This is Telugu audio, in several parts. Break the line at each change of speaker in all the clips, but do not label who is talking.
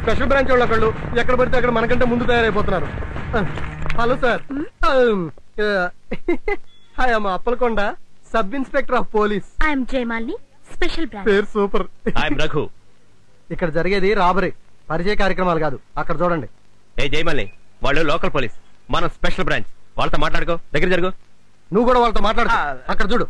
స్పెషల్ బ్రాంచ్ వాళ్ళు ఒకళ్ళు ఎక్కడ పడితే అక్కడ మనకంటే ముందు తయారైపోతున్నారు. హలో సార్, హాయ్ అమ్మ Appalakonda, sub inspector of police.
I'm Jayamalini, special branch.
పేరు సూపర్.
ఐఎమ్ రఘు.
ఇక్కడ జరిగేది రాబరీ, పరిచయ కార్యక్రమాలు కాదు. అక్కడ చూడండి.
ఏ జయమాలిని, వాళ్ళు లోకల్ పోలీస్, మనం స్పెషల్ బ్రాంచ్. వాళ్ళతో మాట్లాడుకో, దగ్గర జరుగు.
నువ్వు కూడా వాళ్ళతో మాట్లాడు. అక్కడ చూడు.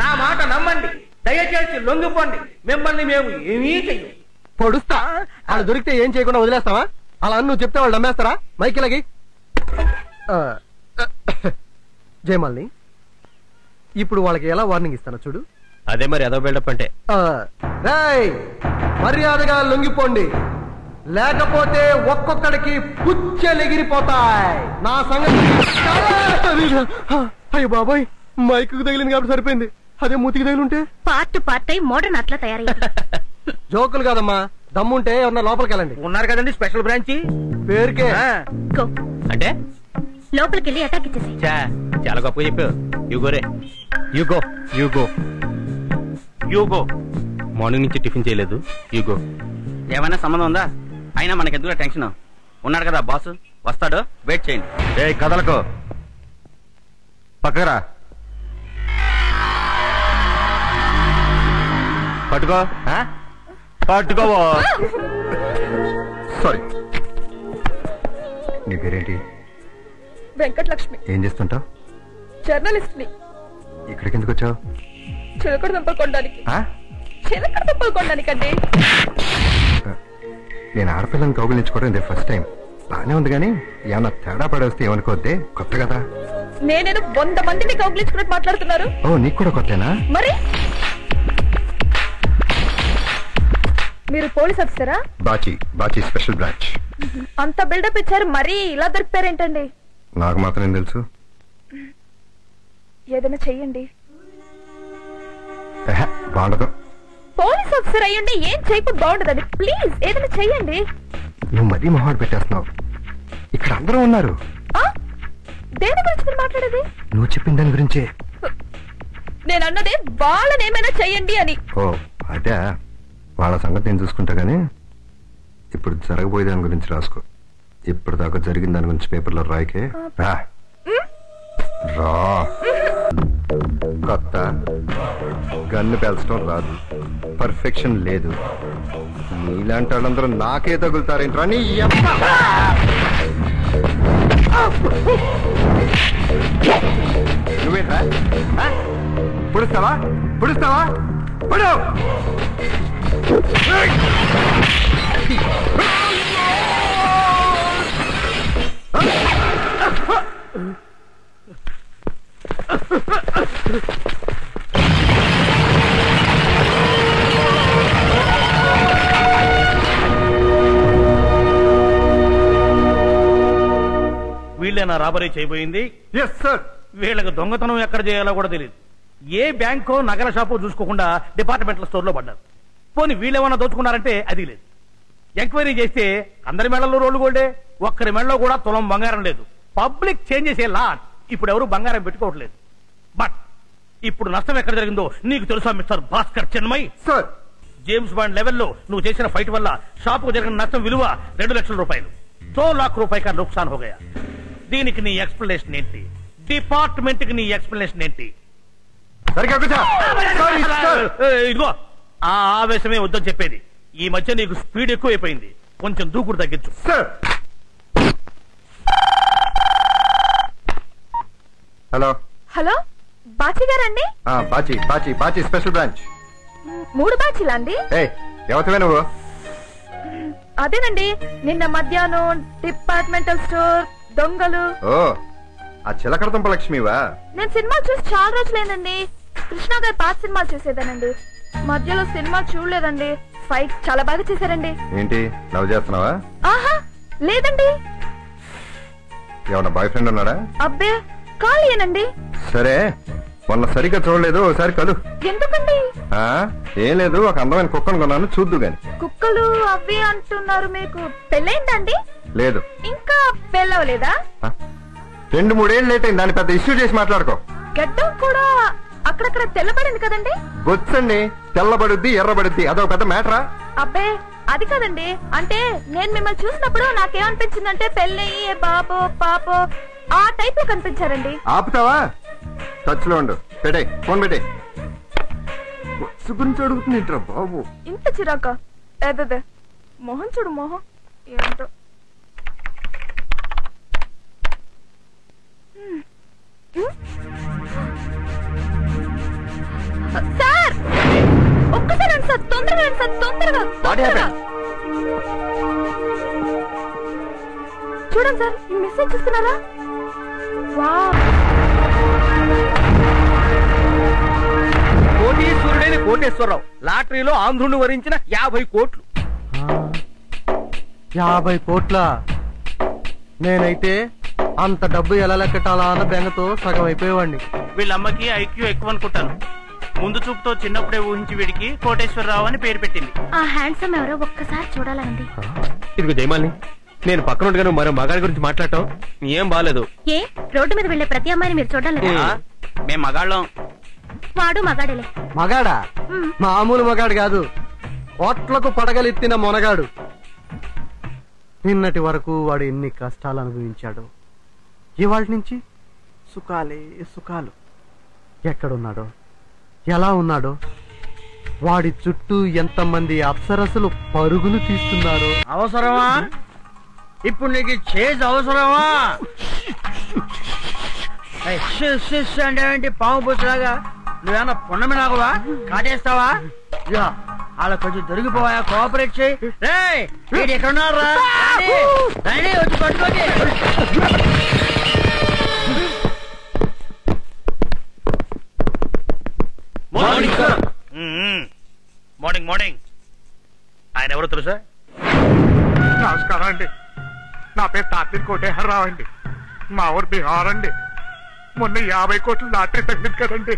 నా మాట నమ్మండి, దయచేసి లొంగిపోండి. మిమ్మల్ని మేము ఏమీ చెయ్యం.
పొడుస్తా. వాళ్ళు దొరికితే ఏం చేయకుండా వదిలేస్తావా? అలా నువ్వు చెప్తే వాళ్ళు నమ్మేస్తారా? మైకిలకి జయమాలిని, ఇప్పుడు వాళ్ళకి ఎలా వార్నింగ్ ఇస్తానో చూడు.
అదే మరి అదో బిల్డప్ అంటే.
మర్యాదగా లొంగిపోండి, లేకపోతే ఒక్కొక్కడికి పుచ్చెలెగిరిపోతాయి. నా సంగతి. అయ్యో బాబాయ్, మైకు తగిలింది కాబట్టి సరిపోయింది. అదే మూతికి తగిలింటే
పార్ట్ పార్ట్ అయి మోడర్న్ అట్లా తయారయ్యింది.
జోకులు కాదమ్మా, దమ్ముంటే ఎవరన్నా లోపలికి వెళ్ళండి.
ఉన్నారు కదండి స్పెషల్ బ్రాంచ్.
పేరుకే.
అంటే
లోపలికి వెళ్ళి అటాక్ ఇచ్చేసి.
చాలా గొప్పగా చెప్పావు. యూగోరే, యూగో యూగో యూగో. మార్నింగ్ నుంచి టిఫిన్ చేయలేదు. యూగో.
ఏమైనా సంబంధం ఉందా? అయినా మనకెందుకు టెన్షన్? ఉన్నాడు కదా బాస్, వస్తాడు, వెయిట్ చేయండి.
ఏ కదలకు, పక్కరా. పట్టుకో, పట్టుకోవో.
సారీ. నీ పేరేంటి?
వెంకటలక్ష్మి.
ఏం చేస్తుంటావు?
జర్నలిస్ట్ ని.
ఇక్కడికి ఎందుకు వచ్చావు?
చిలకడ దుంపలు కొనడానికి. చిలకడ దుంపలు కొనడానికండి.
నేను ఆడపిల్లని కౌగిలించుకోవడం ఇదే ఫస్ట్ టైం. బానే ఉంది కానీ ఏమన్నా తేడా పడేస్తే ఏమనుకోవద్దే, కొత్త కదా.
నేనేదో 100 మందిని కౌగిలించుకున్నట్టు మాట్లాడుతున్నారు.
ఓ, నీకు కూడా కొత్తేనా?
మరి మీరు పోలీస్ ఆఫీసరా?
Bachi, Bachi special branch.
అంత బిల్డప్ ఇచ్చారు, మరీ ఇలా దొరికిపోయారేంటండి?
నాకు మాత్రం ఏం తెలుసు.
ఏదైనా చెయ్యండి.
బాగుండదు.
పోలీస్ ఆఫీసర్ అయ్యండి, ఏం చేయకపోతే బాగుండదండి. ప్లీజ్ ఏదైనా చెయ్యండి.
నువ్వు మరీ మొహాడు పెట్టేస్తున్నావు. ఇక్కడ అందరూ ఉన్నారు.
దేని గురించి మీరు మాట్లాడేది?
నువ్వు చెప్పిన దాని గురించే.
నేను అన్నదే వాళ్ళని ఏమైనా చెయ్యండి అని.
ఓ అదే, వాళ్ళ సంగతి నేను చూసుకుంటా గానీ ఇప్పుడు జరగబోయే దాని గురించి రాసుకో. ఇప్పుడు దాకా జరిగిన దాని గురించి పేపర్లో రాయకే. రా రా. కొత్త గన్ను పేల్చడం రాదు, పర్ఫెక్షన్ లేదు. నీలాంటి వాళ్ళందరూ నాకే తగులుతారేంట్రా నీ. నువ్వేంట్రా పుడుస్తావా? పుడుస్తావా? పుడు.
వీళ్ళేనా రాబరీ చేయబోయింది?
Yes sir.
వీళ్ళకి దొంగతనం ఎక్కడ చేయాలో కూడా తెలియదు. ఏ బ్యాంకో నగల షాపు చూసుకోకుండా డిపార్ట్మెంటల్ స్టోర్ లో పడ్డారు. పోనీ వీళ్ళేమన్నా దోచుకున్నారంటే అది లేదు. ఎంక్వైరీ చేస్తే అందరి మెడల్లో రోడ్లు గోల్డే, ఒక్కరి మెడలో కూడా తులం బంగారం లేదు. Public changes a lot. ఇప్పుడు ఎవరు బంగారం పెట్టుకోవట్లేదు. బట్ ఇప్పుడు నష్టం ఎక్కడ జరిగిందో నీకు తెలుసా మిస్టర్ భాస్కర్ చెన్మై?
సార్,
జేమ్స్ బాండ్ లెవెల్లో నువ్వు చేసిన ఫైట్ వల్ల షాపుకు జరిగిన నష్టం విలువ 2 లక్షల రూపాయలు. 2 लाख रुपए का नुकसान हो गया. దీనికి నీ ఎక్స్ప్లెనేషన్ ఏంటి? డిపార్ట్మెంట్ కి నీ ఎక్స్ప్లెనేషన్ ఏంటి? ఇదిగో ఆ ఆవేశమే వద్దని చెప్పేది. ఈ మధ్య నీకు స్పీడ్ ఎక్కువైపోయింది, కొంచెం దూకుడు తగ్గించు.
హలో
హలో, బాచి గారండి?
Bachi, Bachi, Bachi special branch.
3 బాచీలా అండి?
ఎవరివే నువ్వు?
అదేనండి, నిన్న మధ్యాహ్నం డిపార్ట్మెంటల్ స్టోర్ దొంగలు.
ఓ, ఆ చిలకడతంప లక్ష్మివా?
నేను సినిమా చూసి చాలా రోజులైందండి. కృష్ణ గారి పాత సినిమాలు చూసేదానండి. మధ్యలో సినిమా చూడలేదండి. ఫైట్ చాలా బాగా చేశారండి.
ఏంటి లవ్ చేస్తున్నావా?
ఆహా లేదండి.
ఏమన్నా బాయ్ ఫ్రెండ్ ఉన్నాడా?
అబ్బే ఖాళీయేనండి.
సరే, మొన్న సరిగ్గా చూడలేదు, ఒకసారి కలు.
ఎందుకండి?
ఏం లేదు, ఒక అందమైన కుక్కను కొన్నాను, చూద్దు గాని.
కుక్కలు అవి అంటున్నారు, మీకు పెళ్ళైందండి?
లేదు.
ఇంకా పెళ్ళవలేదా?
2-3 ఏళ్ళు లేట్ అయింది, దాన్ని పెద్ద ఇష్యూ చేసి మాట్లాడుకో.
గడ్డం కూడా అక్కడక్కడ తెల్లబడింది కదండి.
బొచ్చండి, తెల్లబడుద్ది ఎర్రబడుద్ది, అదొక పెద్ద మ్యాటరా?
అబ్బే అది కదండి, అంటే నేను మిమ్మల్ని చూసినప్పుడు నాకేమనిపించిందంటే పెళ్ళయ్యి బాబో పాపో ఆ టైప్ లో కనిపించారండి.
ఆపుతావా? టచ్ లో ఉండు. పెట్టే ఫోన్, పెట్టే. బొచ్చు గురించి అడుగుతుంది బాబు.
ఇంత చిరాక? ఏబే మొహం చూడు, మొహం ఏంటో. సార్ ఒక్కసారి సార్, తొందరగా సార్, తొందరగా. చూడండి సార్, ఈ మెసేజ్ చూస్తున్నారా?
కోటీశ్వరుడైన కోటేశ్వరరావు లాటరీలో ఆంధ్రుని వరించిన 50 కోట్లు.
50 కోట్ల? నేనైతే అంత డబ్బు ఎలా లెక్కటాలా అన్న బెంగతో సగం అయిపోయేవాడిని.
వీళ్ళమ్మకి ఐక్యూ ఎక్కువ అనుకుంటాను. ముందు చూపుతో చిన్నప్పుడే ఊహించి వీడికి కోటేశ్వరరావు అని పేరు పెట్టింది.
ఆ హ్యాండ్సమ్ ఎవరో ఒక్కసారి చూడాలండి.
ఇదిగో జయమాలిని, నేను పక్కన ఉండగాను మరో మగాడి గురించి మాట్లాడటం ఏం బాలేదు.
ఏ రోడ్డు మీద వెళ్లే ప్రతి అమ్మాయిని మీరు చూడాలి లేదా?
మేం మగాళ్ళం.
వాడు మగాడేలే.
మగాడా? మామూలు మగాడు కాదు, కోట్లకు పడగలెత్తిన మొనగాడు. నిన్నటి వరకు వాడు ఎన్ని కష్టాలు అనుభవించాడు, ఇవాళ నుంచి సుఖాలే సుఖాలు. ఎక్కడున్నాడో, ఎలా ఉన్నాడో, వాడి చుట్టూ ఎంతమంది అప్సరసలు పరుగులు తీస్తున్నారో.
అవసరమా ఇప్పుడు నీకు చేజ్? అవసరమా? అంటే ఏంటి? పాము బొచ్చులాగా నువ్వేమన్నా పున్నమి నాకువా? కాటేస్తావా? వాళ్ళ కొంచెం దొరికిపోవా, కోఆపరేట్ చేయి. రేయ్ ఎక్కడున్నారా? వచ్చి పట్టుకోండి.
Morning morning.
ఆయన ఎవరో తెలుసా?
నమస్కారం అండి, నా పేరు తాత్విక్ కోటేశ్వరరావు అండి. మా ఊరు బిహార్ అండి. మొన్న 50 కోట్లు లాటరీ తగ్గింది కదండి,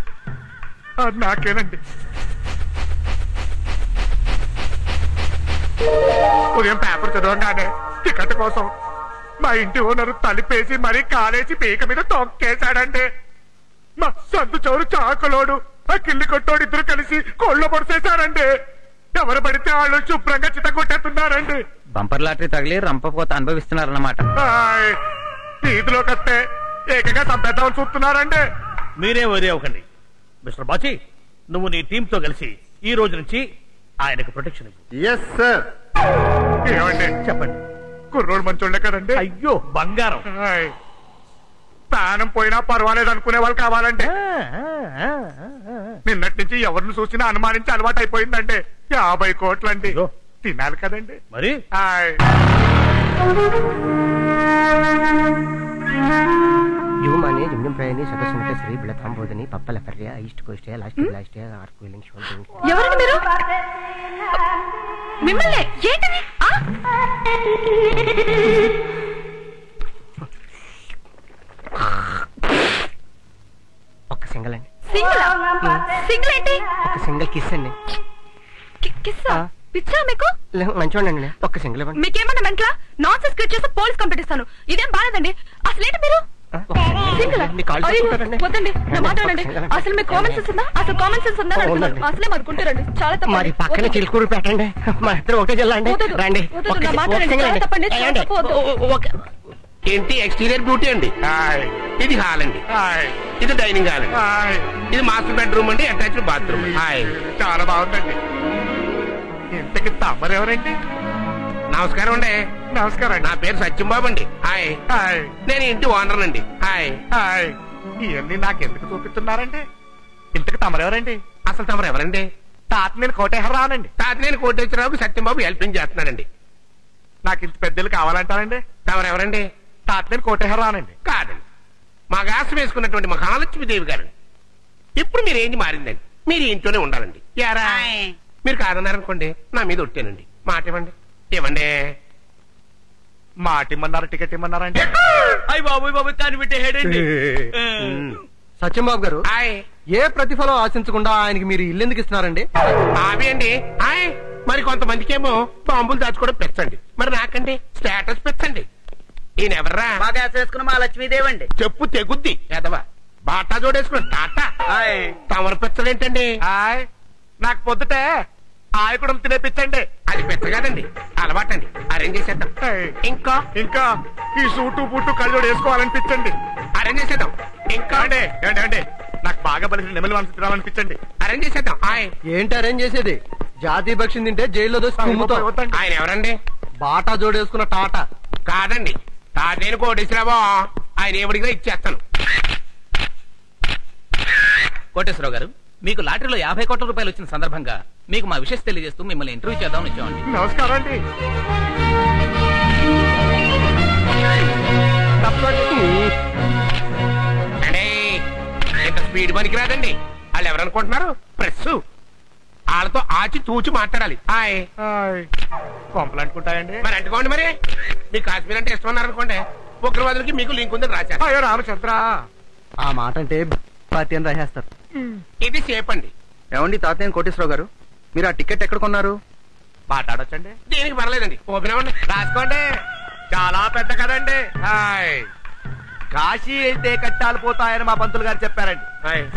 అది నాకేనండి. ఉదయం పేపర్ చదవగానే టికెట్ కోసం మా ఇంటి ఓనరు తలిపేసి మరీ కాలేసి పీక మీద తొక్కేశాడండి. మా సందు చౌరు చాకలోడు ఆ కిల్లి కొట్టోడు ఇద్దరు కలిసి కోళ్ళ పొడిసేశారండి. ఎవరు పడితే వాళ్ళు శుభ్రంగా చిత కొట్టేస్తున్నారండి.
బంపర్ లాటరీ తగిలి రంపపోత అనుభవిస్తున్నారన్నమాట.
వీధిలోకి వస్తే ఏకంగా చంపేద్దామని చూస్తున్నారండి.
మీరేం వరి అవ్వకండి మిస్టర్ బాచి. నువ్వు నీ టీమ్ తో కలిసి ఈ రోజు నుంచి ఆయనకు ప్రొటెక్షన్ ఇవ్వు.
Yes sir.
ఏమండి
చెప్పండి.
కుర్రోడు మంచోళ్ళే కదండి.
అయ్యో బంగారం.
ప్రాణం పోయినా పర్వాలేదు అనుకునే వాళ్ళు కావాలండి. నిన్నటి నుంచి ఎవరిని చూసినా అనుమానించి అలవాటు అయిపోయిందండి. 50 కోట్లండి, తినాలి కదండి
మరి.
యువమానే లింగం ప్రయాణి సదస్సుని బిళతాంబోదని పప్పల పర్య east coast last last arc welding soldering.
ఎవరండి మీరు? మిమ్మల్ని ఏంటది?
ఒక్క సింగల్ అండి.
సింగిల్ ఏంటి?
ఒక సింగిల్ కిస్ అండి.
కిస్సా? పిచ్చా మీకు?
మంచివాడండి, ఒక్క సింగిల్ ఇవ్వండి.
మీకేమన్నా మెంట్లా? నాన్సెన్స్ క్రియేట్ చేస్తే పోలీస్ కంప్లైంట్ ఇస్తాను. ఇదేం బాలేదండి. అసలేంటి మీరు? వద్దండి, నా మాట్లాడండి. అసలు మీకు కామన్ సెన్స్ ఉందా? అసలు కామన్ సెన్స్ ఉందా? అసలే మనుకుంటారండి. చాలా తప్ప.
మరి పక్కన చిలుకూరు పెట్టండి, మా ఇద్దరు ఒకటే జిల్లా అండి. రండి.
ఏంటి ఎక్స్టీరియర్ బ్యూటీ అండి? ఇది హాల్ అండి, ఇది డైనింగ్ హాల్ అండి, ఇది మాస్టర్ బెడ్రూమ్ అండి, అటాచ్డ్ బాత్రూమ్.
చాలా బాగుందండి. ఇంతకి తమరెవరండి?
నమస్కారం అండి.
నమస్కారం.
నా పేరు సత్యంబాబు అండి. హాయ్. నేను ఇంటి ఓనర్ అండి. హాయ్.
ఇవన్నీ నాకెందుకు చూపిస్తున్నారండి? ఇంతకి తమరెవరండి?
అసలు తమరు ఎవరండి?
తాతనేని కోటేశ్వరరావునండి.
తాతనేని కోటేశ్వరరావుకి సత్యంబాబు హెల్పింగ్ చేస్తున్నానండి.
నాకు ఇంత పెద్దలు కావాలంటారండి?
తమరు ఎవరండి?
తాతనేని కోటేశ్వరరావునండి.
కాదండి, మగాసం వేసుకున్నటువంటి మహాలక్ష్మీదేవి గారండి. ఇప్పుడు మీరేంటి మారిందండి, మీరు ఇంట్లోనే ఉండాలండి. యారా మీరు కాదన్నారనుకోండి, నా మీద ఒట్టేనండి. మాట ఇవ్వండి. ఇవ్వండి.
మాట ఇమ్మన్నారు, టికెట్ ఇమ్మన్నారండి.
అయ్యి బాబు బాబు కాని పెట్టే హెడండి.
సత్యంబాబు గారు, ఏ ప్రతిఫలం ఆశించకుండా ఆయనకి మీరు ఇల్లు ఎందుకు ఇస్తున్నారండి?
అవి అండి. మరి కొంతమందికి ఏమో బాంబులు దాచుకోవడం పెంచండి, మరి నాకండి స్టేటస్ పెంచండి. ఈయన ఎవర్రా?
మా గ్యాస్ వేసుకున్న మా లక్ష్మీదేవి అండి.
చెప్పు తెగుద్ది ఎదవా. బాటా జోడేసుకుని టాటా తమర పిచ్చలేంటండి?
నాకు పొద్దుటే ఆయకుడం తినేపించండి.
అది పిచ్చ కాదండి, అలవాటండి. అరేంజ్ చేసేద్దాం. ఇంకా
ఇంకా ఈ సూటు బూటు కళ్ళజోడు వేసుకోవాలనిపించండి.
అరేంజ్ చేసేద్దాం. ఇంకా
అంటే నాకు బాగా బలిసిన నెమలి మనసు తినాలనిపించండి.
అరేంజ్ చేసేద్దాం.
ఏంటి అరేంజ్ చేసేది? జాతీయ పక్షిని తింటే జైల్లో
వద్దండి.
ఆయన ఎవరండి?
బాటా జోడేసుకున్న టాటా
కాదండి, తాతేను కోటేశ్వరరావు. ఆయన ఏమిడిగా ఇచ్చేస్తాను.
కోటేశ్వరరావు గారు, మీకు లాటరీలో 50 కోట్ల రూపాయలు వచ్చిన సందర్భంగా మీకు మా విషయం తెలియజేస్తూ మిమ్మల్ని ఇంటర్వ్యూ చేద్దామని వచ్చామండి.
నమస్కారం అండి.
ఇంత స్పీడ్ పనికి రాదండి. వాళ్ళు ఎవరనుకుంటున్నారు? ప్రెస్. వాళ్ళతో ఆచి తూచి మాట్లాడాలి.
పంపలు అంటుకుంటాయండి.
మరి అంటుకోండి. మరి మీకు కాశ్మీర్ అంటే ఇష్టం అన్నారనుకోండి, ఉగ్రవాదులకి మీకు లింక్ ఉందని రాశారు.
అయ్యో రామచంద్ర,
ఆ మాట అంటే పార్టీ అని రాసేస్తారు.
ఇది సేఫ్ అండి.
ఏమండి తాతయ్య కోటేశ్వరరావు గారు, మీరు ఆ టికెట్ ఎక్కడ కొన్నారు?
మాట్లాడొచ్చండి.
దీనికి పర్లేదండి. ఓపెన్ అవ్వండి,
రాసుకోండి. చాలా పెద్ద కదండి. కాశీ వెళ్తే కట్టాలు పోతాయని మా పంతులు గారు చెప్పారండి.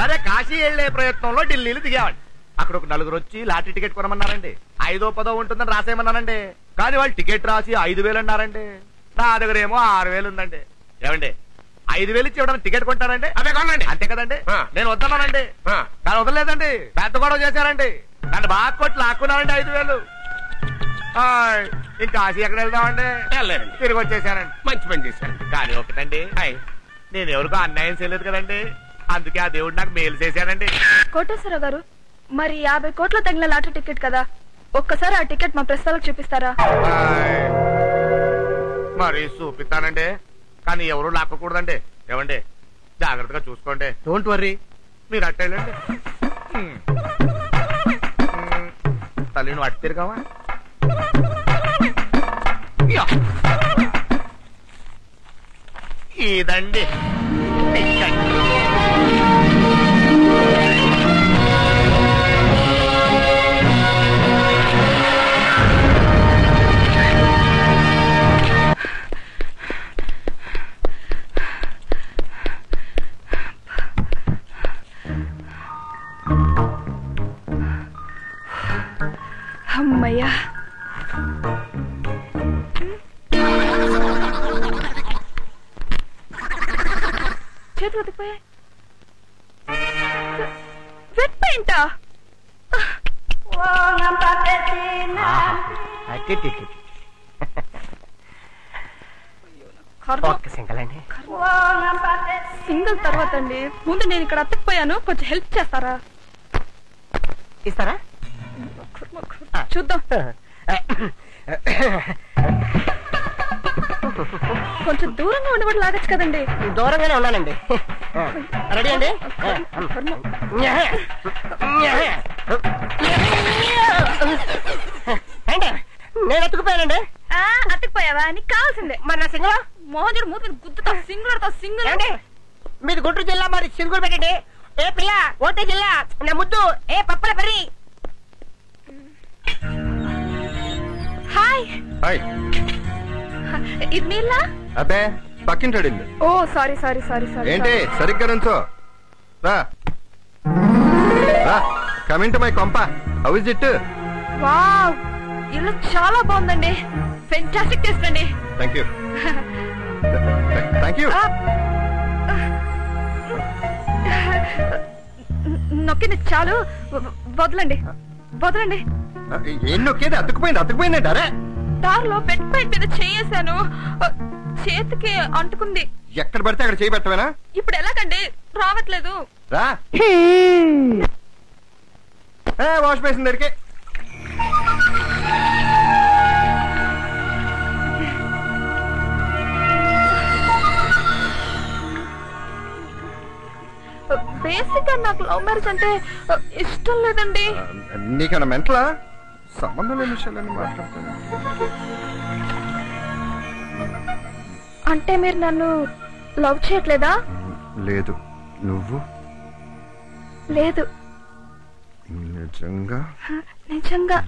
సరే, కాశీ వెళ్లే ప్రయత్నంలో ఢిల్లీలో దిగామండి. అక్కడ ఒక నలుగురు వచ్చి లాటరీ టికెట్ కొనమన్నారండి. 5దో 10దో ఉంటుందని రాసేయమన్నానండి. కానీ వాళ్ళు టికెట్ రాసి 5,000 అన్నారండి. నా దగ్గర ఏమో 6,000 ఉందండి. ఏమండి, 5,000 ఇచ్చి ఇవ్వడానికి టికెట్ కొంటారండి?
అదే కొనండి.
అంతే కదండి. నేను వద్దన్నానండి. కానీ వదలలేదండి. పెద్ద గొడవ చేశారండి. నన్ను బాగా కొట్టి లాక్కున్నారండి 5,000. ఇంకా కాశీ ఎక్కడ వెళ్దామండి?
వెళ్ళారండి.
తిరిగి వచ్చేసానండి.
మంచి పని చేశారు.
కానీ ఒకటండి, నేను ఎవరికో అన్యాయం చేయలేదు కదండి. అందుకే ఆ దేవుడు నాకు మేలు చేశానండి.
కోటేశ్వరరావు గారు, మరి 50 కోట్ల తగిన లాటరీ టికెట్ కదా, ఒక్కసారి ఆ టికెట్ మా ప్రెస్ వాళ్ళకి చూపిస్తారా?
మరి చూపిస్తానండి, కానీ ఎవరు లాక్కకూడదండి. ఏమండి, జాగ్రత్తగా చూసుకోండి.
డోంట్ వర్రీ,
మీరు అట్టేళ్ళండి. తల్లి నువ్వు అట్టు తిరిగావా? ఇదండి టికెట్.
అమ్మయ్యా, చేతులు ఉతికిపోయాయి. వెట్ పెయింటా?
ఒక్క సింగల్ అండి.
సింగిల్ తర్వాత అండి, ముందు నేను ఇక్కడ అత్తకపోయాను, కొంచెం హెల్ప్ చేస్తారా?
ఇస్తారా?
చూద్దాం. కొంచెం దూరంగా ఉండబడి లాగచ్చు కదండి.
దూరంగానే ఉన్నానండి. రెడీ అండి? నేను ఎత్తుకుపోయానండి.
అత్తకపోయావా? నీకు కావాల్సిందే.
మరి నా సింగల్
మోహన్ మూతి గుద్దుతా. సింగులతో సింగుల్
అండి. మీది గుంటూరు జిల్లా, మరి సింగులు పెట్టండి. ఏ పిల్ల ఓటే జిల్లా, నా ముద్దు ఏ పప్పల పరి.
హాయ్.
హాయ్.
ఇది నీళ్ళ?
అబ్బే, పక్కింటాడు.
Oh sorry sorry sorry sorry.
ఏంటి సరిగ్గా నుంచో. రా రా, కమింగ్ టు మై కొంప. How is it?
వావ్, ఇల్లు చాలా బాగుందండి. ఫెంటాస్టిక్ టేస్ట్ అండి.
Thank you. Thank you.
నొక్కింది చాలు, వదలండి వదలండి.
ఏం నొక్కేది? అతుకుపోయింది అరే.
దారిలో బెడ్ పైప్ మీద చేయేశాను, చేతికి అంటుకుంది.
ఎక్కడ పడితే అక్కడ చేయి పెట్టవేనా?
ఇప్పుడు ఎలాగండి? రావట్లేదు.
రా, వాష్ బేసిన్ దగ్గరికి.
బేసిక్ గా నాకు లవ్ మ్యారేజ్ అంటే ఇష్టం లేదండి.
నీకన్నా మెంటలా? సంబంధం లేని విషయాలని మాట్లాడతాను.
అంటే మీరు నన్ను లవ్ చేయట్లేదా?
లేదు. నువ్వు?
లేదు.
నిజంగా?
నిజంగా.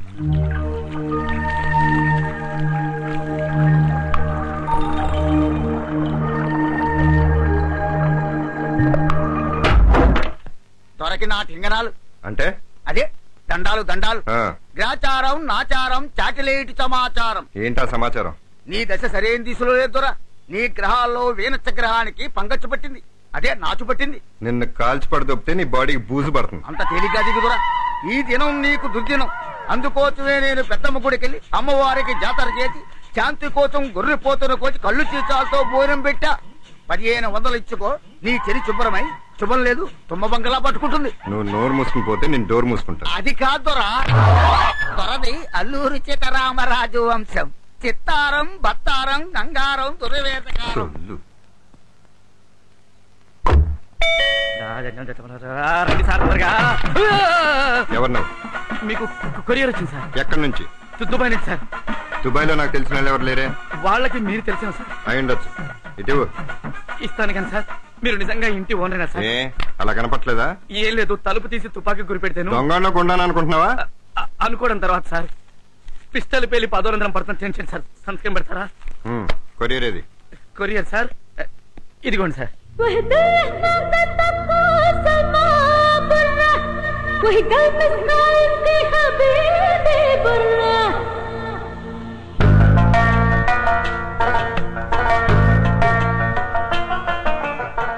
దొరకి నా టింగనాలు
అంటే
అదే దండాలు దండాలు
ఆ,
గ్రాచారం నాచారం చాటిలేటి సమాచారం.
ఏంటా సమాచారం?
నీ దశ సరైన దిశలో లేదు దొర. నీ గ్రహాల్లో వీనచ్చ గ్రహానికి పంగచ్చు పట్టింది, అదే నాచు పట్టింది.
నిన్ను కాల్చి పడదొప్పితే నీ బాడీకి బూజు పడుతుంది.
అంత తేలిగ్గా దిగుదొరా. ఈ దినం నీకు దుర్దినం. అందుకోసమే నేను పెద్దమ్మ గుడికెళ్ళి అమ్మవారికి జాతర చేసి శాంతి కోసం గొర్రెపోతున్న కోచి కళ్ళు చీచాలతో భోజనం పెట్టా. 1500 ఇచ్చుకో, నీ చెరి శుభ్రమై శుభం లేదు తుమ్మ బంకలా పట్టుకుంటుంది.
నువ్వు నోరు మూసుకుని పోతే నేను డోర్ మూసుకుంటా.
అది కాదు దొరా. దొరది అల్లూరి సీతారామరాజు వంశం. చిత్తారం బత్తారం గంగారం దుర్వేదకారం.
సొల్లు.
రండి సార్ త్వరగా.
ఎవరు నువ్వు?
మీకు కొరియర్ వచ్చింది సార్.
ఎక్కడి నుంచి?
దుబాయ్ నుంచి సార్.
దుబాయ్ లో నాకు తెలిసిన వాళ్ళు ఎవరు లేరే?
వాళ్ళకి మీరు తెలిసిన సార్.
అయి ఉండొచ్చు. ఇటు
ఇస్తాను కానీ సార్, మీరు నిజంగా ఇంటి ఓనరేనా సార్?
ఏ అలా కనపట్లేదా?
ఏం లేదు, తలుపు తీసి తుపాకీ గురి పెడితేను
దొంగలో కొండాను అనుకుంటున్నావా?
అనుకోవడం తర్వాత సార్ పిస్టల్ పేలి 1000 పడుతుంది. టెన్షన్ సార్, సంతకం పెడతారా?
కొరియర్ ఏది?
కొరియర్ సార్ ఇదిగోండి సార్.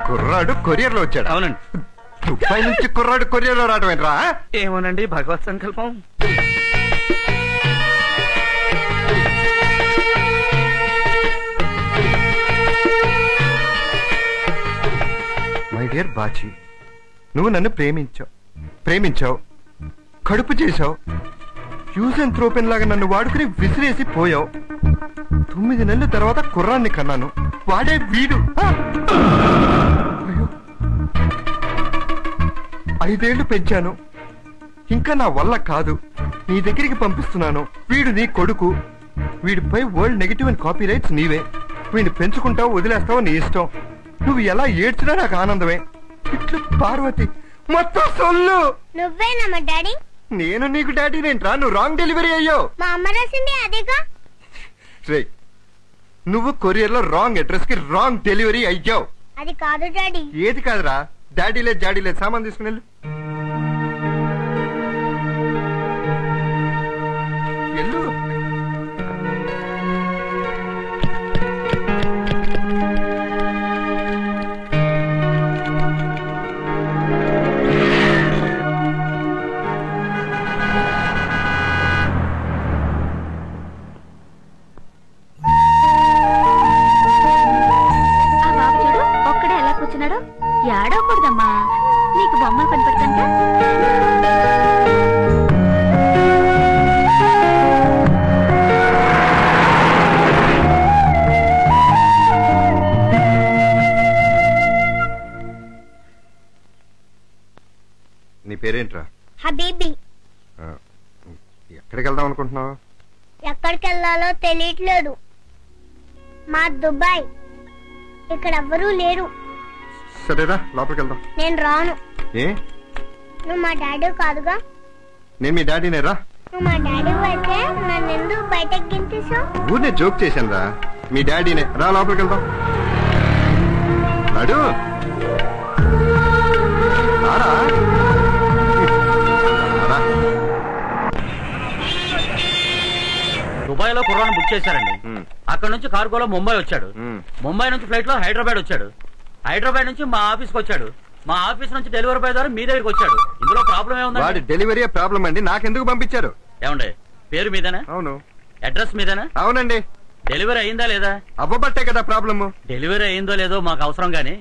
కుర్రాడు కొరియర్ లో వచ్చాడు.
అవునండి.
దుబాయ్ నుంచి కుర్రాడు కొరియర్ లో రావడం ఏంట్రా?
ఏమోనండి, భగవత్ సంకల్పం.
మై డియర్ బాచి, నువ్వు నన్ను ప్రేమించావు, కడుపు చేశావు, యూజ్ అండ్ త్రోపెన్ లాగా నన్ను వాడుకుని విసిరేసి పోయావు. 9 నెలల తర్వాత కుర్రాన్ని కన్నాను, వాడే వీడు. అయ్యో, 5 ఏళ్లు పెంచాను, ఇంకా నా వల్ల కాదు, నీ దగ్గరికి పంపిస్తున్నాను. వీడు నీ కొడుకు, వీడిపై world negative and copyrights నీవే. వీడిని పెంచుకుంటావు, వదిలేస్తావు, నీ ఇష్టం. నువ్వు ఎలా ఏడ్చినా నాకు ఆనందమే. ఇట్లు పార్వతి మొత్తం సొల్లు.
నువ్వేనా మా డాడీ?
నేను నీకు డాడీనేంట్రా? నువ్వు రాంగ్ డెలివరీ అయ్యావు.
మా అమ్మ రాసింది అదేగా.
రే, నువ్వు కొరియర్ లో రాంగ్ అడ్రస్ కి రాంగ్ డెలివరీ అయ్యావు.
అది కాదు డాడీ.
ఏది కాదురా? డాడీ లేదు సామాన్ తీసుకుని వెళ్ళు. వెళ్ళు.
ఏడవకూడదమ్మా, నీకు బొమ్మలు కనపడతాంట.
నీ పేరేంట్రా?
హబీబీ.
ఎక్కడికి వెళ్దాం అనుకుంటున్నావు?
ఎక్కడికి వెళ్ళాలో తెలియట్లేదు. మా దుబాయ్, ఇక్కడ ఎవ్వరూ లేరు.
సరేరా, లోపలికి వెళ్దాం.
నేను రాను.
ఏ?
నువ్వు మా డాడీ కాదుగా.
నేను మీ డాడీనే రా.
నువ్వు మా డాడీ అయితే నన్ను ఎందుకు బయటకు గింతేసావు?
ఊరినే జోక్ చేశాను రా. మీ డాడీనే రా, లోపలికి వెళ్దాం. నడు రారా.
దుబాయ్ లో కుర్రాన్ని బుక్ చేశారండి. అక్కడ నుంచి కార్గోలో ముంబై వచ్చాడు. ముంబై నుంచి ఫ్లైట్ లో హైదరాబాద్ వచ్చాడు. హైదరాబాద్ నుంచి మా ఆఫీస్కి వచ్చాడు. మా ఆఫీస్ నుంచి డెలివరీ బాయ్ ద్వారా మీ దగ్గరికి వచ్చాడు. ఇందులో ప్రాబ్లం ఏముంది?
వాడి డెలివరీ ప్రాబ్లం అండి. నాకెందుకు పంపించారు?
ఏమండి, పేరు మీదేనా?
అవును.
అడ్రస్ మీదేనా?
అవునండి.
డెలివరీ అయిందా లేదా?
అవ్వబట్టే కదా ప్రాబ్లము.
డెలివరీ అయిందో లేదో మాకు అవసరం గానీ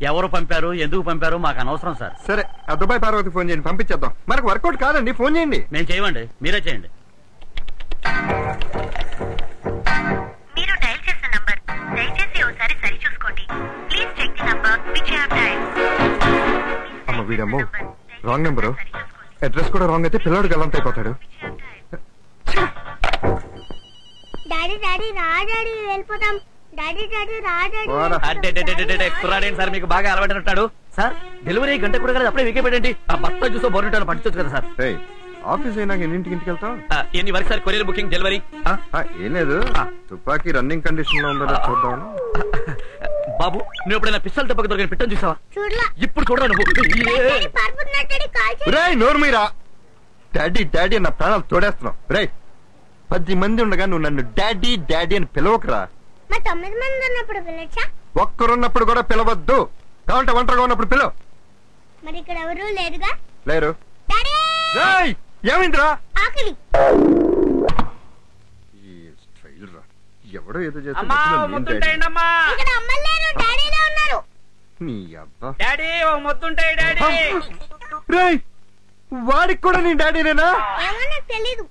ఎవరు పంపారు, ఎందుకు పంపారు మాకు అనవసరం సార్.
సరే, ఆ దుబాయ్ పార్వతి ఫోన్ చేయండి, పంపించేద్దాం. మనకు వర్కౌట్ కాదండి, ఫోన్ చేయండి.
మేము చేయమండి, మీరే చేయండి.
మీరు డైల్ చేసిన నంబర్ దయచేసి ఒకసారి సరి చూసుకోండి. Please check the number which you have dialled.
అమ్మ వీడమ్మో, రాంగ్ నెంబరు. అడ్రస్ కూడా రాంగ్ అయితే పిల్లాడు గల్లంత అయిపోతాడు.
డాడీ డాడీ రా డాడీ, వెళ్ళిపోతాం. డాడీ డాడీ రా
డాడీ. కుర్రాడేంటి సార్ మీకు బాగా అలవాటు సార్? డెలివరీ గంట కూడా కదా, అప్పుడే వికే పెట్టండి. ఆ బస్తా చూసో బోర్నిటాను పట్టించవచ్చు కదా సార్.
ఆఫీస్ అయినా ఎన్నింటికి వెళ్తాం?
ఎన్ని వరకు సార్ కొరియర్ బుకింగ్ డెలివరీ?
ఏం లేదు, తుపాకీ రన్నింగ్ కండిషన్ లో ఉందో చూద్దాం.
బాబు నువ్వు ఎప్పుడైనా పిస్టల్ దెబ్బకి దొరికిన పిట్టని చూసావా?
చూడలా.
ఇప్పుడు చూడరా నువ్వు.
రేయ్ నోరు మీరా. డాడీ డాడీ అన్న ప్రాణాలు తోడేస్తున్నావు. రేయ్ 10 మంది ఉండగా నువ్వు నన్ను డాడీ డాడీ అని పిలవకురా.
9 మంది ఉన్నప్పుడు పిలవచ్చా?
ఒక్కరున్నప్పుడు కూడా పిలవద్దు. కావాలంటే ఒంటరిగా ఉన్నప్పుడు పిలవ.
మరి ఇక్కడ ఎవరు లేరుగా?
లేరు.
డాడీ
ఏమైందిరా?
ఆకలి.
ఎవడో ఏదో
ఇక్కడ అమ్మలు లేరు, డాడీలో ఉన్నారు.
నీ అబ్బా.
డాడీ ఓ మొత్తుంటాయి డాడీ.
రేయ్ వాడికి కూడా నీ డాడీనేనా?
ఏమో నాకు తెలీదు.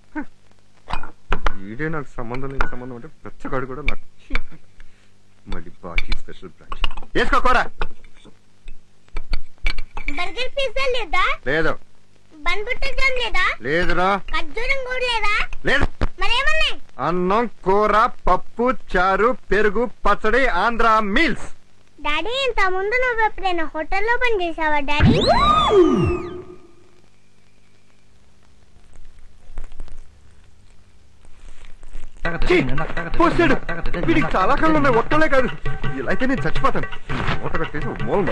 వీడే నాకు సంబంధం లేని సంబంధం అంటే పెచ్చగాడు కూడా నాకు. మళ్ళీ బాకీ స్పెషల్ బ్రాంచ్ వేసుకోకూడా.
బర్గర్ పిజ్జా లేదా?
లేదు.
బన్ బటర్ జామ్ లేదా?
లేదురా.
ఖర్జూరం కూడా లేదా?
లేదు.
మరేమన్నాయి?
అన్నం కూర పప్పు చారు పెరుగు పచ్చడి ఆంధ్ర మీల్స్.
డాడీ ఇంత ముందు నువ్వు ఎప్పుడైనా హోటల్లో పని చేసావా డాడీ?
పోసాడు. వీడికి చాలా కళ్ళు ఉన్నాయి, ఒక్కలే కాదు. ఇలా అయితే నేను చచ్చిపోతాను. మూట కట్టేసి మూలం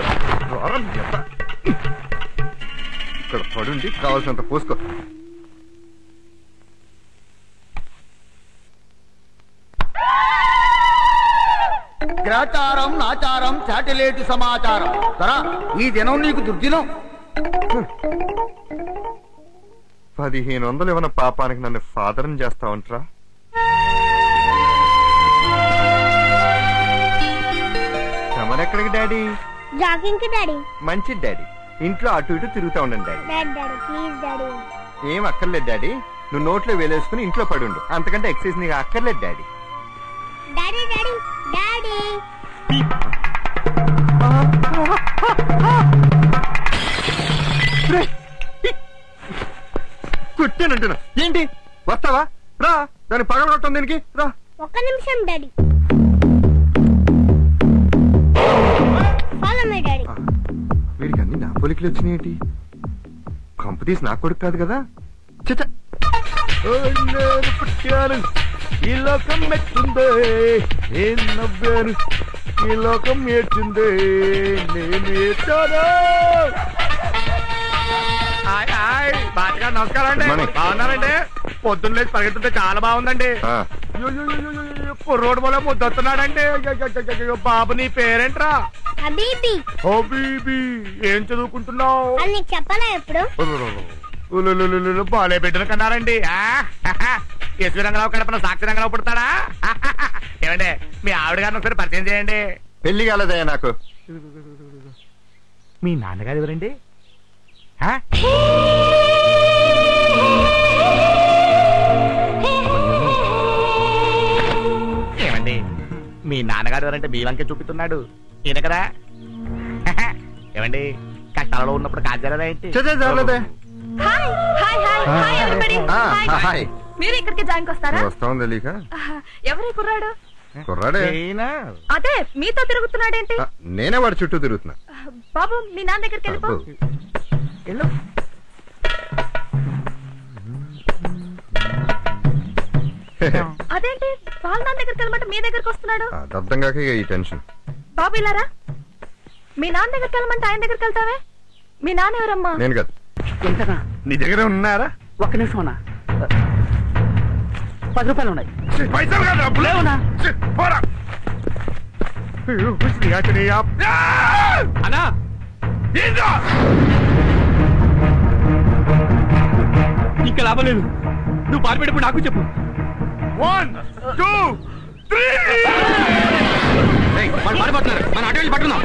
ఇక్కడ పడుండి కావాల్సినంత పోసుకో.
గ్రాచారం నాచారం శాటిలైట్ సమాచారం. సరా ఈ దినం నీకు దుర్దినం.
1500 ఇవ్వన పాపానికి నన్ను ఫాదర్ని చేస్తావంటరా? ఎక్కడికి డాడీ?
జాగింగ్ కి డాడీ.
మంచి డాడీ. ఇంట్లో అటు ఇటు తిరుగుతా ఉండండి డాడీ.
Daddy please daddy.
ఏం అక్కర్లేదు డాడీ. నువ్వు నోట్లో వేలేసుకుని ఇంట్లో పడుండు. అంతకంటే ఎక్సర్సైజ్ నీకు అక్కర్లేదు డాడీ.
డాడీ డాడీ డాడీ
కుట్టానంటున్నా. ఏంటి వస్తావా? రా. దాన్ని పగలగొట్టం దీనికి రా.
ఒక్క నిమిషం డాడీ. Follow me daddy.
వీడికి అన్ని నా పోలికలు వచ్చినాయేంటి? కంపెనీస్ నా కొడుకు కాదు కదా. చచ్చ పుట్టాను ఈ లోకం మెచ్చిందే, ఏం నవ్వాను ఈ లోకం ఏడ్చిందే, నేను ఏడ్చాను.
నమస్కారం అండి. బాగున్నారండి? పొద్దున్న లేచి పరిగెత్తుంటే చాలా బాగుందండి. రోడ్డు పోలే ముద్దు వస్తున్నాడండి. బాబు నీ పేరేంట్రా?
హబీబీ.
హబీబీ. ఏం చదువుకుంటున్నావు?
నీకు చెప్పాలా ఎప్పుడు?
బాలే బిడ్డను కన్నారండి. ఎస్వి రంగరావు కడపన సాక్షి రంగరావు పుడతాడా? ఏమండి మీ ఆవిడ గారిని ఒకసారి పరిచయం చేయండి.
పెళ్లి కాలేదయ్యా నాకు.
మీ నాన్నగారు ఎవరండి? ఏమండి మీ నాన్నగారు ఎవరంటే మీ వంకే చూపిస్తున్నాడు ఈయన కదా. ఏమండి కష్టాలలో ఉన్నప్పుడు కాజారా ఏంటి?
మీరు ఇక్కడికి జాయిన్ వస్తారా?
వస్తాం తెలియక.
ఎవరి కుర్రాడు?
కుర్రాడే.
అదే మీతో తిరుగుతున్నాడేంటి?
నేనే వాడి చుట్టూ తిరుగుతున్నా.
బాబు మీ నాన్న దగ్గరికి వెళ్ళిపో. అదేంటి వాళ్ళ నాన్న దగ్గరికి వెళ్ళమంటే మీ దగ్గరికి వస్తున్నాడు?
అర్థం కాక ఈ టెన్షన్.
బాబు ఇలారా. మీ నాన్న దగ్గరికి వెళ్ళమంటే ఆయన దగ్గరికి వెళ్తావే. మీ నాన్న ఎవరమ్మా?
నేను కాదు.
నీ దగ్గర ఉన్నారా?
ఒక్క నిమిషం అన్నా. 10 రూపాయలు ఉన్నాయి.
పైసలు కాదు డబ్బులేవునా?
అన్నా ఇంకా లాభం లేదు. నువ్వు పారిపెట్టప్పుడు నాకు చెప్పు.
1 2 3.
వాళ్ళు పారిపోతున్నారు. మన అటు వెళ్ళి పట్టుకుందాం.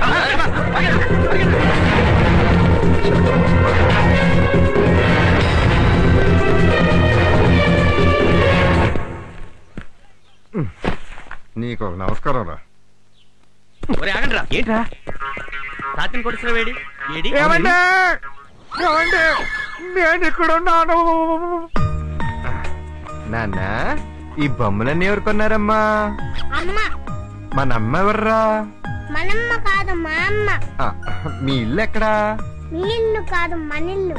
నీకు ఒక నమస్కారం రా.
ఆగండి రా. ఏంట్రా రాత్రి కొడుతున్న వేడి ఏడి?
ఏమండి నేను ఇక్కడ ఉన్నాను.
నాన్న ఈ బొమ్మలన్నీ ఎవరు కొన్నారమ్మా?
అమ్మ.
మన అమ్మ ఎవర్రా?
మనమ్మ కాదు మా అమ్మ.
మీ ఇల్లు ఎక్కడా?
మీ ఇల్లు కాదు మన ఇల్లు.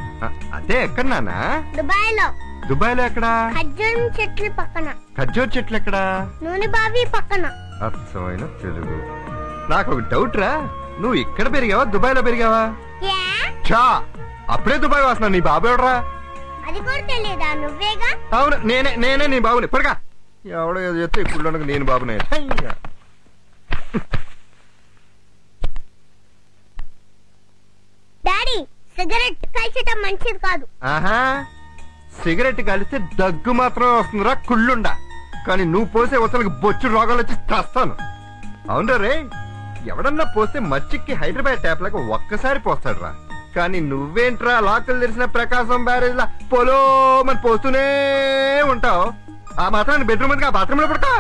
అదే ఎక్కడ నాన్న?
దుబాయ్ లో.
దుబాయ్ లో ఎక్కడా?
ఖర్జూరం చెట్లు పక్కన.
ఖర్జూర్ చెట్లు ఎక్కడా?
నూనె బావి పక్కన.
అర్థమైన తెలుగు. నాకు ఒక డౌట్ రా, నువ్వు ఇక్కడ పెరిగావా దుబాయ్ లో పెరిగావా? చా అప్పుడే దుబాయ్ వస్తున్నా. నీ బాబు ఎవడరా?
అది కూడా తెలియదా? నువ్వేగా.
అవును నేనే నీ బాబుని. పడగా ఎవడో చెప్తే ఇప్పుడు నేను బాబునే.
డాడీ సిగరెట్ కాల్చడం మంచిది కాదు.
ఆహా, సిగరెట్ కాలిస్తే దగ్గు మాత్రం వస్తుందిరా కుళ్ళుండా, కానీ నువ్వు పోసే వసలకి బొచ్చు రోగాలు వచ్చి చస్తాను. అవునరా రే, ఎవడన్నా పోస్తే మచ్చిక్కి హైదరాబాద్ ట్యాప్ లాగా ఒక్కసారి పోస్తాడు రా, కానీ నువ్వేంట్రా లాకలు తెరిచిన ప్రకాశం బ్యారేజ్ లా పొలో మన పోస్తూనే ఉంటావు. ఆ మాత్రం బెడ్రూమ్ ఆ బాత్రూమ్ లో పడతా.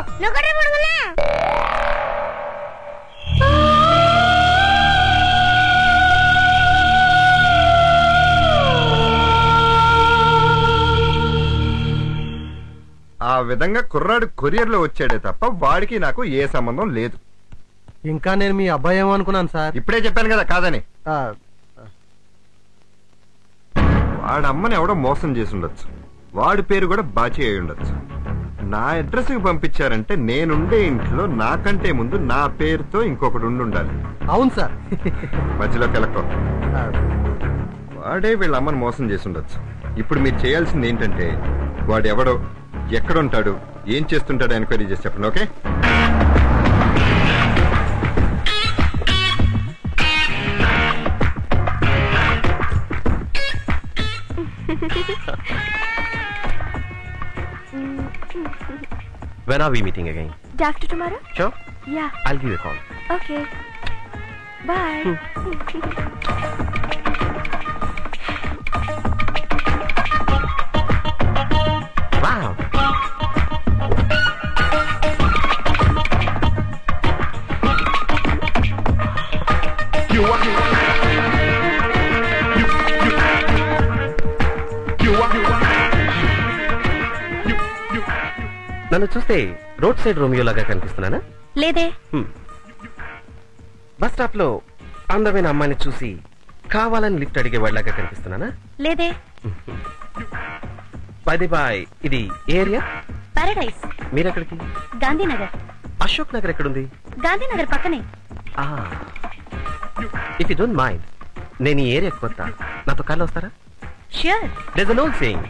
ఆ విధంగా కుర్రాడు కొరియర్ లో వచ్చాడే తప్ప వాడికి నాకు ఏ సంబంధం లేదు.
ఇంకా నేను మీ అబ్బాయి ఏమో అనుకున్నాను సార్.
ఇప్పుడే చెప్పాను కదా కాదని. వాడమ్మని ఎవడో మోసం చేసి ఉండొచ్చు, వాడి పేరు కూడా బాచి అయి ఉండొచ్చు. నా అడ్రస్ కి పంపించారంటే నేనుండే ఇంట్లో నాకంటే ముందు నా పేరుతో ఇంకొకటి ఉండాలి.
అవును సార్.
మధ్యలో కెలకో. వాడే వీళ్ళ అమ్మని మోసం చేసి ఉండొచ్చు. ఇప్పుడు మీరు చేయాల్సింది ఏంటంటే వాడు ఎవడో, ఎక్కడుంటాడు, ఏం చేస్తుంటాడు ఎంక్వైరీ చేసి చెప్పండి. Okay?
When are we meeting again?
Day after tomorrow?
Sure.
Yeah.
I'll give you a call.
Okay. Bye.
Wow. నన్ను చూస్తే రోడ్ సైడ్ రోమియో లాగా కనిపిస్తున్నానా?
లేదే.
బస్ స్టాప్ లో అందమైన అమ్మాయిని చూసి కావాలని లిఫ్ట్ అడిగే వాళ్ళగా కనిపిస్తున్నానా?
లేదే.
బై బాయ్, ఇది ఏరియా?
పారడైస్.
మీరెక్కడికి?
గాంధీనగర్.
అశోక్ నగర్ ఎక్కడుంది?
గాంధీనగర్ పక్కనే.
ఇఫ్ యూ డోంట్ మైండ్, నేను ఈ ఏరియా కొత్త, నాతో కార్లో వస్తారా?
Sure.
There's an old saying,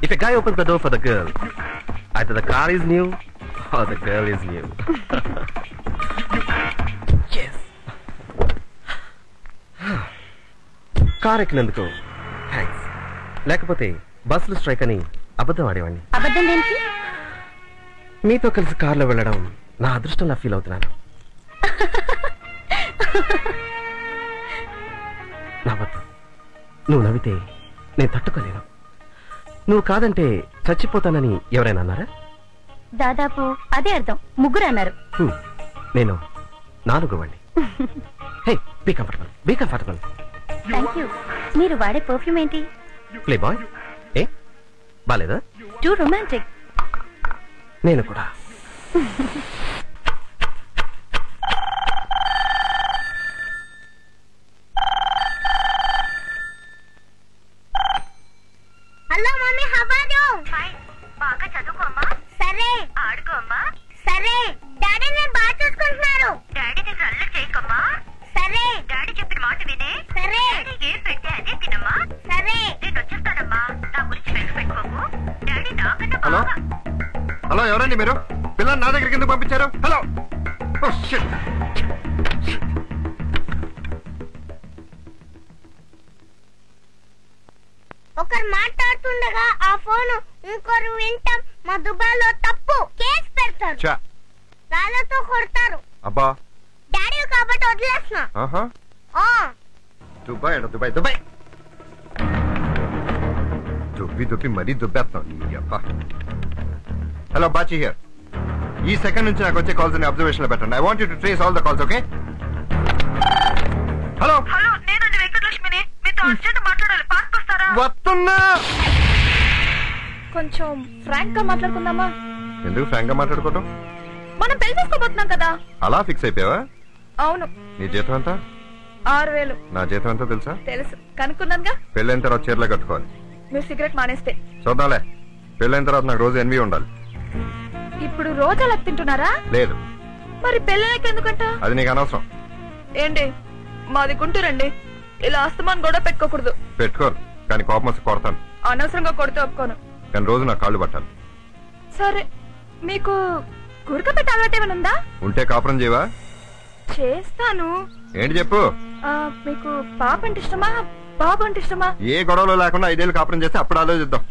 if a guy opens the door for the girl, either the car is new or the girl is new. Yes. Car ఎక్కినందుకు థ్యాంక్స్. లేకపోతే బస్సులు స్ట్రైక్ అని అబద్ధం ఆడేవాడిని.
అబద్ధం దేనికి?
మీతో కలిసి కార్లో వెళ్ళడం నా అదృష్టంలా ఫీల్ అవుతున్నాను. నవ్వద్దు. నువ్వు నవ్వితే నేను తట్టుకోలేను. నువ్వు కాదంటే చచ్చిపోతానని ఎవరైనా అన్నారా?
దాదాపు అదే అర్థం. ముగ్గురు అన్నారు.
నేను నాలుగోవాణ్ణి. Hey, be comfortable, be comfortable.
Thank you. మీరు వాడే పర్ఫ్యూమ్ ఏంటి?
Playboy. ఏ బాలేదా?
Too romantic.
నేను కూడా.
Hello mummy, how are you?
Fine. బాగా చదువుకోమ్మా.
సరే.
ఆడుకోమ్మా.
సరే. డాడీ నేను బాగా చూసుకుంటున్నారు.
డాడీ దగ్గర అల్లరి చేయకమ్మా.
సరే.
డాడీ చెప్పిన మాట వినే.
సరే.
డాడీ ఏం పెడితే అదే తినమ్మా.
సరే.
నేను వచ్చేస్తానమ్మా. నా గురించి పెట్టుకోకు. డాడీ నాకన్నా
హలో
బాగా.
హలో, ఎవరండి మీరు? పిల్లలు నా దగ్గరికి ఎందుకు పంపించారు? హలో.
ఒకరు మాట్లాడుతుండగా ఆ ఫోన్ ఇంకొకరు వింటాం. మా దుబాయ్లో తప్పు. కేసు పెడతారు. రాళ్లతో కొడతారు.
అబ్బా,
డాడీ కాబట్టి వదిలేస్తున్నా.
దుబాయ్ అంట, దుబాయ్ దుబాయ్. దుబ్బి మరీ దుబ్బేస్తాం. Hello, Bachi here. ఈ సెకండ్ నుంచి నాకు వచ్చే కాల్స్ అబ్జర్వేషన్ లో పెట్టండి. I want you to trace all the calls. Okay? Hello
hello, నేనండి వెంకటలక్ష్మిని. మీతో అర్జెంట్ మాట్లాడాలి. పార్క్ వస్తారా?
వస్తున్నా.
కొంచెం ఫ్రాంక్ గా మాట్లాడుకుందామా?
ఎందుకు ఫ్రాంక్ గా మాట్లాడుకోవటం?
మనం పెళ్లి చేసుకోబోతున్నాం కదా.
అలా ఫిక్స్ అయిపోయావా?
అవును.
నీ జీతం ఎంత?
6000.
నా జీతం ఎంతో తెలుసా?
తెలుసు, కనుక్కున్నానుగా.
పెళ్ళైన తర్వాత చీరలో కట్టుకోవాలి.
మీరు సిగరెట్ మానేస్తే
చూద్దాంలే. పెళ్ళైన తర్వాత నాకు రోజు ఎన్వి ఉండాలి.
ఇప్పుడు రోజు అలా తింటున్నారా?
లేదు.
మరి పెళ్ళకి ఎందుకంట?
అది నీకు అనవసరం.
ఏంటి మాది గుంటూరండి, ఇలా అస్తమాన్ గొడవ పెట్టుకోకూడదు.
పెట్టుకోరు, కానీ కోపం వస్తే కొడతాను.
అనవసరంగా కొడితే ఒప్పుకోను.
కానీ రోజు నా కాళ్ళు పట్టాలి.
సరే, మీకు గురక పెట్టే అలవాటు ఏమైనా ఉందా?
ఉంటే కాపురం చేయవా?
చేస్తాను.
ఏంటి చెప్పు.
మీకు పాప అంటే ఇష్టమా, బాబు అంటే ఇష్టమా?
ఏ గొడవలు లేకుండా 5 ఏళ్ళు కాపురం చేస్తే అప్పుడు ఆలోచిద్దాం.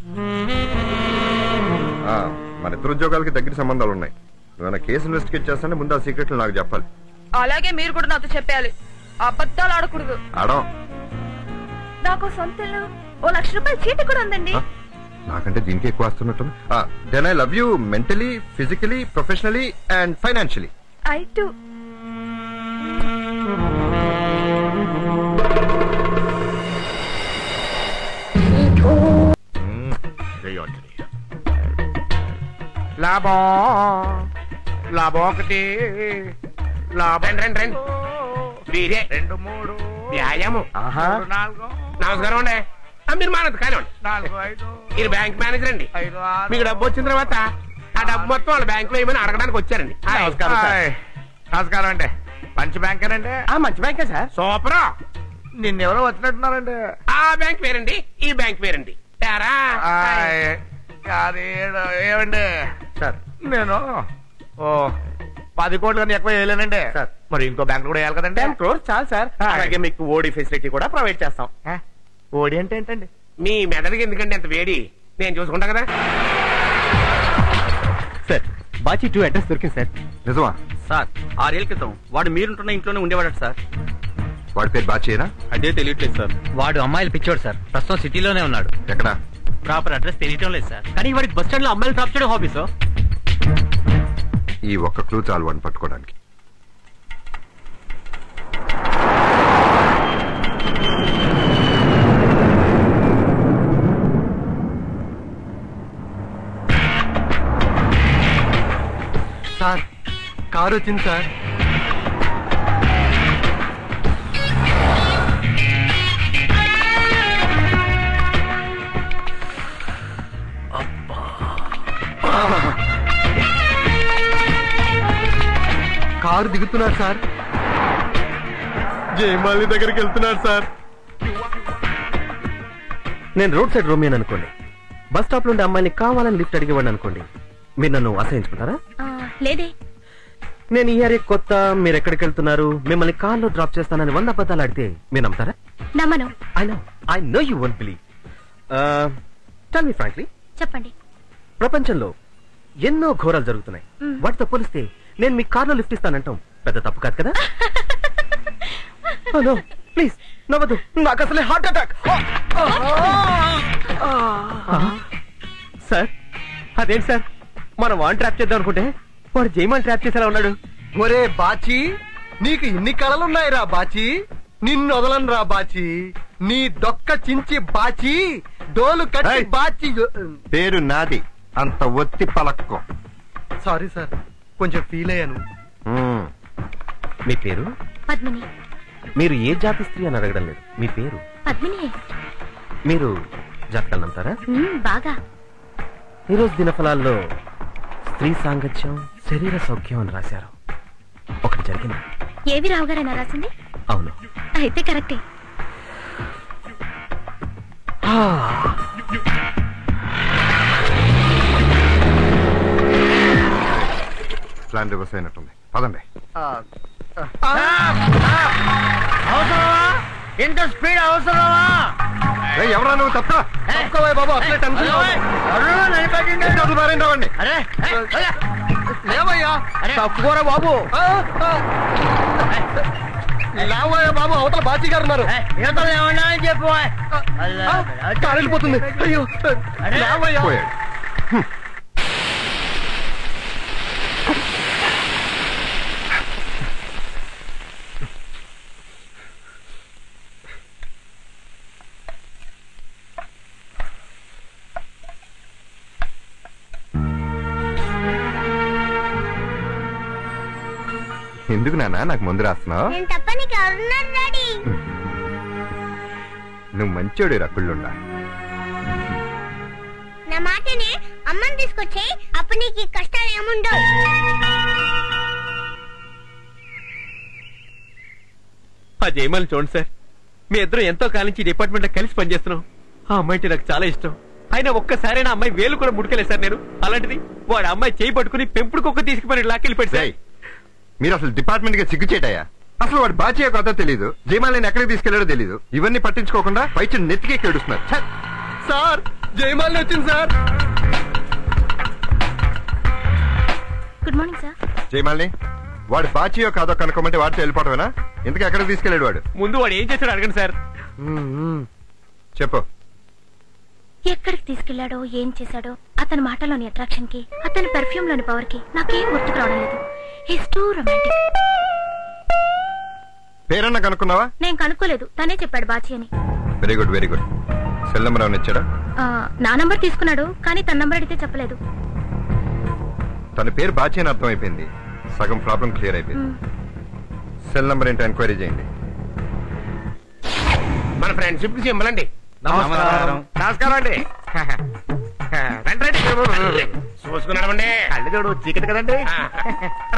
మన ఇద్దరు ఉద్యోగాలకి దగ్గర సంబంధాలు ఉన్నాయి. నువ్వు కేసు ఇన్వెస్టిగేట్ చేస్తానే ముందు ఆ సీక్రెట్లు నాకు చెప్పాలి.
అలాగే మీరు కూడా నాతో చెప్పాలి. అబద్ధాలు ఆడకూడదు.
ఆడం.
నాకు సొంత ఇల్లు, 1 లక్ష రూపాయల చీటీ కూడా ఉందండి.
నాకంటే దీనికి ఎక్కువ వస్తున్నట్టు. Then I love you mentally, physically, professionally and financially.
I too.
లాభం లాభం 1 లాభం 2 వీరే 2 3 వ్యాయామం 4 నమస్కారం అండి. మీరు మానదు కానివ్వండి. 4 5 మీరు బ్యాంక్ మేనేజర్ అండి. మీకు డబ్బు వచ్చిన తర్వాత ఆ డబ్బు మొత్తం వాళ్ళ బ్యాంక్ లో ఏమైనా అడగడానికి వచ్చారండి.
నమస్కారం అండి. మంచి బ్యాంకేనండి?
మంచి బ్యాంకే సార్.
సూపర్. నిన్నెవరో వచ్చినట్టున్నారండి.
ఆ బ్యాంక్ వేరండి, ఈ బ్యాంక్ వేరండి.
ఏమండి సార్, నేను 10 కోట్లు కానీ ఎక్కువ వేయలేనండి సార్. మరి ఇంకో బ్యాంక్ కూడా వేయాలి కదండి.
10 crores చాలు సార్. అలాగే మీకు ఓడి ఫెసిలిటీ కూడా ప్రొవైడ్ చేస్తాం.
ఓడి అంటే ఏంటండి?
మీ మెదడుకి ఎందుకండి అంత వేడి? నేను చూసుకుంటా కదా
సార్. బాచి 2 అడ్రస్ దొరికింది సార్.
నిజమా
సార్? 6 ఏళ్ల క్రితం వాడు మీరుంటున్న ఇంట్లోనే ఉండేవాడు సార్.
వాడి పేరు బాచేనా?
అదే తెలియట్లేదు సార్. వాడు అమ్మాయిలు పిచ్చోడు సార్. ప్రస్తుతం సిటీలోనే ఉన్నాడు.
ఎక్కడ?
ప్రాపర్ అడ్రస్ తెలియటం లేదు సార్. కానీ వాడికి బస్ స్టాండ్ లో అమ్మాయిలు డ్రాప్ చేయడం హాబీ సార్.
ఈ ఒక్క క్లూ చాలు వాడిని పట్టుకోవడానికి.
సార్, కారు వచ్చింది సార్. కారు దిగుతున్నారు సార్.
జయమాలి దగ్గరికి వెళ్తున్నారు సార్.
నేను రోడ్ సైడ్ రోమియన్ అనుకోండి. బస్ స్టాప్ నుండి అమ్మాయిని కావాలని లిఫ్ట్ అడిగేవాడిని అనుకోండి. మీరు నన్ను అసహించుకుంటారా?
లేదే.
నేను ఈ ఏరియా కొత్త, మీరు ఎక్కడికి వెళ్తున్నారు, మిమ్మల్ని కార్లో డ్రాప్ చేస్తానని 100 అబద్ధాలు ఆడితే మీరు నమ్ముతారా?
నమ్మను.
I know you won't believe. Tell me frankly.
చెప్పండి.
ప్రపంచంలో ఎన్నో ఘోరాలు జరుగుతున్నాయి. వాటితో పోలిస్తే నేను మీ కార్లో లిఫ్ట్ ఇస్తానంటాం పెద్ద తప్పు కాదు కదా? ప్లీజ్ నవ్వదు, నాకు అసలే హార్ట్ అటాక్. సార్, అదేంటి సార్, మనం వాన్ ట్రాప్ చేద్దాం అనుకుంటే వాడు జైమాన్ ట్రాప్ చేసేలా ఉన్నాడు.
ఒరే బాచి, నీకు ఇన్ని కళలున్నాయిరా బాచి. నిన్ను వదలను రా బాచి. నీ దొక్క చించి బాచి, డోలు కట్టి బాచి.
పేరు నాది, అంత ఒత్తి పలక్కో.
సారీ సార్, కొంచెం ఫీల్ అయ్యాను.
మీ పేరు?
పద్మిని.
మీరు ఏ జాతి స్త్రీ అని అడగడం లేదు, మీ పేరు
పద్మిని.
మీరు జాతకాలు నమ్ముతారా?
బాగా.
ఈరోజు దినఫలాల్లో స్త్రీ సాంగత్యం, శరీర సౌఖ్యం అని రాశారు. ఒకటి జరిగింది.
ఏవి రావు గారైనా రాసింది?
అవును.
అయితే కరెక్టే.
ప్లాన్ రివర్స్ అయినట్టుంది. పదండి.
అవసరమా? ఇంత స్పీడ్ అవసరమా?
ఎవరా నువ్వు? తప్ప బాబు, అట్లే నడిపండి.
లేవయ్యా, తప్పుకోరా బాబు.
లేవయ్యా బాబు, అవతల బాచి గారు ఉన్నారు.
ఏమన్నా అని చెప్పు.
కారు వెళ్ళిపోతుంది. అయ్యో లేవయ్యా.
ఎందుకు నాన్న నాకు ముందు రాస్తున్నావు? నువ్వు మంచోడు రకుళ్ళుండా.
నా మాటని అమ్మని తీసుకొచ్చి అప్పుడు నీకు కష్టాలు ఏముండవు.
ఆ జయమాలని చూడండి సార్, మీ ఇద్దరు ఎంతో కాలం నుంచి డిపార్ట్మెంట్ లో కలిసి పనిచేస్తున్నాం. ఆ అమ్మాయి నాకు చాలా ఇష్టం. అయినా ఒక్కసారైనా అమ్మాయి వేలు కూడా ముట్టుకెళ్ళే సార్ నేను. అలాంటిది వాడు అమ్మాయి చేయి పట్టుకుని పెంపుడు కుక్క తీసుకుని లాక్కెళ్ళిపోయాడు సార్.
మీరు అసలు డిపార్ట్మెంట్ గా సిగ్గుచేటాయా? అసలు వాడు బాచే కథ తెలీదు, జయమాలని ఎక్కడికి తీసుకెళ్లాడో తెలీదు. ఇవన్నీ పట్టించుకోకుండా పైచి నెత్తికే కేడుస్తున్నారు.
సార్ జయమాలని వచ్చింది సార్.
Good morning sir.
జయమాలని వాడు బాచియో కాదో కనుక్కోమంటే వాడితో వెళ్ళిపోవటమేనా? ఎందుకు ఎక్కడికి తీసుకెళ్ళాడు వాడు?
ముందు వాడు ఏం చేశాడు అడగండి సార్.
చెప్పు.
ఎక్కడికి తీసుకెళ్లాడో ఏం చేశాడో అతని మాటలోని అట్రాక్షన్ కి, అతని పెర్ఫ్యూమ్ లోని పవర్ కి నాకేం గుర్తుకు రావడం లేదు. His too romantic.
పేరన్నా కనుక్కున్నావా?
నేను కనుక్కోలేదు, తనే చెప్పాడు బాచి అని.
Very good very good. Cell number ఏమైనా ఇచ్చాడా?
నా నంబర్ తీసుకున్నాడు, కానీ తన నంబర్ అడిగితే చెప్పలేదు.
తన పేరు బాచి అని అర్థమైపోయింది. సగం ప్రాబ్లం క్లియర్ అయిపోయింది. సెల్ నెంబర్ ఏంటో ఎంక్వైరీ చేయండి.
మన ఫ్రెండ్షిప్ కి సింబలండి.
నమస్కారం.
నమస్కారం అండి. రండి రండి, చూసుకున్నామండి.
కళ్ళు చూడు చీకటి కదండి.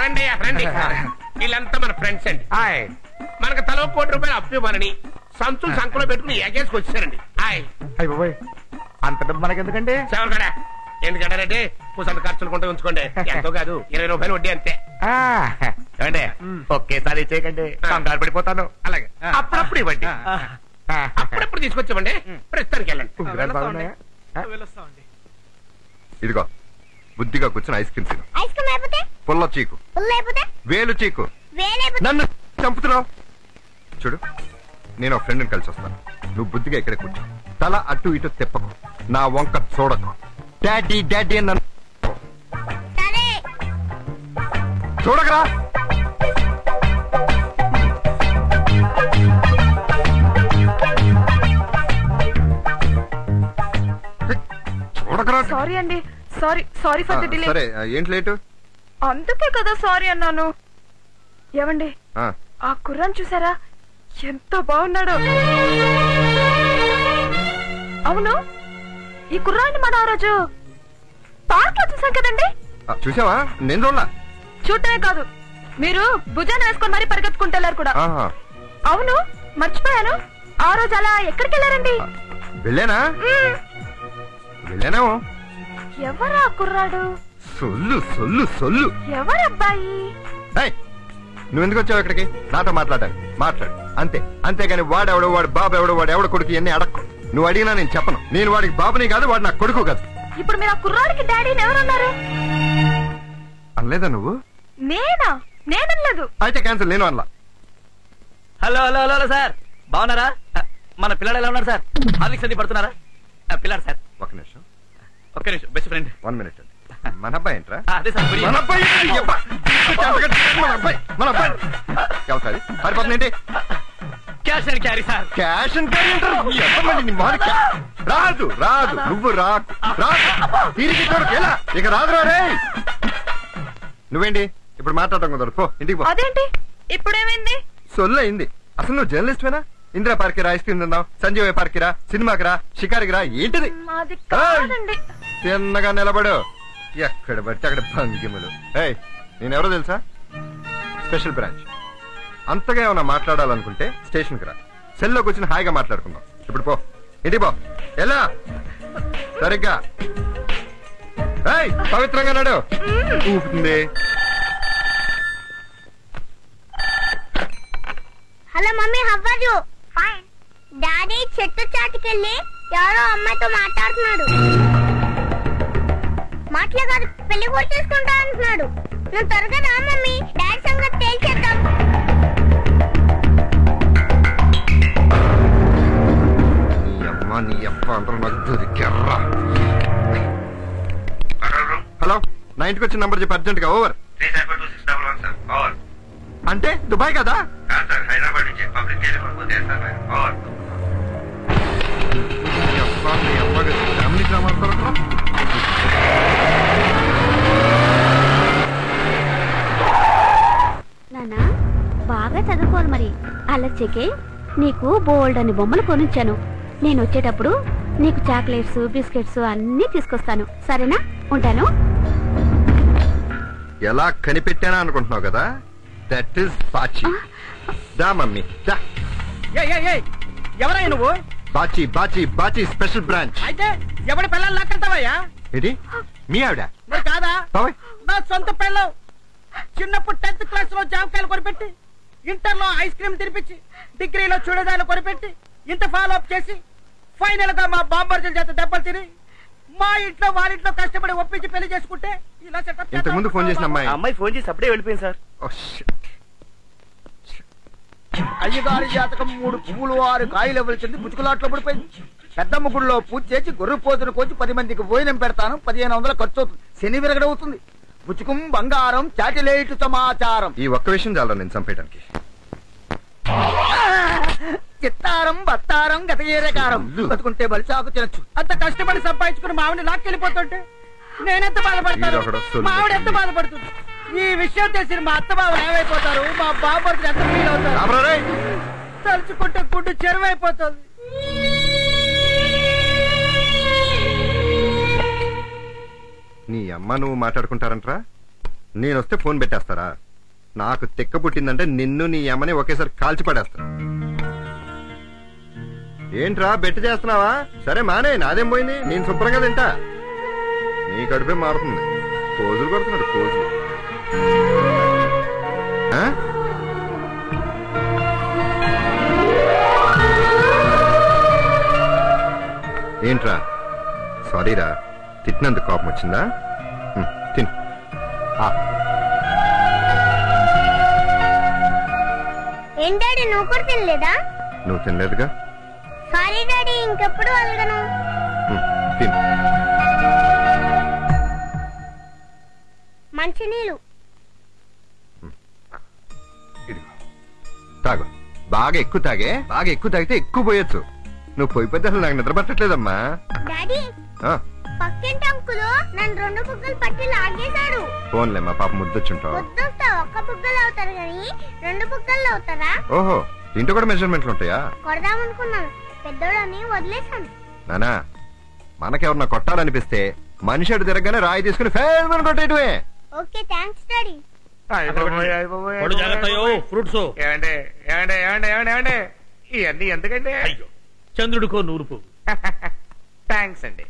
రండి రండి. వీళ్ళంతా మన ఫ్రెండ్స్ అండి. మనకు తలో ₹1 అప్పు ఇవ్వాలని సంచులు సంఖ్యలో పెట్టుకుని ఏకేసుకు వచ్చారండి.
అయ్య బాబోయ్, అంత డబ్బు మనకెందుకండి?
చెవరకడా ఎందుకంటారంటే కూసంత ఖర్చులు కొంటే ఉంచుకోండి. ఎంతో కాదు, ₹20 వడ్డీ అంతే.
ఏమండి ఒకేసారి ఇచ్చేయకండి, కంగారు పడిపోతాను.
అలాగే అప్పుడప్పుడు ఇవ్వండి. అప్పుడప్పుడు తీసుకొచ్చామండి. ప్రస్తుతానికి వెళ్ళండి.
ఇదిగో బుద్ధిగా కూర్చొని ఐస్ క్రీమ్ తిను.
ఐస్ క్రీమ్ అయిపోతే
పుల్ల చీకు, వేలు చీకు, నన్ను చంపుతున్నావు. చూడు, నేను ఒక ఫ్రెండ్ని కలిసి వస్తాను. నువ్వు బుద్ధిగా ఇక్కడే కూర్చో. తల అటు ఇటు తిప్పకు, నా వంక చూడకు. డాడీ డాడీ అని నన్ను చూడకరా. చూడకరా.
సారీ అండి, సారీ ఫర్ ది డిలే.
సరే, ఏంటి లేటు?
అందుకే కదా సారీ అన్నాను. ఏమండి, ఆ కుర్రాన్ని చూసారా? ఎంత బాగున్నాడు. అవును, ఈ కుర్రాన్ని మనం ఆ రోజు పార్క్ లో చూసాం కదండి.
చూసావా? నేను చూడలా.
చూడటమే కాదు, మీరు భుజాన్ని వేసుకొని మరీ పరిగెత్తుకుంటారు కూడా. అవును, మర్చిపోయాను. ఆ రోజు అలా ఎక్కడికి వెళ్ళారండి?
వెళ్ళానా? వెళ్ళానేమో.
ఎవరా కుర్రాడు?
సొల్లు సొల్లు సొల్లు.
ఎవరబ్బాయి?
నువ్వెందుకు వచ్చావు ఇక్కడికి? నాతో మాట్లాడాలి, మాట్లాడు అంతే. అంతేగాని వాడెవడో, వాడు బాబు ఎవడో, వాడు ఎవడ కొడుకు ఇవన్నీ అడక్కు. నువ్వు అడిగినా నేను చెప్పను. నేను వాడికి బాబుని కాదు, వాడు నా కొడుకు కాదు.
ఇప్పుడు మీరు ఆ కుర్రాడికి డాడీని ఎవరన్నారు?
అనలేదా నువ్వు?
నేనా? నేనలేదు.
అయితే క్యాన్సిల్. నేను అనలా.
Hello hello hello hello sir, బాగున్నారా? మన పిల్లలు ఎలా ఉన్నారు సార్? హార్లిక్స్ అది పడుతున్నారా? పిల్లాడు సార్.
ఒక నిమిషం.
ఒక్క నిమిషం, బెస్ట్ ఫ్రెండ్.
1 minute. మన అబ్బాయి ఏంట్రా?
అదే సార్.
మన అబ్బాయి పారిపోతుందేంటి?
Cash and carry sir.
Cash and carry అంటారు. రాదు రాదు, నువ్వు రాదు. తిరిగి ఎలా ఇక రాదురా రే. నువ్వేంటి ఇప్పుడు మాట్లాడటం కుదరదు, పో ఇంటికి పో.
అదేంటి ఇప్పుడేమైంది?
సొల్లు అయింది. అసలు నువ్వు జర్నలిస్ట్వేనా? ఇందిరా పార్క్ రా, ఐస్ క్రీమ్ తిందాం, సంజయ్ పార్క్ రా, సినిమాకి రా, షికారికి రా. ఏంటిది? తిన్నగా నిలబడు. ఎక్కడ పడితే అక్కడ భంగిములు. నేనెవరో తెలుసా? Special branch. అంతగా ఏమన్నా మాట్లాడాలనుకుంటే స్టేషన్కి రా, సెల్లోకి వచ్చిన హాయిగా మాట్లాడుకుందాం. ఇప్పుడు పో ఇంటికి పో. ఎలా సరిగ్గా పవిత్రంగా నాడు. ఊపుతుంది.
Hello mummy, how are you? Fine. Daddy చెట్టు చాటుకెళ్ళి ఎవరో అమ్మాయితో మాట్లాడుతున్నాడు. మాటలే కాదు, పెళ్లి కూడా చేసుకుంటా అంటున్నాడు. నువ్వు త్వరగా రా మమ్మీ, డాడీ సంగతి తేల్చేద్దాం.
నీ అప్ప అందరూ నాకు దొరికారా. హలో, నా ఇంటికి వచ్చిన నంబర్ చెప్పి అర్జెంట్ గా. ఓవర్. అంటే దుబాయ్ కదా?
హైదరాబాద్ నుంచి పబ్లిక్
ఫ్యామిలీ డ్రామా.
నానా బాగా చదువుకోవాలి మరి. అలచ్చకే నీకు బోల్డ్ అని బొమ్మలు కొనిచ్చాను. నేను వచ్చేటప్పుడు నీకు చాక్లెట్స్, బిస్కెట్స్ అన్ని తీసుకొస్తాను. సరేనా? ఉంటాను.
ఎలా కనిపెట్టానా అనుకుంటున్నావు కదా? దట్ ఈస్ పాచి. దా మమ్మీ, దా.
ఎవరయ్య నువ్వు?
Bachi Bachi Bachi special branch.
అయితే ఎవరి పిల్లలు లాక్కెళ్తావయ్యా?
ఏంటి మీ ఆవిడ?
మరి కాదా, నా సొంత పిల్లలు. చిన్నప్పుడు 10th క్లాస్ లో జామకాయలు కొనిపెట్టి, ఇంటర్ లో ఐస్ క్రీమ్ తినిపించి, డిగ్రీలో చూడదాలు కొనిపెట్టి, ఇంత ఫాలో అప్ చేసి, ఫైనల్ గా మా బాంబర్జల చేత దెబ్బలు తిని, మా ఇంట్లో వారింట్లో కష్టపడి ఒప్పించి పెళ్లి చేసుకుంటే ఇలా సెటప్.
ఇంతకు ముందు ఫోన్ చేసిన
అమ్మాయి ఫోన్ చేసి అప్పుడే వెళ్ళిపోయింది సార్.
అయ్యగారి జాతకం 3 పువ్వులు 6 కాయలు ఇవ్వాల్సింది ముచ్చుకులాట్లో పడిపోయింది. పెద్దమ్మ గుడిలో పూజ చేసి గొర్రె పోతును కోచి 10 మందికి భోజనం పెడతాను, 1500 ఖర్చు అవుతుంది. శని విరగడవుతుంది. ముచ్చుకం బంగారం చాటిలేటు సమాచారం.
ఈ ఒక్క విషయం చాలా నేను చంపేయడానికి.
చిత్తారం బత్తారం గతయేరకారం బతుకుంటే బలిచాకు తినచ్చు.
అంత కష్టపడి సంపాదించుకుని మావిని లాక్కెళ్ళిపోతుంటే నేనెంత బాధపడతాను, మావిడ ఎంత బాధపడుతుంది. ఈ విషయం తెలిసి మా అత్త బాబు ఏమైపోతారు, మా బాబు ఎంత ఫీల్ అవుతారు. తలుచుకుంటే గుడ్డు చెరువైపోతుంది.
నీ అమ్మ నువ్వు మాట్లాడుకుంటారంటరా? నేనొస్తే ఫోన్ పెట్టేస్తారా? నాకు తెక్క పుట్టిందంటే నిన్ను నీ అమ్మని ఒకేసారి కాల్చి పడేస్తాను. ఏంట్రా బెట్టు చేస్తున్నావా? సరే మానే, నాదేం పోయింది, నేను శుభ్రంగా తింటా. నీ కడుపే మారుతుంది. పోజులు కొడుతున్నాడు పోజులు. ఏంట్రా? సారీరా, తిట్టినందుకు కోపం వచ్చిందా? తిను.
ఏం డాడీ, నువ్వు కూడా తినలేదా?
నువ్వు తినలేదుగా.
సారీ డాడీ, ఇంకెప్పుడు అడగను.
తిను.
మంచినీళ్ళు
తాగు. బాగా ఎక్కువ తాగే. బాగా ఎక్కువ తాగితే ఎక్కువ పోయొచ్చు. నువ్వు పోయిపోతే అసలు నాకు నిద్ర పట్టట్లేదమ్మా.
డాడీ, పక్కింటి అంకులు నన్ను 2 బుగ్గలు పట్టి లాగేశాడు.
ఫోన్లే, మా పాప ముద్దొచ్చుంటావు.
ముద్దొస్తా, 1 బుగ్గలు అవుతారు కానీ 2 బుగ్గలు అవుతారా?
ఓహో, ఇంట్లో కూడా మెజర్మెంట్లు ఉంటాయా?
కొడదామనుకున్నాను, పెద్దోడని వదిలేశాను.
నానా, మనకెవరన్నా కొట్టాలనిపిస్తే మనిషి అడు తిరగగానే రాయి తీసుకుని ఫేల్ అని కొట్టేయటమే.
Okay, thanks daddy.
ఫ్రూట్స్
ఇవన్నీ ఎందుకండి?
అయ్యో, చంద్రుడికో నూరుపు.
థ్యాంక్స్ అండి.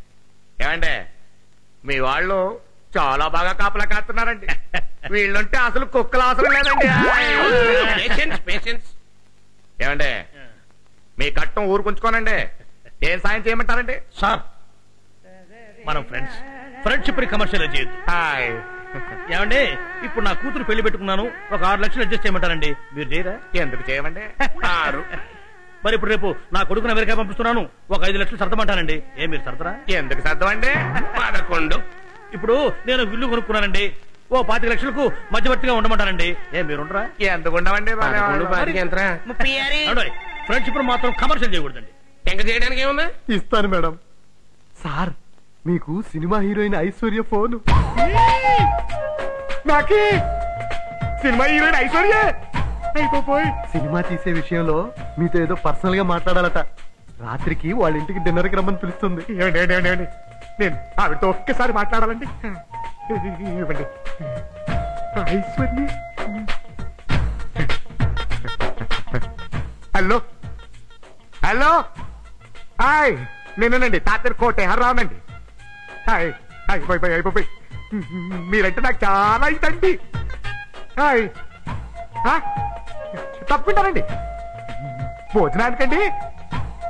ఏమండే, మీ వాళ్ళు చాలా బాగా కాపలా కాస్తున్నారండి. వీళ్ళుంటే అసలు కుక్కల అవసరం లేదండి. ఏమండే, మీ కట్టం ఊరుకుంచుకోనండి. ఏం సాయం చేయమంటారండి?
సార్, మనం ఫ్రెండ్షిప్ ని కమర్షియల్ చేయొద్దు. ఏమండి, ఇప్పుడు నా కూతురు పెళ్లి పెట్టుకున్నాను, ఒక 6 లక్షలు అడ్జస్ట్ చేయమంటారండి. మీరు చేయరా?
ఎందుకు చేయమండి?
మరి ఇప్పుడు రేపు నా కొడుకుని అమెరికా పంపిస్తున్నాను, ఒక 5 లక్షలు సర్దమంటానండి. మీరు సర్దరా?
ఎందుకు సర్దమండి? 11.
ఇప్పుడు నేను ఇల్లు కొనుక్కున్నానండి, ఓ 25 లక్షలకు మధ్యవర్తిగా ఉండమంటానండి. మీరుండరా?
ఎందుకు ఉండమండి?
ఫ్రెండ్షిప్ మాత్రం కమర్షియల్ చేయకూడదండి.
ఇంకా చేయడానికి ఏముంది?
ఇస్తాను మేడం. సార్, మీకు సినిమా హీరోయిన్ ఐశ్వర్య ఫోను.
నాకి సినిమా హీరోయిన్ ఐశ్వర్య అయిపోయి
సినిమా తీసే విషయంలో మీతో ఏదో పర్సనల్ గా మాట్లాడాలట. రాత్రికి వాళ్ళ ఇంటికి డిన్నర్ కి రమ్మని పిలుస్తుంది.
నేను ఆవిడతో ఒక్కసారి మాట్లాడాలండి. ఇవ్వండి. ఐశ్వర్య. హలో హలో, హాయ్, నేనేనండి తాతర్ కోటే హర్రావునండి. హాయ్, అయిపోయి మీరంటే నాకు చాలా ఇదండి. హాయ్, తప్పుకుంటారండి భోజనానికండి.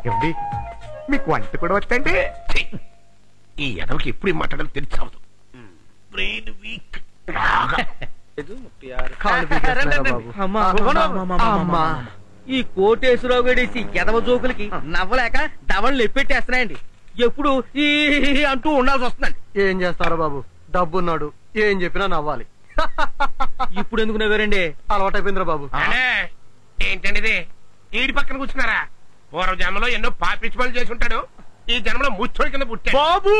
ఏమండి, మీకు వంట కూడా వచ్చండి?
ఈ ఎదవకి ఎప్పుడు మాట్లాడాలి తెలిసావదు. Brain week.
ఈ కోటేశ్వరరావు గడేసి ఎదవ జోకులకి నవ్వలేక దవళ్ళు ఎప్పెట్టేస్తున్నాయండి. ఎప్పుడు ఈ అంటూ ఉండాల్సి వస్తుందండి.
ఏం చేస్తారో బాబు, డబ్బున్నాడు, ఏం చెప్పినా నవ్వాలి.
ఇప్పుడు ఎందుకు నవ్వారండి?
అలవాటైపోయిందిరా బాబు.
ఏంటండి ఇది? ఈడి పక్కన కూర్చున్నారా? పూర్వ జన్మలో ఎన్నో పాపిచ్చి పనులు చేసి ఉంటాడు, ఈ జన్మలో ముచ్చోడి కింద పుట్టాడు.
బాబు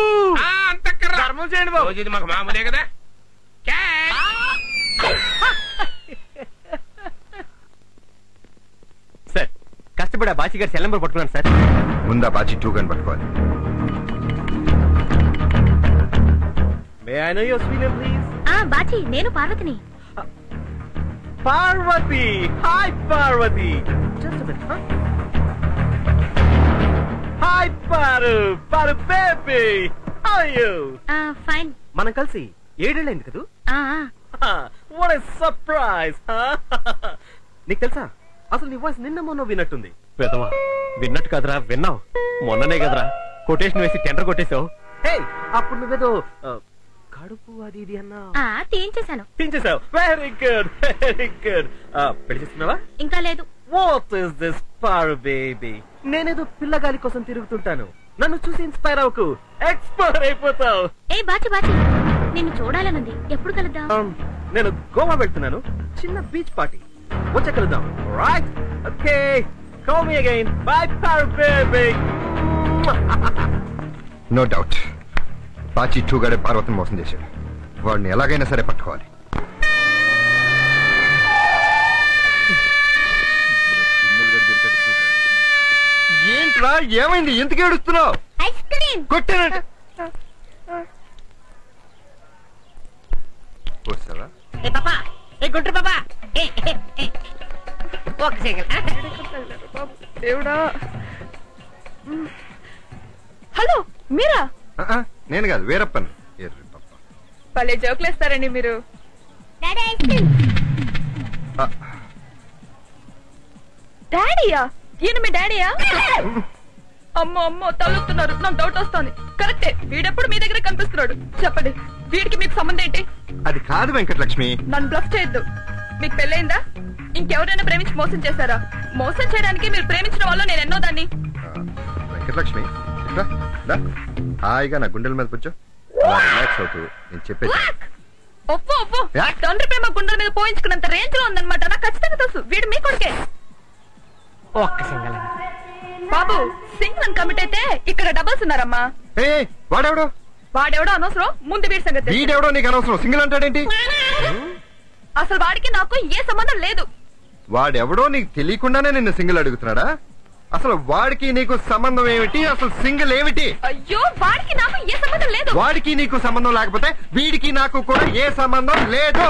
ధర్మం చేయండి బాబు, ఇది మాకు మామూలే కదా.
సార్, కష్టపడి ఆ బాచి గారి సెల్ నెంబర్ పట్టుకున్నాను సార్.
ముందా బాచి 2 గన్ పట్టుకోవాలి.
బాచి, నేను పార్వతిని.
Parvati, hi Parvati. Hi Paru Paru baby how are you
fine.
మనం కలిసి 7 ఏళ్ళైంది కదూ. What a surprise. నీకు తెలుసా అసలు నీ వాయిస్ నిన్న మొన్న విన్నట్టుంది. పెదవా విన్నట్టు కదరా, విన్నావు. మొన్ననే కదరా కొటేషన్ వేసి టెండర్ కొట్టేశావు. హే అప్పుడు నువ్వేదో కడుపు అది ఇది అన్నా.
తీయించేశాను.
తీయించేశావు. Very good very good. పెళ్లి చేస్తున్నావా?
ఇంకా లేదు.
What is this Paru baby? నేనేదో పిల్లగాలి కోసం తిరుగుతుంటాను. నన్ను చూసి ఇన్స్పైర్ అవ్వకు, ఎక్స్పైర్ అయిపోతావు.
ఏ బాచి బాచి, నిన్ను చూడాలనుంది. ఎప్పుడు కలుద్దాం?
నేను గోవా వెళ్తున్నాను, చిన్న బీచ్ పార్టీ. వచ్చా కలుద్దాం. Right okay, call me again. Bye Paru baby.
No doubt Bachi 2 గడే పార్వతిని మోసం చేశాడు. వాడిని ఎలాగైనా సరే పట్టుకోవాలి. ఏంట్రా ఏమైంది? ఎందుకు ఏడుస్తున్నావు?
ఐస్ క్రీమ్
కొట్టానంటే వస్తావా?
గుండ్రు పాపా ఒక సెకండ్.
దేవుడా. హలో మీరా?
నేను కాదు, వేరప్పన్.
భలే జోకులేస్తారండి మీరు. డాడీయా? ఈయన మీ డాడీయా? అమ్మో అమ్మో తల్లుతున్నారు, నాకు డౌట్ వస్తుంది. కరెక్టే, వీడెప్పుడు మీ దగ్గర కనిపిస్తున్నాడు. చెప్పండి, వీడికి మీకు సంబంధం ఏంటి?
అది కాదు వెంకటలక్ష్మి.
నన్ను బ్లఫ్ చేయొద్దు. మీకు పెళ్ళైందా? ఇంకెవరైనా ప్రేమించి మోసం చేశారా? మోసం చేయడానికి మీరు ప్రేమించిన వాళ్ళు నేను ఎన్నో దాన్ని.
వెంకటలక్ష్మి హాయిగా నా గుండెల మీద కూర్చో, రిలాక్స్ అవుతూ నేను చెప్పేది.
ఒప్పు ఒప్పు, తండ్రి ప్రేమ గుండెల మీద పోయించుకున్నంత రేంజ్ లో ఉందన్నమాట. నాకు ఖచ్చితంగా తెలుసు వీడు మీ కొడుకే.
ఒక్క సింగల్
బాబు, సింగిల్ కమిట్ అయితే ఇక్కడ డబల్స్ ఉన్నారమ్మా.
వాడెవడో
వాడెవడో అనవసరం, ముందు వీడి సంగతి.
వీడెవడో నీకు అనవసరం. సింగిల్ అంటాడేంటి?
అసలు వాడికి నాకు ఏ సంబంధం లేదు.
వాడెవడో నీకు తెలియకుండానే నిన్ను సింగిల్ అడుగుతున్నాడా? అసలు వాడికి నీకు సంబంధం ఏమిటి? అసలు సింగిల్ ఏమిటి?
అయ్యో, వాడికి నాకు ఏ సంబంధం లేదు.
వాడికి నీకు సంబంధం లేకపోతే వీడికి నాకు కూడా ఏ సంబంధం లేదు.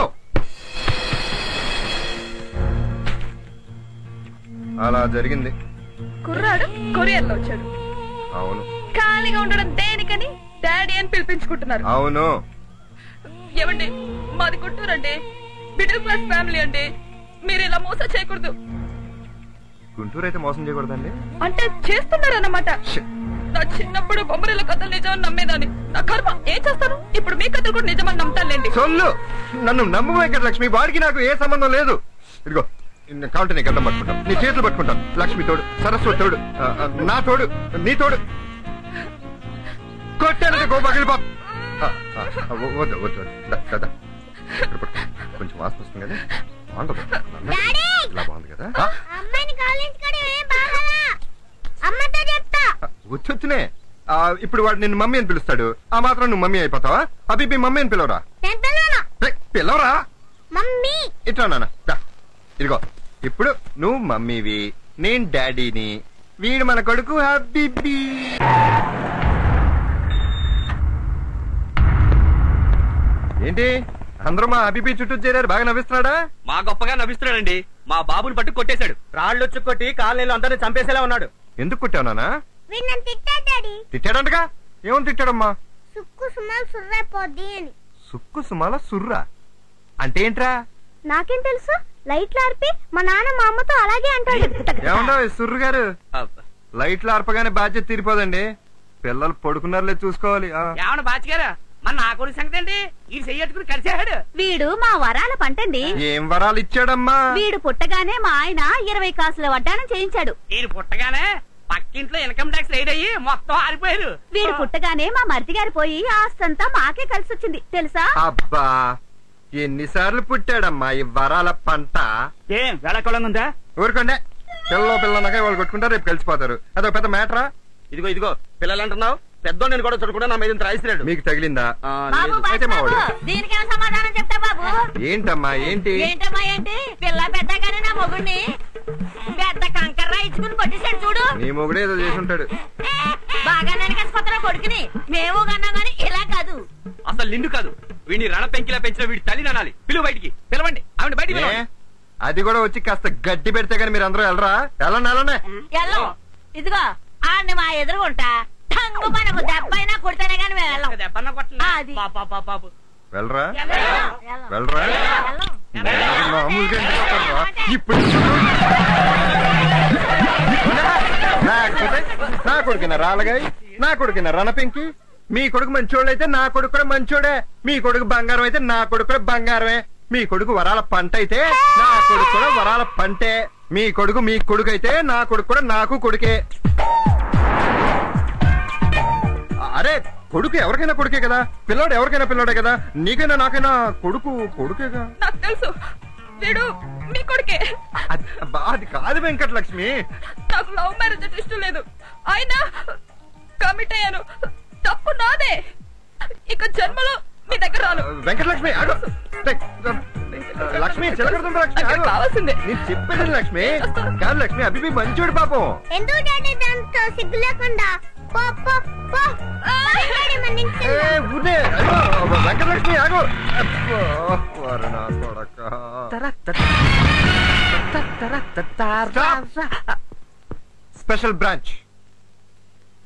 అలా జరిగింది.
కుర్రాడు కొరియర్ లో వచ్చాడు.
అవును.
ఖాళీగా ఉండడం దేనికని డాడీ అని పిలిపించుకుంటున్నారు.
అవును.
ఏమండి, మాది గుంటూరండి, మిడిల్ క్లాస్ ఫ్యామిలీ అండి. మీరు ఇలా మోసం చేయకూడదు.
గుంటూరు అయితే మోసం చేయకూడదండి
అంటే చేస్తున్నారన్నమాట. నా చిన్నప్పుడు బొమ్మరిల కథలు నిజమని నమ్మేదాన్ని. నా కర్మ, ఏం చేస్తాను? ఇప్పుడు మీ కథలు కూడా నిజమని నమ్ముతానులేండి.
సొల్లు, నన్ను నమ్ము వెంకటలక్ష్మి. వాడికి నాకు ఏ సంబంధం లేదు. ఇదిగో కావాలంటే నీ గడ్డం పట్టుకుంటాం, నీ చేతులు పట్టుకుంటాం. లక్ష్మి తోడు, సరస్వతి తోడు, నా తోడు, నీ తోడు. కొట్టానంటే గో పగిలి బాబు. వద్దు వద్దు కదా, కొంచెం వాసన వస్తుంది కదా. బాగుంటుంది, ఇలా బాగుంది కదా. వచ్చొచ్చునే. ఇప్పుడు వాడు నిన్ను మమ్మీ అని పిలుస్తాడు, ఆ మాత్రం నువ్వు మమ్మీ అయిపోతావా? అబ్బి మమ్మీ అని పిలవరా? పిలవరా? ఇట్లా నాన్న, ఇదిగో ఇప్పుడు నువ్వు మమ్మీవి, నేను డాడీని, వీడు మన కొడుకు హబీబీ. ఏంటి అందరూ మా హబీబీ చుట్టూ చేరారు? బాగా నవ్విస్తున్నాడా?
మా గొప్పగా నవ్విస్తున్నాడండి. మా బాబుని పట్టు కొట్టేశాడు.
రాళ్ళు వచ్చి కొట్టి కాలనీలో అందరిని చంపేసేలా ఉన్నాడు.
ఎందుకు కొట్టావు నాన్న? తిట్టాడంటగా. ఏమని తిట్టాడమ్మా?
సుక్కు సుమాల సుర్రా పోద్ది అని.
సుక్కు సుమాల సుర్రా అంటే ఏంట్రా?
నాకేం తెలుసు, లైట్లు ఆర్పి మా నాన్న మా అమ్మతో అలాగే అంటాడు.
ఏమన్నా సుర్రు గారు, లైట్లు ఆర్పగానే బాధ్యత తీరిపోదండి. పిల్లలు పడుకున్నారులే చూసుకోవాలి.
ఏమన్నా బాచిగారా, మన నా కొడుకు సంగతి అండి. ఈ చెయ్యట్టుకుని కలిసాడు.
వీడు మా వరాల పంటండి.
ఏం వరాలు ఇచ్చాడమ్మా?
వీడు పుట్టగానే మా ఆయన 20 కాసుల వడ్డానం చేయించాడు.
వీడు పుట్టగానే పక్కింట్లో ఇన్కమ్ ట్యాక్స్ రైడ్ అయ్యి మొత్తం ఆరిపోయారు.
వీడు పుట్టగానే మా మరిది గారు పోయి ఆస్తంతా మాకే కలిసి వచ్చింది తెలుసా?
అబ్బా, ఎన్నిసార్లు పుట్టాడమ్మా ఈ వరాల పంట.
ఏం వేళకోళంగా ఉందా?
ఊరుకోండి, పిల్లనగా వాళ్ళు కొట్టుకుంటారు, రేపు కలిసిపోతారు. అదొక పెద్ద మ్యాటరా?
ఇదిగో పిల్లలు అంటున్నావు, పెద్ద నేను కూడా చూడకుండా నా మీద రాయిస్తున్నాడు.
మీకు తగిలిందా?
దీనికేమో సమాధానం చెప్తా బాబు.
ఏంటమ్మా ఏంటి?
ఏంటమ్మా ఏంటి? పిల్ల పెద్దగానే నా మొగుడిని పెద్ద కంకర రాయించుకుని కొట్టేశాడు చూడు.
నీ మొగుడే ఏదో చేసి ఉంటాడు.
బాగా నరికేసిపోతున్నా కొడుకుని. మేము కన్నా గానీ ఇలా కాదు.
అసలు నిండు కాదు, వీడిని రణ పెంకిలా పెంచిన వీడి తల్లి నానాలి. పిలువ బయటికి, పిలవండి ఆవిడ బయటికి.
అది కూడా వచ్చి కాస్త గడ్డి పెడితే గానీ మీరు అందరూ వెళ్ళరా? వెళ్ళండి వెళ్ళండి.
ఇదిగో
ఆడిని మా ఎదురుగుంటా టంగు మనకు దెబ్బైనా కొడితేనే కానీ మేము వెళ్ళాం.
దెబ్బన్న కొట్టండి.
అది.
బాబు
వెళ్ళరా వెళ్ళరా మామూలుగా ఎందుకు వస్తారురా? ఇప్పుడు నా కొడుకున రాలగాయి, నా కొడుకున రణపింకి. మీ కొడుకు మంచోడు అయితే నా కొడుకు కూడా మంచోడే. మీ కొడుకు బంగారం అయితే నా కొడుకు కూడా బంగారమే. మీ కొడుకు వరాల పంట అయితే నా కొడుకు కూడా వరాల పంటే. మీ కొడుకు అయితే నా కొడుకు కూడా నాకు కొడుకే. అరే కొడుకు ఎవరికైనా కొడుకే కదా, పిల్లాడు ఎవరికైనా పిల్లాడే కదా. నీకైనా నాకైనా కొడుకేగా.
నాకు తెలుసు వీడు మీ కొడుకే.
అది కాదు వెంకటలక్ష్మి.
నాకు లవ్ మ్యారేజ్ అంటే ఇష్టం లేదు. అయినా కమిట్ అయ్యాను. తప్పు నాదే. ఇక జన్మలో మీ దగ్గర రాను.
వెంకటలక్ష్మి లక్ష్మి చిలకడుతుంది లక్ష్మి
కావాల్సిందే.
నేను చెప్పేది లక్ష్మి కాదు లక్ష్మి. అభిపి మంచోడు పాపం.
ఎందుకు డాడీ దాంతో సిగ్గు లేకుండా
వెంకటలక్ష్మి ఆగు. Special branch.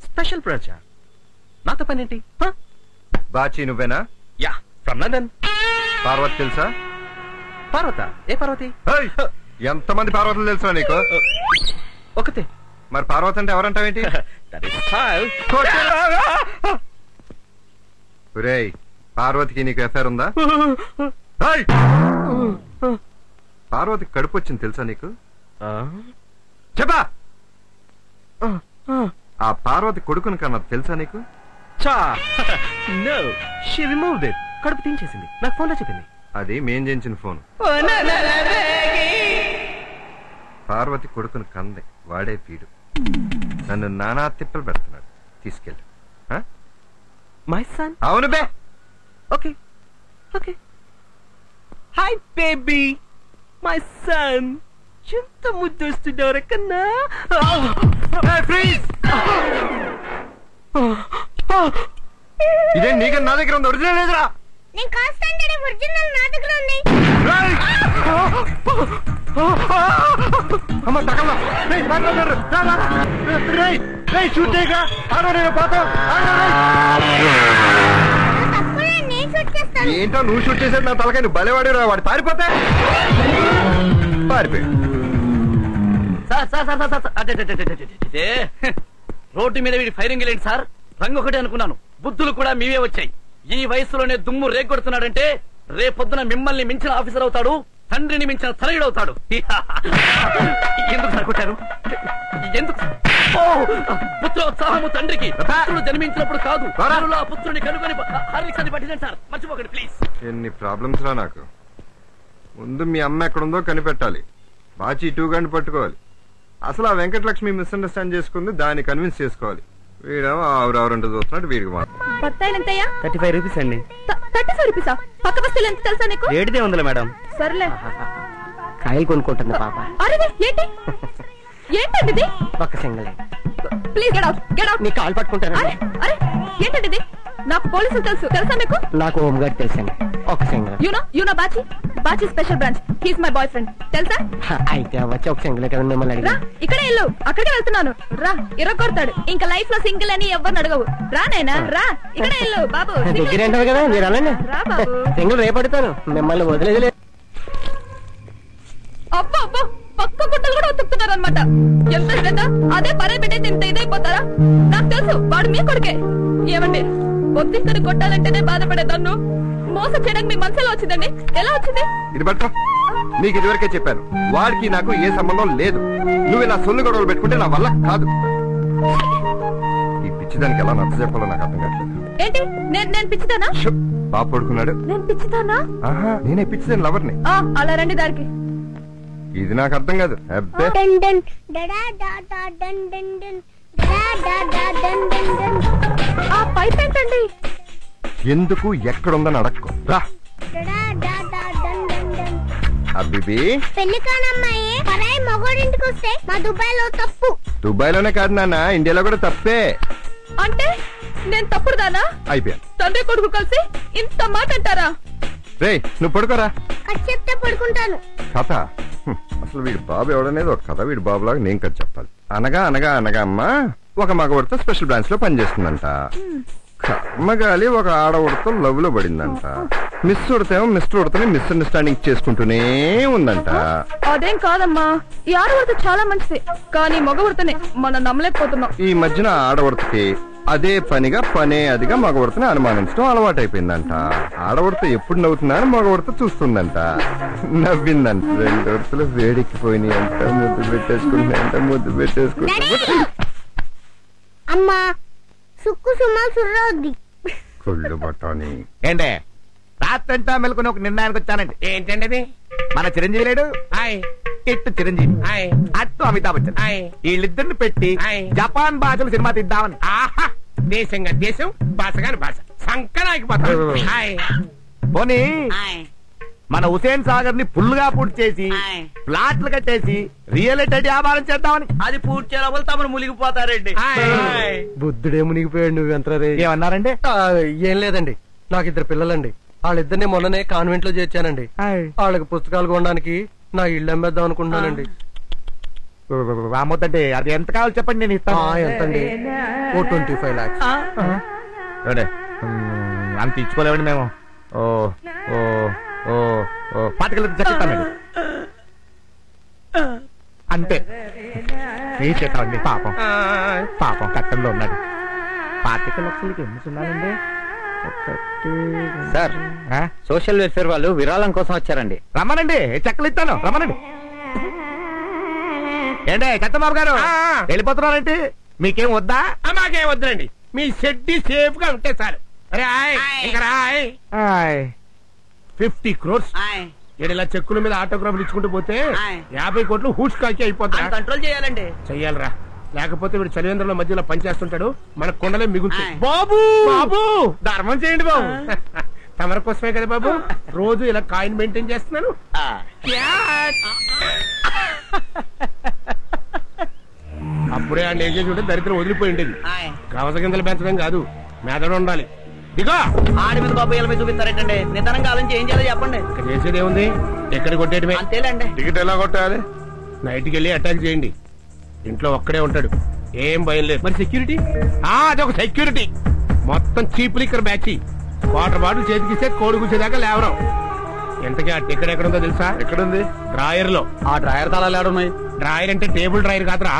స్పెషల్ బ్రాంచ్ నాతో పనేంటి?
బాచి నువ్వేనా?
Yeah from London.
పార్వతి తెలుసా?
పార్వత? ఏ పార్వతి?
ఎంతమంది పార్వతులు తెలుసా నీకు?
ఒకతే.
మరి పార్వతి అంటే ఎవరంటావేంటి? పార్వతికి నీకు ఎఫ్ఐఆర్ ఉందా? పార్వతికి కడుపు వచ్చింది తెలుసా నీకు? చెప్పా. ఆ పార్వతి కొడుకుని కన్నా తెలుసా నీకు?
కడుపు తీయించేసింది. నాకు ఫోన్ లో చెప్పింది.
అది మేం చేయించిన ఫోన్. పార్వతి కొడుకుని కందే వాడే వీడు. నన్ను నానా తిప్పలు పెడుతున్నాడు. తీసుకెళ్ళు.
My son?
అవును బే.
Okay okay. Hi baby, my son. ఎంత ముద్దొస్తున్నావు కన్నా.
ఇదే నీకు నా దగ్గర ఉంది. ఒరిజినల్ లేదురా.
నేను కాస్తాను ఒరిజినల్ నా దగ్గర ఉంది.
అమ్మ తగల చూడేగా పోతావు. ఏంటో నువ్వు షూట్ చేసేది నా తలకాయ. నువ్వు బలేవాడు రా. వాడు పారిపోతే పారిపోయాడు.
రోడ్డు మీద వీడి ఫైరింగ్ లేండి సార్. రంగు ఒకటే అనుకున్నాను. బుద్ధులు కూడా మీవే వచ్చాయి. ఈ వయసులోనే దుమ్ము రేగొడుతున్నాడంటే రేపొద్దున మిమ్మల్ని మించిన ఆఫీసర్ అవుతాడు. తండ్రిని మించిన తనయుడవుతాడు. ఎందుకు సరుకుంటారు? ఎందుకు? పుత్రోత్సాహము తండ్రికి. పుత్రుడు జన్మించినప్పుడు కాదు, ఆ పుత్రుని కనుగొని హార్లిక్స్ పట్టిందండి సార్. మర్చిపోకండి ప్లీజ్.
ఎన్ని ప్రాబ్లమ్స్ రా నాకు. ముందు మీ అమ్మ ఎక్కడుందో కనిపెట్టాలి. బాచి 2 గంటలు పట్టుకోవాలి. అసలు ఆ వెంకటలక్ష్మి మిస్అండర్స్టాండ్ చేసుకుంది, దాన్ని కన్విన్స్ చేసుకోవాలి. వీడేమో ఆవురంటూ చూస్తున్నాడు. వీడికి మాత్రం
బత్తాయిలు ఎంతయ్యా?
35 రూపీస్ అండి.
35 రూపీసా? పక్క బస్తీలు ఎంత తెలుసా నీకు?
700 మేడం.
సర్లే.
కాయలు కొనుక్కుంటుంది పాప.
అరే ఏంటి ఏంటండి ఇది?
ఒక్క సింగలే.
Please get out, get out.
నీ కాలు పట్టుకుంటాను.
అరే అరే ఏంటండి ఇది? నాకు పోలీసులు తెలుసా మీకు?
నాకు హోమ్ గార్డ్ తెలుసండి. ఒక single.
You know Bachi special branch. He's my boy friend. తెలుసా?
అయితే వచ్చి ఒక సింగల్ కదా మిమ్మల్ని అడిగి.
ఇక్కడే ఇల్లు. అక్కడికే వెళ్తున్నాను. రా ఇరగొడతాడు. ఇంకా లైఫ్ లో సింగిల్ అని ఎవరిని అడగవు. రా నైనా రా. ఇక్కడే ఇల్లు బాబు.
దగ్గర అంటారు కదా మీరు అలానే.
రా బాబు.
సింగిల్ రేపడతాను. మిమ్మల్ని వదిలేదు.
అబ్బా అబ్బా పక్క గుట్టలు కూడా ఉతుకుతున్నారు అనమాట. ఎంత శ్రద్ధ. అదే పరే పెట్టేది ఇంత ఇదైపోతారా? నాకు తెలుసు వాడు మీ కొడుకే. ఏమండి ఒత్తిక్కని కొట్టాలంటేనే బాధపడే నన్ను మోసం చేయడానికి మీ మనసులో వచ్చిందండి. ఎలా వచ్చింది?
ఇది బట్ట నీకు ఇదివరకే చెప్పాను. వాడికి నాకు ఏ సంబంధం లేదు. నువ్వు ఇలా సొల్లు గొడవలు పెట్టుకుంటే నా వల్ల కాదు. ఈ పిచ్చిదానికి ఎలా నచ్చ చెప్పాలో నాకు అర్థం కావట్లేదు.
ఏంటి నేను పిచ్చిదానా?
బాబు పడుకున్నాడు.
నేను పిచ్చిదానా?
నేనే పిచ్చిదాని లవర్ని.
అలా రండి దారికి.
ఇది నాకు అర్థం కాదు.
ఆ పైప్ ఏంటండి?
ఎందుకు ఎక్కడుందని అడక్కో. రా అబ్బిబి.
పెళ్లి కానమ్మాయి పరాయి మగోడింటికి వస్తే మా దుబాయ్ లో తప్పు.
దుబాయ్ లోనే కాదు నాన్న, ఇండియాలో కూడా తప్పే.
అంటే నేను తప్పుడుదానా?
అయిపోయాను.
తండ్రి కొడుకు కలిసి ఇంత మాట అంటారా?
రే నువ్వు పడుకోరా.
కథ చెప్తే పడుకుంటాను.
కథ? అసలు వీడి బాబు ఎవడనేది ఒక కథ. వీడి బాబులాగా నేను కథ చెప్పాలి. అనగా అనగా అనగా అమ్మా ఒక మగవాడితో స్పెషల్ బ్రాంచ్ లో పనిచేస్తుందంట. కర్మగాలి ఒక ఆడవాడితో లవ్ లో పడిందంట. మిస్ ఉడతేమో మిస్టర్ ఉడతని మిస్అండర్స్టాండింగ్ చేసుకుంటూనే ఉందంట.
అదేం కాదమ్మా, ఈ ఆడవాడితో చాలా మంచిది, కానీ మగ ఉడతనే మనం నమ్మలేకపోతున్నాం.
ఈ మధ్యన ఆడవాడికి అదే పనిగా అదిగా మగవాడిని అనుమానించడం అలవాటైపోయిందంట. ఆడవాడితో ఎప్పుడు నవ్వుతున్నా అని మగవాడితో చూస్తుందంట. నవ్విందంట. 2 వరుసలు వేడెక్కిపోయినాయి అంట. ముద్దు పెట్టేసుకుంటా
అమ్మా సుక్కు సుమా సుర్రవుద్ది
కొళ్ళు బట్టాని.
ఏంటే రాత్రంతా మెలుకుని ఒక నిర్ణయానికి వచ్చానండి.
ఏంటండి అది?
మన చిరంజీవి లేడు, ఇట్టు చిరంజీవి, అట్టు అమితాబ్ బచ్చన్, వీళ్ళిద్దరిని పెట్టి జపాన్ భాషలు సినిమా తీద్దామని.
ఆహా, దేశంగా దేశం, భాషగాని భాష సంకరాకిపోతాం.
పోనీ మన హుసేన్ సాగర్ ని ఫుల్ గా పూర్తి చేసి ప్లాట్లు కట్టేసి రియల్ ఎస్టేట్ వ్యాపారం చేద్దామని.
అది పూర్తి చేయాలి, తమను మునిగిపోతారండి.
బుద్ధుడే మునిగిపోయాడు. నువ్వెంతరా?
ఏమన్నారండి?
ఏం లేదండి, నాకు 2 పిల్లలండి. వాళ్ళిద్దరిని మొన్ననే కాన్వెంట్ లో చేర్చానండి. వాళ్ళకి పుస్తకాలు కొనడానికి నా ఇల్లు అమ్మేద్దాం అనుకుంటున్నానండి.
అమ్మొద్దండి, అది ఎంత కావాలి చెప్పండి, నేను ఇస్తాను.
ఎంతండి? 25 lakhs.
అంత ఇచ్చుకోలేవండి మేము. పాతికలు చెప్తానండి అంతే. ఏ చేస్తామండి, పాపం పాపం కట్టంలో ఉన్నాడు. 25 లక్షలకి ఎన్ని ఉన్నాయండి?
సార్, సోషల్ వెల్ఫేర్ వాళ్ళు విరాళం కోసం వచ్చారండి.
రమ్మనండి, చెక్కలు ఇస్తాను, రమ్మనండి. ఏంటే చెత్తబాబు గారు వెళ్ళిపోతున్నారంటే మీకేం వద్దా?
మాకేం వద్దండి, మీ షెడ్డి సేఫ్ గా ఉంటే సార్. 50 crores ఇలా చెక్కుల మీద ఆటోగ్రాఫ్లు ఇచ్చుకుంటూ పోతే 50 కోట్లు హూష్ కాకి అయిపోతా.
కంట్రోల్ చేయాలండి.
చెయ్యాలరా, లేకపోతే వీడు చలివేంద్రంలో మధ్యలో పనిచేస్తుంటాడు, మన కొండలే మిగులుతాయి. బాబు బాబు ధర్మం చేయండి బాబు. తమర కోసమే కదా బాబు రోజు ఇలా కాయిన్ మెయింటైన్ చేస్తున్నాను. అప్పుడే ఆ ఏం చేసి ఉంటే దరిద్రం వదిలిపోయి ఉండేది. కవస గింజలు పెంచడం కాదు, మెదడు ఉండాలి. ఇదిగో
ఆడి మీద బాబు ఇలా మీద చూపిస్తారేంటండి? నిదానంగా ఆలోచించి ఏం చేయాలో చెప్పండి.
ఇక్కడ చేసేది ఏముంది, ఎక్కడ కొట్టేయడమే.
అంతేలేండి.
టికెట్ ఎలా కొట్టాలి? నైట్కి వెళ్ళి అటాక్ చేయండి, ఇంట్లో ఒక్కడే ఉంటాడు, ఏం భయం లేదు. మరి సెక్యూరిటీ? అదొక సెక్యూరిటీ. మొత్తం cheap liquor batch. Water bottle చేతికిస్తే కోడి కూర్చేదాకా లేవరం. ఎంతకీ ఆ టికెట్ ఎక్కడుందో తెలుసా? ఎక్కడుంది? డ్రాయర్ లో.
ఆ డ్రాయర్ తాళాలు ఏడున్నాయి?
డ్రాయర్ అంటే టేబుల్ డ్రాయర్ కాదురా,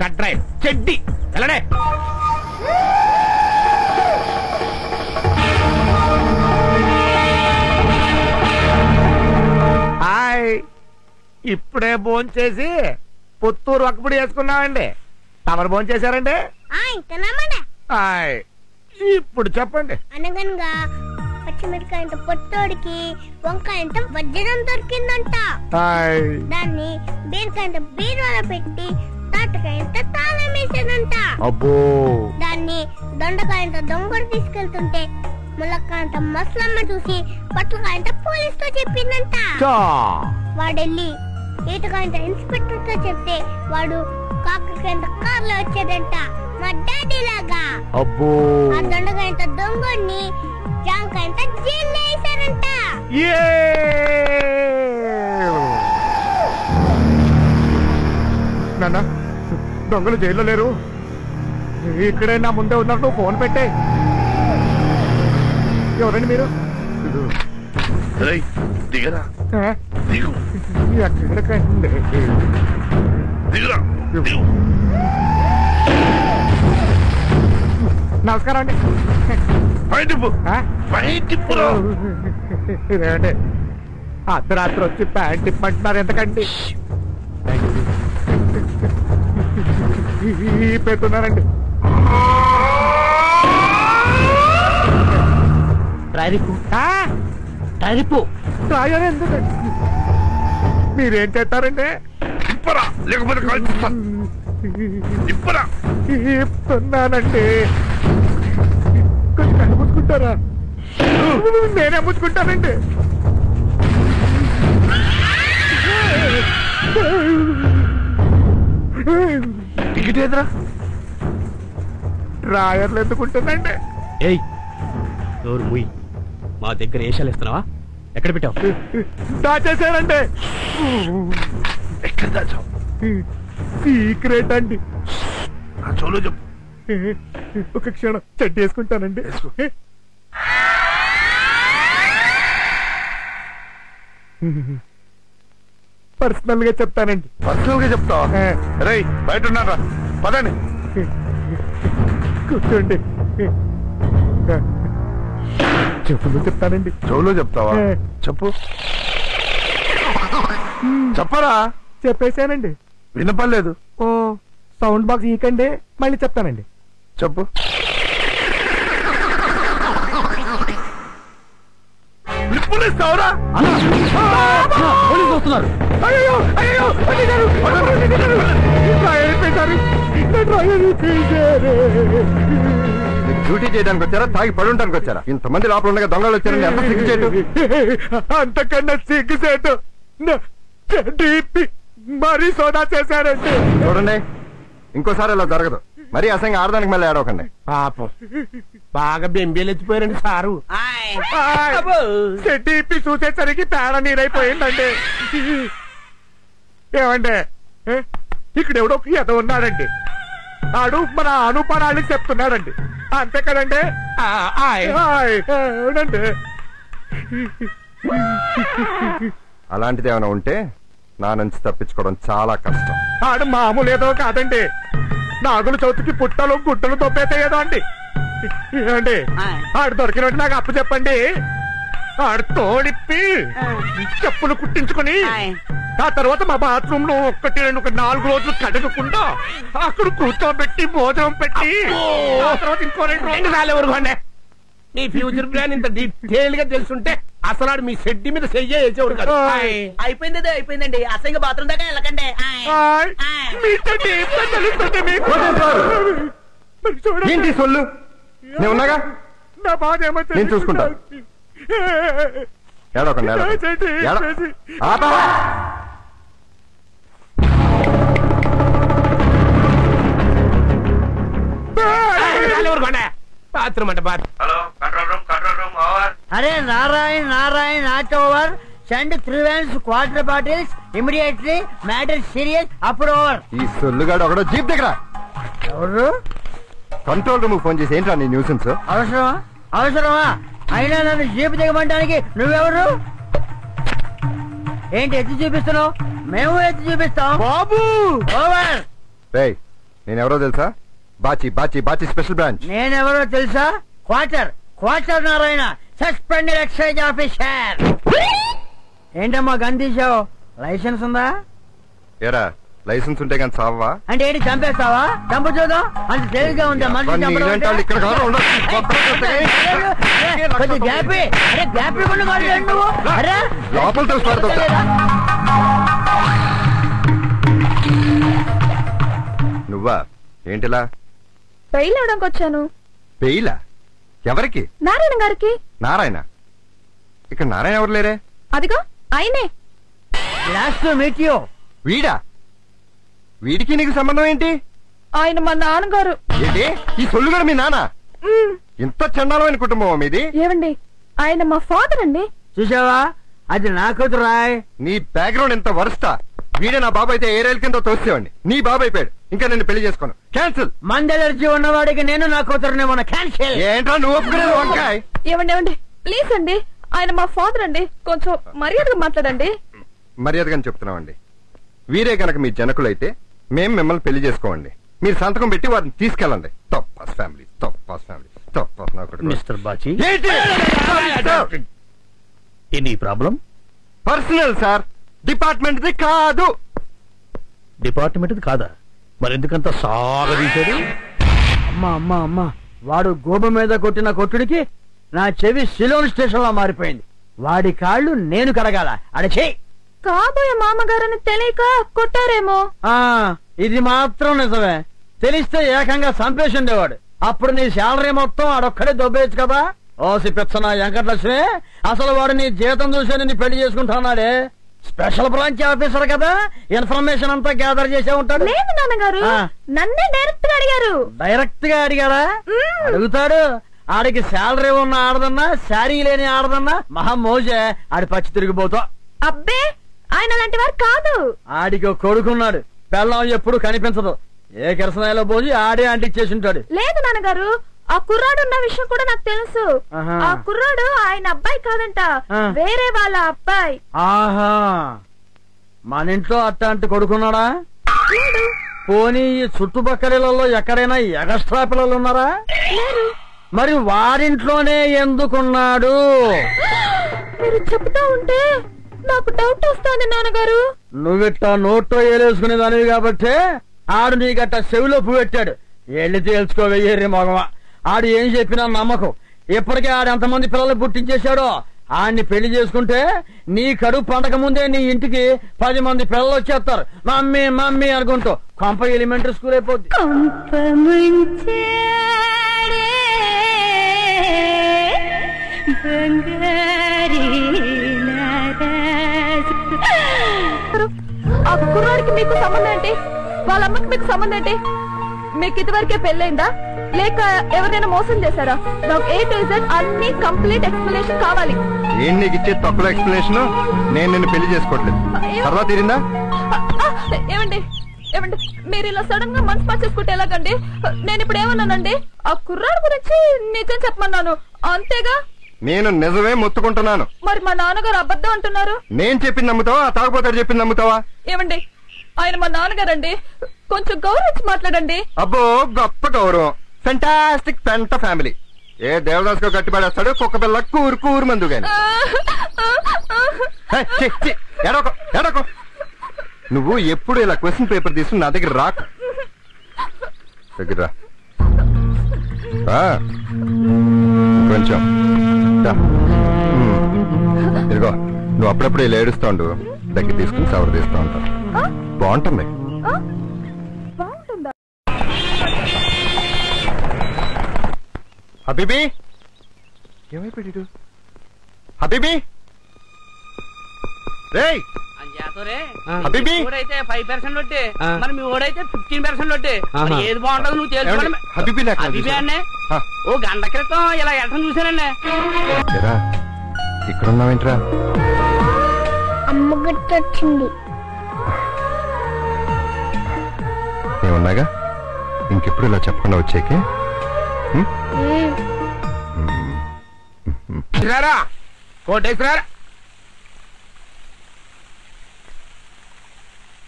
కట్ డ్రాయర్. చెడ్డి వెళ్ళడే.
ఇప్పుడే భోంచేసి పుత్తూరు ఒక్కపుడి వేసుకున్నామండి. తమరు భోంచేశారండి? ఇప్పుడు చెప్పండి.
అనగనగా పచ్చిమిరకాయంత పొట్టోడికి వంకాయంత వజ్రం దొరికిందంట. దాన్ని బీరకాయంత బీరువాలో పెట్టి తాటకాయంత తాళం వేసేదంట. దాన్ని దొండకాయంత దొంగడు తీసుకెళ్తుంటే ములక్కాయంత మసలమ్మ చూసి పట్లకాయంత పోలీస్ తో చెప్పిందంట. వాడెళ్ళి ఈతకాయంత ఇన్స్పెక్టర్ తో చెప్తే వాడు కాకరకాయంత కార్ లో వచ్చేదంట, మా డాడీ లాగా. ఆ దొండకాయంత దొంగడిని జాంకాయంత జైల్లో వేశారంట.
నాన్న, దొంగలు జైల్లో లేరు, ఇక్కడే నా ముందే ఉన్నారు. నువ్వు ఫోన్ పెట్టే. ఎవరండి మీరు?
దిగరా,
ఎక్కడికండి? నమస్కారం అండి. ఇదేమండి అర్ధరాత్రి వచ్చి ప్యాంట్ ఇప్పంటున్నారు ఎంతకండి? పెడుతున్నారండి. డ్రాయర్ ఎందుకండి? మీరేం చేస్తారండి?
ఇప్పరా, లేకపోతే ఇప్పరా.
ఇస్తున్నానండి. కొంచెం కనిపించుకుంటారా? నేనే ముచ్చుకుంటానండి.
టికెట్ ఏదరా?
డ్రాయర్లు ఎందుకుంటుందండి?
ఏయ్, నోరు ముయ్. మా దగ్గర ఏషాలు ఇస్తున్నావా? ఎక్కడ పెట్టావు?
దాచేసానండి.
ఎక్కడ దాచావు?
సీక్రెట్ అండి.
చోలో చెప్పు. ఒక క్షణం చెడ్డ వేసుకుంటానండి. పర్సనల్ గా చెప్తానండి.
పర్సనల్ గా చెప్తావా? రై బయట ఉన్నారా, పదండి.
కూర్చోండి. చెప్పులు చెప్తానండి.
చెవులో చెప్తావా? చెప్పు. చెప్పరా?
చెప్పేశానండి.
వినపడలేదు.
ఓ సౌండ్ బాక్స్ ఈకండి, మళ్ళీ చెప్తానండి.
చెప్పు. నిప్పులిస్తావురా?
పోలీసు వస్తున్నారు.
అయ్యో అయ్యో
డ్యూటీ చేయడానికి వచ్చారా, తాగి పడుంటానికి వచ్చారా? ఇంతమంది లోపల ఉండగా దొంగలు వచ్చారని ఎంత సిగ్గుచేటు.
అంతకన్నా సిగ్గుచేటు మరీ సోదా చేశారండి.
చూడండి, ఇంకోసారి ఇలా జరగదు. మరీ అసంగా ఆడదానికి మళ్ళీ ఆడవకండి.
పాపం బాగా బెంబేలెత్తిపోయారండి సారు.
చెడ్డీ చూసేసరికి పేడ నీరైపోయిందండి. ఏమండి, ఇక్కడ ఎవడో ఎద ఉన్నాడండి. ఆడు మన అనుపరాళ్ళకి చెప్తున్నాడండి. అంతే కదండి? అవునండి.
అలాంటిది ఏమైనా ఉంటే నా నుంచి తప్పించుకోవడం చాలా కష్టం.
ఆడు మామూలు ఏదో కాదండి. నాగుల చవితికి పుట్టలు గుట్టలు తొప్పేతాయేదో అండి. ఏమండి, ఆడు దొరికినట్టు నాకు అప్పు చెప్పండి. ఆడు తోడిప్పి చెప్పులు కుట్టించుకుని ఆ తర్వాత మా బాత్రూమ్ లో 4 రోజులు కడగకుండా అక్కడ కూర్చోబెట్టి భోజనం పెట్టి ఆ తర్వాత ఇంకో 2 రోజులు
ఎవరు నీ ఫ్యూచర్ ప్లాన్ ఇంత డీటెయిల్ గా తెలుసుంటే అసలు మీ షెడ్డి మీద చెయ్యేసేవాడు కదా.
అయిపోయిందండి. అసంగా బాత్రూమ్ దాకా వెళ్ళకండి.
ఏంటి సొల్లు? నేను ఉన్నాగా,
నా బాధ ఏమో
నేను చూసుకుంటా. ఏడవకండి.
బాత్రూమ్ అంటే
అరే Narayana Narayana not over. Send 3 vans quarter bottles immediately. Matter serious. అప్పుడు ఓవర్.
ఈ సొల్లుగాడు ఒకడో జీప్ దగ్గర.
ఎవరు?
కంట్రోల్ రూమ్ ఫోన్ చేసి ఏంట్రా నీ న్యూసెన్స్?
అవసరమా? అయినా నన్ను జీప్ దిగమంటానికి నువ్వెవరు? ఏంటి ఎత్తి చూపిస్తున్నావు? మేము ఎత్తి చూపిస్తాం బాబు. ఓవర్.
రేయ్, నేనెవరో తెలుసా? Bachi Bachi Bachi special branch.
నేనెవరో తెలుసా? Quarter Narayana, suspended excise officer. ఏంటమ్మా గన్ తీసావు? లైసెన్స్ ఉందా?
ఏరా, లైసెన్స్ ఉంటే కానీ చావా?
అంటే ఏంటి, చంపేస్తావా? చంపు చూద్దాం. అంత తేలిగ్గా ఉందా మనిషి చంపడం?
లోపల తెలుసు. నువ్వా? ఏంటిలా?
పెయిల్ అవడానికి వచ్చాను.
పెయిలా? ఎవరికి?
నారాయణ గారికి.
నారాయణ? ఇక్కడ నారాయణ ఎవరు లేరే?
అదిగో ఆయనే.
వీడా? వీడికి నీకు సంబంధం ఏంటి?
ఆయన మా నాన్నగారు.
ఏంటి ఈ సొల్లుగాడు మీ నాన్న? ఇంత చండాలమైన కుటుంబం మీది.
ఏమండి, ఆయన మా ఫాదర్ అండి.
చూసావా, అది నా కూతురాయ్.
నీ బ్యాక్గ్రౌండ్ ఎంత వరస్టా. వీడే నా బాబు అయితే ఏ రైలు కింద తోసేవాడిని. నీ బాబు అయిపోయాడు. ఇంకా నేను పెళ్లి చేసుకోను. క్యాన్సిల్.
మంది ఎలర్జీ ఉన్నవాడికి నేను నా కూతురుని మన క్యాన్సిల్.
ఏంట్రా నువ్వు ఒప్పుకునేది? వంకాయ్.
ఏమండి ప్లీజ్ అండి, ఆయన మా ఫాదర్ అండి. కొంచెం మర్యాదగా మాట్లాడండి.
మర్యాదగానే చెప్తున్నామండి. వీరే గనక మీ జనకులైతే మేము మిమ్మల్ని పెళ్లి చేసుకోండి. మీరు సంతకం పెట్టి వారిని తీసుకెళ్ళండి. తప్పాస్ ఫ్యామిలీ, తప్పాస్ ఫ్యామిలీ, తప్పాస్.
Mister Bachi, any problem?
Personal sir, department కాదు.
డిపార్ట్మెంట్ కాదా? మరెందుకంత సాగదీశాడు?
అమ్మా, వాడు గోబ మీద కొట్టిన కొట్టుడికి నా చెవి సిలోన్ స్టేషన్ లో మారిపోయింది. వాడి కాళ్ళు నేను కడగాల. అడచే
కాబోయే మామగారని తెలియక కొట్టారేమో.
ఇది మాత్రం నిజమే. తెలిస్తే ఏకంగా చంపేసిండేవాడు. అప్పుడు నీ శాలరీ మొత్తం ఆడొక్కడే దొబ్బేయచ్చు కదా. ఓసి పిచ్చనా వెంకటలక్ష్మి, అసలు వాడు నీ జీతం చూసే నిన్ను పెళ్లి చేసుకుంటున్నాడే. స్పెషల్ బ్రాంచ్ ఆఫీసర్ కదా, ఇన్ఫర్మేషన్ అంతా గ్యాదర్ చేసే ఉంటాడు.
లేదు నాన్నగారు, నన్నే డైరెక్ట్ గా అడిగారు.
డైరెక్ట్ గా అడిగారా? అడుగుతాడు. ఆడికి శాలరీ ఉన్న ఆడదన్నా, శారీ లేని ఆడదన్నా మహా మోజే. ఆడి పచ్చి తిరిగిపోతా.
అబ్బే, ఆయన అలాంటి వారు కాదు.
ఆడికి కొడుకున్నాడు. పెళ్ళం ఎప్పుడు కనిపించదు. ఏ కిరసనాయిలో పోసి ఆడే అంటిచ్చేసి ఉంటాడు.
లేదు నాన్నగారు, ఆ కుర్రాడు ఉన్న విషయం కూడా నాకు తెలుసు. ఆ కుర్రాడు ఆయన అబ్బాయి కాదంట, వేరే వాళ్ళ అబ్బాయి.
ఆహా, మన ఇంట్లో అట్టాంటి కొడుకున్నాడా? పోనీ ఈ చుట్టుపక్కలలో ఎక్కడైనా ఎగస్ట్రా పిల్లలు ఉన్నారా? మరి వారింట్లోనే ఎందుకున్నాడు?
మీరు చెప్తా ఉంటే నాకు డౌట్ వస్తుంది నాన్నగారు.
నువ్విట్టా నోట్లో ఏలేసుకునే దానివి కాబట్టి ఆడు నీకట్ట చెవిలో పువ్వు పెట్టాడు. ఎళ్ళి తేల్చుకోవయ్యేరే మగవా. ఆడు ఏం చెప్పినా నమ్మకం. ఇప్పటికే ఆడు ఎంతమంది పిల్లలు పుట్టించేశాడో. ఆడిని పెళ్లి చేసుకుంటే నీ కడుపు పండక ముందే నీ ఇంటికి 10 మంది పిల్లలు వచ్చేస్తారు. మమ్మీ మమ్మీ అనుకుంటూ. కొంప ఎలిమెంటరీ స్కూల్ అయిపోద్ది.
ఆ కుర్రాడికి మీకు సంబంధం ఏంటి? వాళ్ళ అమ్మకి మీకు సంబంధం ఏంటి? మీకు ఇదివరకే పెళ్ళైందా లేక ఎవరైనా మోసం చేశారా? నాకు A to Z అన్ని కంప్లీట్ ఎక్స్ప్లెనేషన్ కావాలి.
ఏం నీకు ఇచ్చే తక్కువ ఎక్స్ప్లెనేషన్? నేను నిన్ను పెళ్లి చేసుకోవట్లేదు. తర్వాత తీరిందా?
ఏమండి ఏమండి, మీరు ఇలా సడన్ గా మనసు మార్చేసుకుంటే ఎలాగండి? నేను ఇప్పుడు ఏమన్నానండి? ఆ కుర్రాడు గురించి నిజం చెప్పమన్నాను అంతేగా.
నేను నిజమే మొత్తుకుంటున్నాను.
మరి మా నాన్నగారు అబద్ధం అంటున్నారు.
నేను చెప్పింది నమ్ముతావా? ఆ తాగుపోతాడు చెప్పింది నమ్ముతావా?
ఏమండి, ఆయన మా నాన్నగారండి, కొంచెం గౌరవించి మాట్లాడండి.
అబ్బో, గొప్ప గౌరవం. ఫెంటాస్టిక్ పెంట ఫ్యామిలీ. ఏ దేవదాస్ గా గట్టిపడేస్తాడు కుక్క పిల్ల కూరు కూరు మందు గాని. ఎడకో నువ్వు ఎప్పుడు ఇలా క్వశ్చన్ పేపర్ తీసుకుని నా దగ్గర రాకు. దగ్గర కొంచెం ఇదిగో, నువ్వు అప్పుడప్పుడు ఇలా ఏడుస్తూ ఉండు. దగ్గర తీసుకుని సవర్ తీస్తూ ఉంటావు. బాగుంటుంది. హబీబీ, ఏమైపోయాడు హబీబీ? రేయ్ హబీబీ,
ఓడైతే 5% వడ్డీ, మరి మీ ఓడైతే 15% వడ్డీ. ఏది బాగుంటుంది నువ్వు తెలుసుకోండి.
హబీబీ
హబీబీ అన్నే ఓ గంట క్రితం ఇలా ఎట్టం చూసానండి.
ఇక్కడ ఉన్నావేంట్రా?
అమ్మ గుర్తొచ్చింది.
ఏమన్నాగా ఇంకెప్పుడు ఇలా చెప్పకుండా వచ్చేకి?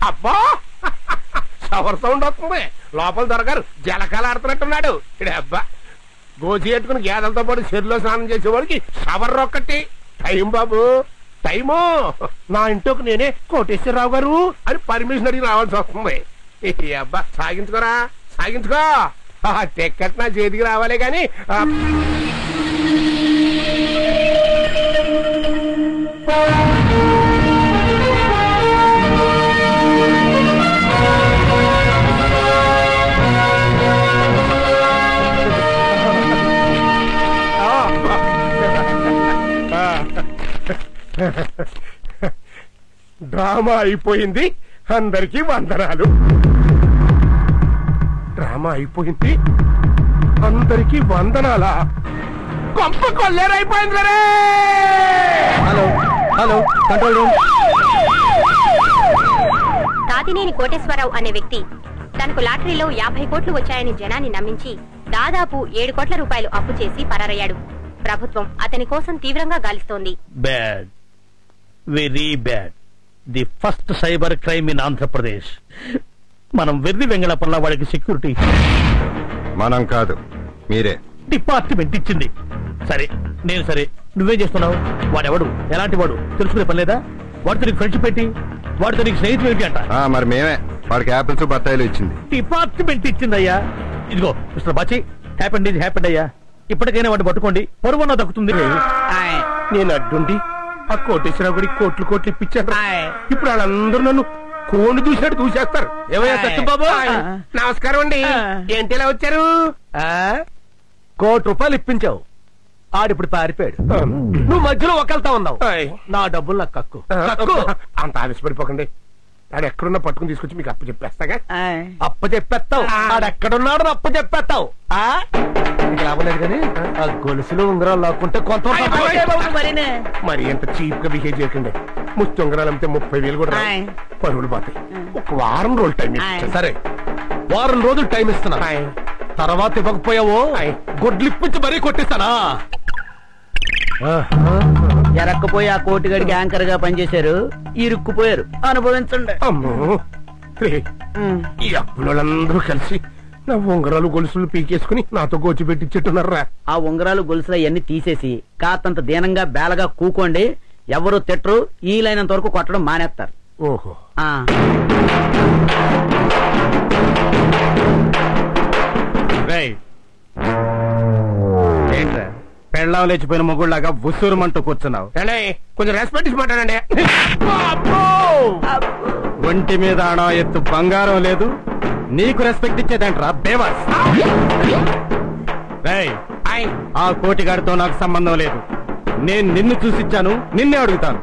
అబ్బా, షవర్ సౌండ్ వస్తుంది. లోపల దొరగారు జలకాలు ఆడుతున్నట్టున్నాడు. ఇక్కడ అబ్బా, గోచి ఎట్టుకుని గేదలతో పాటు చెరులో స్నానం చేసేవాడికి షవర్ ఒక్కటి. టైం బాబు, టైము. నా ఇంట్లోకి నేనే కోటేశ్వరరావు గారు అని పర్మిషన్ అడిగి రావాల్సి వస్తుంది. అబ్బా, సాగించుకోరా, సాగించుకో. టికెట్ నా చేతికి రావాలే గాని. డ్రామా అయిపోయింది. అందరికీ వందనాలు. డ్రామా అయిపోయింది. అందరికీ వందనాలా? కొంప కొల్లేరైపోయింది రే.
Hello hello, control room.
Tatineni Koteswararao అనే వ్యక్తి తనకు లాటరీలో 50 కోట్లు వచ్చాయని జనాన్ని నమ్మించి దాదాపు 7 కోట్ల రూపాయలు అప్పు చేసి పరారయ్యాడు. ప్రభుత్వం అతని కోసం తీవ్రంగా గాలిస్తోంది.
Bad, very bad. The first cyber crime in Andhra Pradesh. మనం వెర్రి వెంగళపల్ల వాడికి సెక్యూరిటీ.
మనం కాదు, మీరే.
డిపార్ట్మెంట్ ఇచ్చింది. సరే, నేను సరే, నువ్వేం చేస్తున్నావు? వాడెవడు, ఎలాంటి వాడు తెలుసుకునే పని లేదా? వాడితో నీకు ఫ్రెండ్షిప్ పెట్టి వాడితో నీకు స్నేహితులు ఏంటి అంట?
మరి మేమే వాడికి యాపిల్స్ బత్తాయిలు ఇచ్చింది.
డిపార్ట్మెంట్ ఇచ్చిందయ్యా. ఇదిగో mister Bachi, happened is happened అయ్యా. ఇప్పటికైనా వాడిని పట్టుకోండి, పరువన్నా దక్కుతుంది.
నేను అడ్డుండి ఆ కోటేశ్వరరావు గుడి కోట్లు కోట్లు ఇప్పించాను. ఇప్పుడు వాళ్ళందరూ నన్ను కోండి చూసినట్టు చూసేస్తారు. ఏమయ్యా సత్యబాబు, నమస్కారం అండి. ఏంటి ఇలా వచ్చారు?
₹1 కోటి ఇప్పించావు. ఆడిప్పుడు పారిపోయాడు. నువ్వు మధ్యలో ఒకళ్తా ఉన్నావు. నా డబ్బులు నాకు కక్కు.
అంత ఆవేశపడిపోకండి. ఆడు ఎక్కడున్నా పట్టుకుని తీసుకొచ్చి మీకు అప్ప చెప్పేస్తాగా.
అప్ప చెప్పేస్తావు. ఆడెక్కడున్నాడు అప్ప చెప్పేస్తావు. లాభం లేదు కానీ ఆ గొలుసులు ఉంగరాలు లాక్కుంటే కొంత
మరి ఎంత చీప్ గా బిహేవ్ చేయకండి. ముష్టి ఉంగరాలు అమ్మితే 30,000 కూడా పరువులు పోతాయి. ఒక వారం రోజులు టైం.
సరే,
వారం రోజులు టైం ఇస్తున్నా. తర్వాత ఇవ్వకపోయావో గొడ్లిప్పించి మరీ కొట్టిస్తానా?
ఎరక్కపోయి ఆ కోటిగడికి యాంకర్ గా పనిచేశారు, ఇరుక్కుపోయారు. అనుభవించండి.
ఈ అప్పులందరూ కలిసి నా ఉంగరాలు గొలుసులు పీకేసుకుని నాతో గోచి పెట్టించున్నారా?
ఆ ఉంగరాలు గొలుసులు అవన్నీ తీసేసి కాతంత దీనంగా బేలగా కూకోండి. ఎవరు తిట్టరు. ఈలైనంత వరకు కొట్టడం మానేస్తారు.
ఓహో.
ఏంట్రా పెళ్ళాం లేచిపోయిన మొగుళ్ళలాగా ఉసూరుమంటూ కూర్చున్నావు?
కొంచెం రెస్పెక్ట్ ఇచ్చి మాట్లాడండి.
ఒంటి మీద ఆడా ఎత్తు బంగారం లేదు, నీకు రెస్పెక్ట్ ఇచ్చేదంట్రా బేవాస్. ఆ కోటిగాడితో నాకు సంబంధం లేదు. నేను నిన్ను చూసిచ్చాను, నిన్నే అడుగుతాను.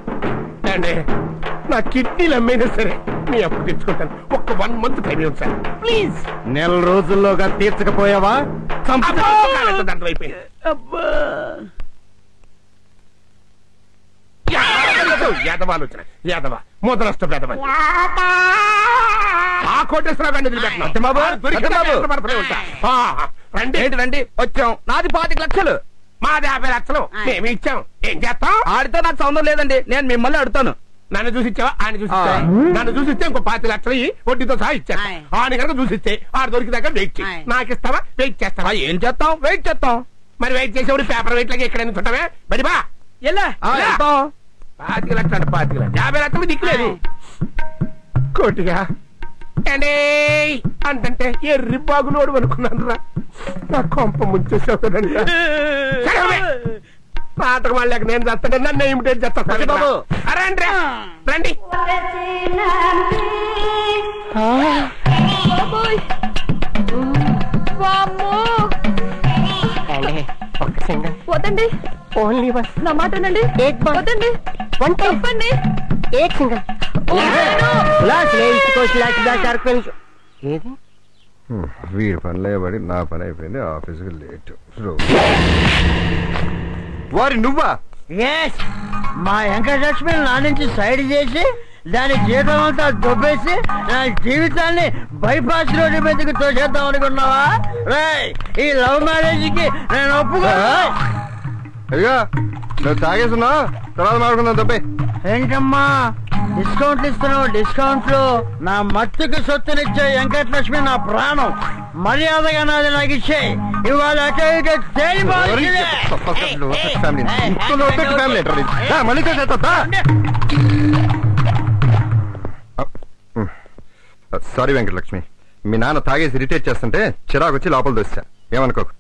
నా కిడ్నీలు అమ్మేనా సరే నీ అప్పు తెచ్చుకుంటాను. ఒక్క 1 month టైం ఇవ్వండి సార్ ప్లీజ్.
నెల రోజుల్లోగా తీర్చకపోయావా
యాదవాలోచన యాదవ మొదలష్ట పేదవ ఆ కోటేశ్వరరావు గారిని రండి రండి వచ్చాం. నాది 25 లక్షలు, మాది 50 లక్షలు మేము ఇచ్చాం. ఏం చేస్తాం? ఆడితో నాకు సంబంధం లేదండి. నేను మిమ్మల్ని అడుగుతాను. నన్ను చూసిచ్చావా? ఆయన చూసిచ్చా? నన్ను చూసిస్తే ఇంకో 25 లక్షలు వడ్డీతో సహా ఇచ్చాను. ఆయన కనుక చూసిస్తే ఆడు దొరికిదాకా వెయిట్ చేయి. నాకు ఇస్తావా? వెయిట్ చేస్తావా? ఏం చేస్తాం? వెయిట్ చేస్తాం. మరి వెయిట్ చేసేవాడు పేపర్ వెయిట్ లాగా ఎక్కడైనా చుట్టమే మరి బా 25 లక్షలు 25 లక్షలు 50 లక్షలు దిక్కులేదు. కోటిగా అంటే ఎర్రి బాగులోడు అనుకున్నాను రా. నా కొంప ముంచేసావు. నాటకం వాళ్ళకి నేను చేస్తాను. నన్ను ఇమిటేట్ చేస్తాను బాబు. రండి రండి.
వద్దండి, నా మాట నండి. వద్దండి, చెప్పండి.
వీడి పనులు అయ్యబడి నా పని అయిపోయింది. ఆఫీస్కి లేట్. వారి నువ్వా?
మా వెంకటలక్ష్మి నా నుంచి సైడ్ చేసి దాని జీతం అంతా దొబ్బేసి నా జీవితాన్ని బైపాస్ రోడ్డు మీదకి తోసేద్దాం అనుకున్నావా? ఈ లవ్ మ్యారేజ్ కి నేను ఒప్పుకో.
అయ్యా నువ్వు తాగేస్తున్నా, తర్వాత మాడుకుందాం. తప్పే
ఏంటమ్మా డిస్కౌంట్లు ఇస్తున్నావు? డిస్కౌంట్లు నా మత్తుకు సొత్తునిచ్చే వెంకటలక్ష్మి నా ప్రాణం. మర్యాదగా నాది నాకు ఇచ్చే. ఇవాళ
సారీ వెంకటలక్ష్మి, మీ నాన్న తాగేసి ఇరిటేట్ చేస్తుంటే చిరాకు వచ్చి లోపల దోశా. ఏమనుకోకు.